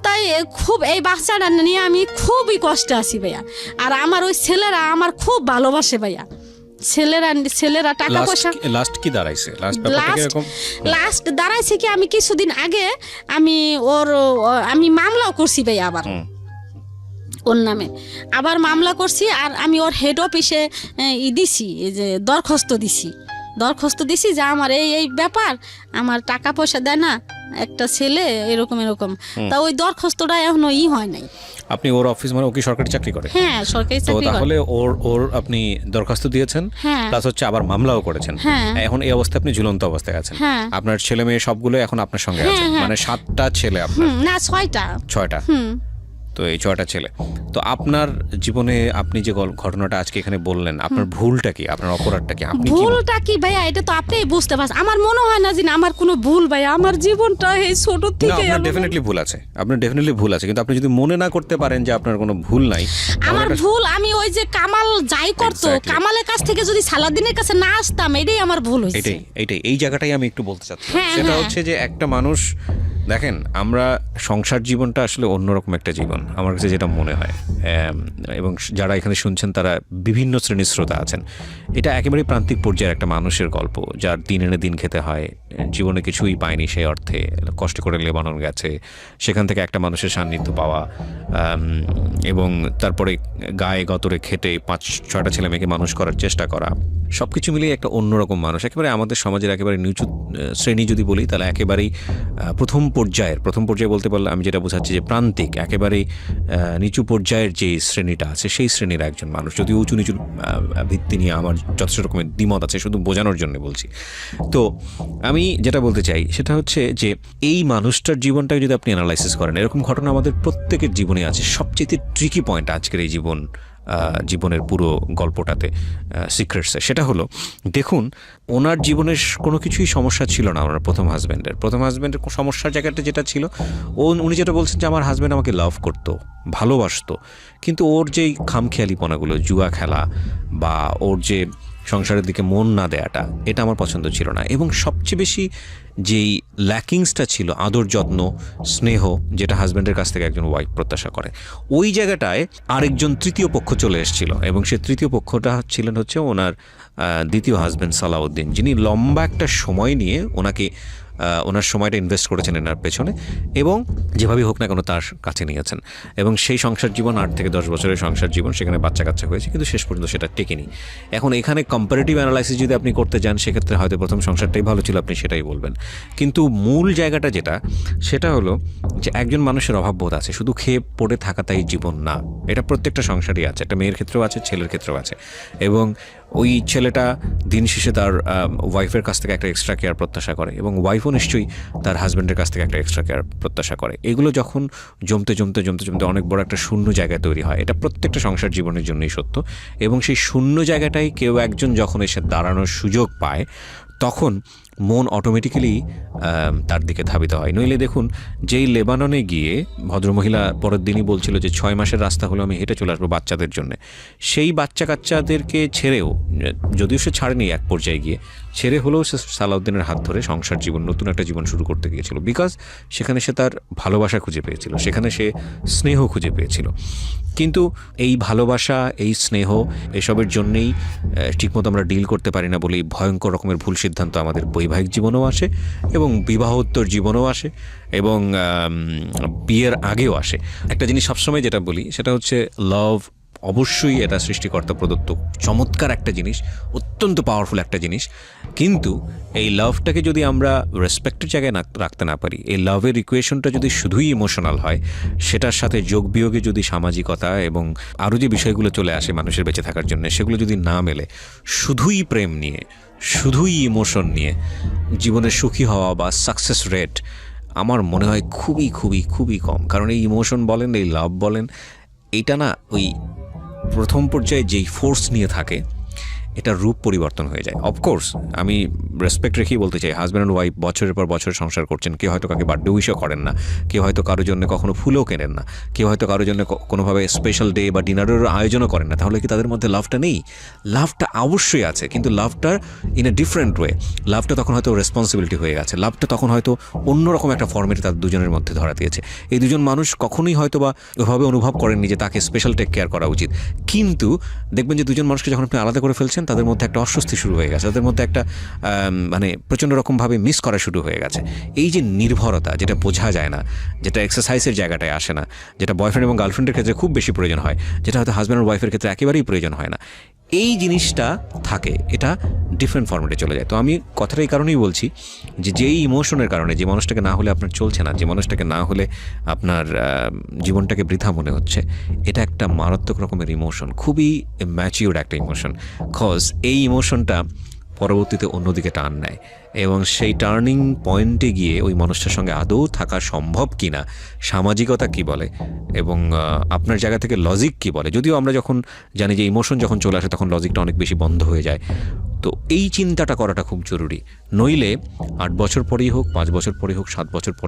তাই খুব এই বাচ্চাটা নিয়ে আমি খুবই কষ্টে আছি ভাইয়া। আর আমার ওই ছেলেরা আমার খুব ভালোবাসে ভাইয়া। ছেলেরা টাকা পয়সা লাস্ট কি দাঁড়াইছে? লাস্ট দাঁড়াইছে কি, আমি কিছুদিন আগে আমি মামলাও করছি ভাইয়া, আবার ওর নামে আবার মামলা করছি। আর আমি ওর হেড অফিসে দিছি, এই যে দরখাস্ত দিছি যে আমার এই ব্যাপার, আমার টাকা পয়সা দেয় না একটা ছেলে, এরকম। তা ওই দরখাস্তটা এখনো হয় নাই। আপনি ওর অফিস, মানে ও কি সরকারি চাকরি করে? হ্যাঁ, সরকারি চাকরি করে। তাহলে ওর আপনি দরখাস্ত দিয়েছেন, প্লাস হচ্ছে আবার মামলাও করেছেন। এখন এই অবস্থায় আপনি ঝুলন্ত অবস্থায় আছেন। আপনার ছেলে মেয়ে সবগুলো এখন আপনার সঙ্গে আছে, মানে 7টা ছেলে আপনার? না, 6টা। তো এই 6টা ছেলে। তো আপনার জীবনে আপনি যে ঘটনাটা আজকে এখানে বললেন, আপনার ভুলটা কি, আপনার অপরাধটা কি? ভুলটা কি ভাইয়া, এটা তো আপনিই বুঝতে পারছেন। আমার মনে হয় না যে আমার কোনো ভুল ভাইয়া, আমার জীবনটা এই ছোট থেকে। আপনার ডেফিনেটলি ভুল আছে, কিন্তু আপনি যদি মনে না করতে পারেন যে আপনার কোনো ভুল নাই। আমার ভুল, আমি ওই যে কামাল যাই করতো, কামালের কাছ থেকে যদি সালাদিনের কাছে না আসতাম, এটাই আমার ভুল হয়েছে। এটাই এই জায়গাটাই আমি একটু বলতে চাচ্ছি। সেটা হচ্ছে যে একটা মানুষ, দেখেন, আমরা সংসার জীবনটা আসলে অন্যরকম একটা জীবন আমার কাছে যেটা মনে হয়, এবং যারা এখানে শুনছেন তারা বিভিন্ন শ্রেণীর শ্রোতা আছেন। এটা একেবারে প্রান্তিক পর্যায়ের একটা মানুষের গল্প, যার দিন এনে দিন খেতে হয়, জীবনে কিছুই পায়নি সেই অর্থে, কষ্ট করে লেবানন গেছে, সেখান থেকে একটা মানুষের সান্নিধ্য পাওয়া, এবং তারপরে গায়ে গতরে খেটে 5-6টা ছেলে মেয়েকে মানুষ করার চেষ্টা করা, সব কিছু মিলিয়ে একটা অন্যরকম মানুষ। একেবারে আমাদের সমাজের একেবারে নিচু শ্রেণী যদি বলি, তাহলে একেবারেই প্রথম পর্যায়ে বলতে পারলে আমি যেটা বোঝাচ্ছি যে প্রান্তিক, একেবারেই নিচু পর্যায়ের যে শ্রেণীটা আছে সেই শ্রেণীর একজন মানুষ। যদিও উঁচু নিচু ভিত্তি নিয়ে আমার যথেষ্ট রকমের দ্বিমত আছে, শুধু বোঝানোর জন্য বলছি। তো আমি যেটা বলতে চাই সেটা হচ্ছে যে এই মানুষটার জীবনটাকে যদি আপনি অ্যানালাইসিস করেন, এরকম ঘটনা আমাদের প্রত্যেকের জীবনে আছে। সবচেয়ে ট্রিকি পয়েন্ট আজকের এই জীবনের পুরো গল্পটাতে, সিক্রেটসে, সেটা হলো, দেখুন, ওনার জীবনের কোনো কিছুই সমস্যা ছিল না। ওনার প্রথম হাজব্যান্ডের সমস্যার জায়গাটা যেটা ছিল, উনি যেটা বলছেন যে আমার হাজব্যান্ড আমাকে লাভ করতো, ভালোবাসতো, কিন্তু ওর যেই খামখেয়ালিপনাগুলো, জুয়া খেলা বা ওর যে সংসারের দিকে মন না দেয়াটা, এটা আমার পছন্দ ছিল না। এবং সবচেয়ে বেশি যেই ল্যাকিংসটা ছিল, আদর যত্ন স্নেহ, যেটা হাজব্যান্ডের কাছ থেকে একজন ওয়াইফ প্রত্যাশা করে, ওই জায়গাটায় আরেকজন তৃতীয় পক্ষ চলে এসেছিল। এবং সেই তৃতীয় পক্ষটা ছিলেন হচ্ছে ওনার দ্বিতীয় হাজব্যান্ড সালাউদ্দিন, যিনি লম্বা একটা সময় নিয়ে ওনার সময়টা ইনভেস্ট করেছেন এনার পেছনে, এবং যেভাবেই হোক না কেন তার কাছে নিয়েছেন। এবং সেই সংসার জীবন 8 থেকে 10 বছরের সংসার জীবন, সেখানে বাচ্চা কাচ্চা হয়েছে, কিন্তু শেষ পর্যন্ত সেটা টেকেনি। এখন এখানে কম্পারেটিভ অ্যানালাইসিস যদি আপনি করতে যান, সেক্ষেত্রে হয়তো প্রথম সংসারটাই ভালো ছিল, আপনি সেটাই বলবেন। কিন্তু মূল জায়গাটা সেটা হলো যে একজন মানুষের অভাববোধ আছে, শুধু খেয়ে পড়ে থাকাটাই জীবন না। এটা প্রত্যেকটা সংসারই আছে, একটা মেয়ের ক্ষেত্রেও আছে, ছেলের ক্ষেত্রেও আছে। এবং ওই ছেলেটা দিন শেষে তার ওয়াইফের কাছ থেকে একটা এক্সট্রা কেয়ার প্রত্যাশা করে, এবং ওয়াইফও নিশ্চয়ই তার হাজব্যান্ডের কাছ থেকে একটা এক্সট্রা কেয়ার প্রত্যাশা করে। এগুলো যখন জমতে অনেক বড় একটা শূন্য জায়গায় তৈরি হয়, এটা প্রত্যেকটা সংসার জীবনের জন্যই সত্য। এবং সেই শূন্য জায়গাটাই কেউ একজন যখন এসে দাঁড়ানোর সুযোগ পায়, তখন মন অটোমেটিক্যালি তার দিকে ধাবিত হয়। নইলে দেখুন, যেই লেবাননে গিয়ে ভদ্রমহিলা পরের দিনই বলছিল যে 6 মাসের রাস্তা হলো আমি হেঁটে চলে আসবো বাচ্চাদের জন্য, সেই বাচ্চা কাচ্চাদেরকে ছেড়েও, যদিও সে ছাড়েনি, এক পর্যায়ে গিয়ে ছেড়ে হলেও সে সালাউদ্দিনের হাত ধরে সংসার জীবন, নতুন একটা জীবন শুরু করতে গিয়েছিল। বিকজ সেখানে সে তার ভালোবাসা খুঁজে পেয়েছিল, সেখানে সে স্নেহ খুঁজে পেয়েছিল। কিন্তু এই ভালোবাসা, এই স্নেহ, এসবের জন্যেই ঠিকমতো আমরা ডিল করতে পারি না বলেই ভয়ঙ্কর রকমের ভুল সিদ্ধান্ত আমাদের বৈবাহিক জীবনেও আসে, এবং বিবাহোত্তর জীবনেও আসে, এবং বিয়ের আগেও আসে। একটা জিনিস সবসময় যেটা বলি সেটা হচ্ছে, লাভ অবশ্যই এটা সৃষ্টিকর্তা প্রদত্ত চমৎকার একটা জিনিস, অত্যন্ত পাওয়ারফুল একটা জিনিস। কিন্তু এই লাভটাকে যদি আমরা রেসপেক্টের জায়গায় রাখতে না পারি, এই লাভের ইকুয়েশনটা যদি শুধুই ইমোশনাল হয়, সেটার সাথে যোগ বিয়োগে যদি সামাজিকতা এবং আরও যে বিষয়গুলো চলে আসে মানুষের বেঁচে থাকার জন্য, সেগুলো যদি না মেলে, শুধুই প্রেম নিয়ে, শুধুই ইমোশন নিয়ে জীবনে সুখী হওয়া বা সাকসেস রেট আমার মনে হয় খুবই খুবই খুবই কম। কারণ এই ইমোশন বলেন, এই লাভ বলেন, এইটা না ওই প্রথম পর্যায়ে যেই ফোর্স নিয়ে থাকে এটা রূপ পরিবর্তন হয়ে যায়। অফকোর্স আমি রেসপেক্ট রেখেই বলতে চাই, হাজব্যান্ড অ্যান্ড ওয়াইফ বছরের পর বছর সংসার করছেন, কেউ হয়তো কাকে বার্থডে উইশও করেন না, কেউ হয়তো কারোর জন্য কখনো ফুলও কেনেন না, কেউ হয়তো কারোর জন্য কোনোভাবে স্পেশাল ডে বা ডিনারের আয়োজনও করেন না, তাহলে কি তাদের মধ্যে লাভটা নেই? লাভটা অবশ্যই আছে, কিন্তু লাভটার ইন এ ডিফারেন্ট ওয়ে। লাভটা তখন হয়তো রেসপন্সিবিলিটি হয়ে গেছে, লাভটা তখন হয়তো অন্যরকম একটা ফর্মেটে তাদের দুজনের মধ্যে ধরা দিয়েছে। এই দুজন মানুষ কখনোই হয়তো বা ওইভাবে অনুভব করেননি যে তাকে স্পেশাল টেক কেয়ার করা উচিত, কিন্তু দেখবেন যে দুজন মানুষকে যখন আপনি আলাদা করে ফেলছেন তাদের মধ্যে একটা অস্বস্তি শুরু হয়ে গেছে, তাদের মধ্যে একটা মানে প্রচণ্ড রকমভাবে মিস করা শুরু হয়ে গেছে। এই যে নির্ভরতা, যেটা বোঝা যায় না, যেটা এক্সারসাইজের জায়গাটায় আসে না, যেটা বয়ফ্রেন্ড এবং গার্লফ্রেন্ডের ক্ষেত্রে খুব বেশি প্রয়োজন হয়, যেটা হয়তো হাজব্যান্ড আর ওয়াইফের ক্ষেত্রে একেবারেই প্রয়োজন হয় না, এই জিনিসটা থাকে, এটা ডিফারেন্ট ফর্মেটে চলে যায়। তো আমি কথাটা এই কারণেই বলছি যে যেই ইমোশনের কারণে, যে মানুষটাকে না হলে আপনার চলছে না, যে মানুষটাকে না হলে আপনার জীবনটাকে বৃথা মনে হচ্ছে, এটা একটা মারাত্মক রকমের ইমোশন, খুবই ম্যাচিউরড একটা ইমোশন। কজ এই ইমোশনটা পরবর্তীতে অন্যদিকে টার্ন নেয় এবং সেই টার্নিং পয়েন্টে গিয়ে ওই মানুষটার সঙ্গে আদৌ থাকা সম্ভব কি না, সামাজিকতা কি বলে এবং আপনার জায়গা থেকে লজিক কি বলে। যদিও আমরা যখন জানি যে ইমোশন যখন চলে আসে তখন লজিকটা অনেক বেশি বন্ধ হয়ে যায়। তো এই চিন্তাটা করাটা খুব জরুরি, নইলে 8 বছর পরেই হোক, 5 বছর পরেই হোক, 7 বছর পরে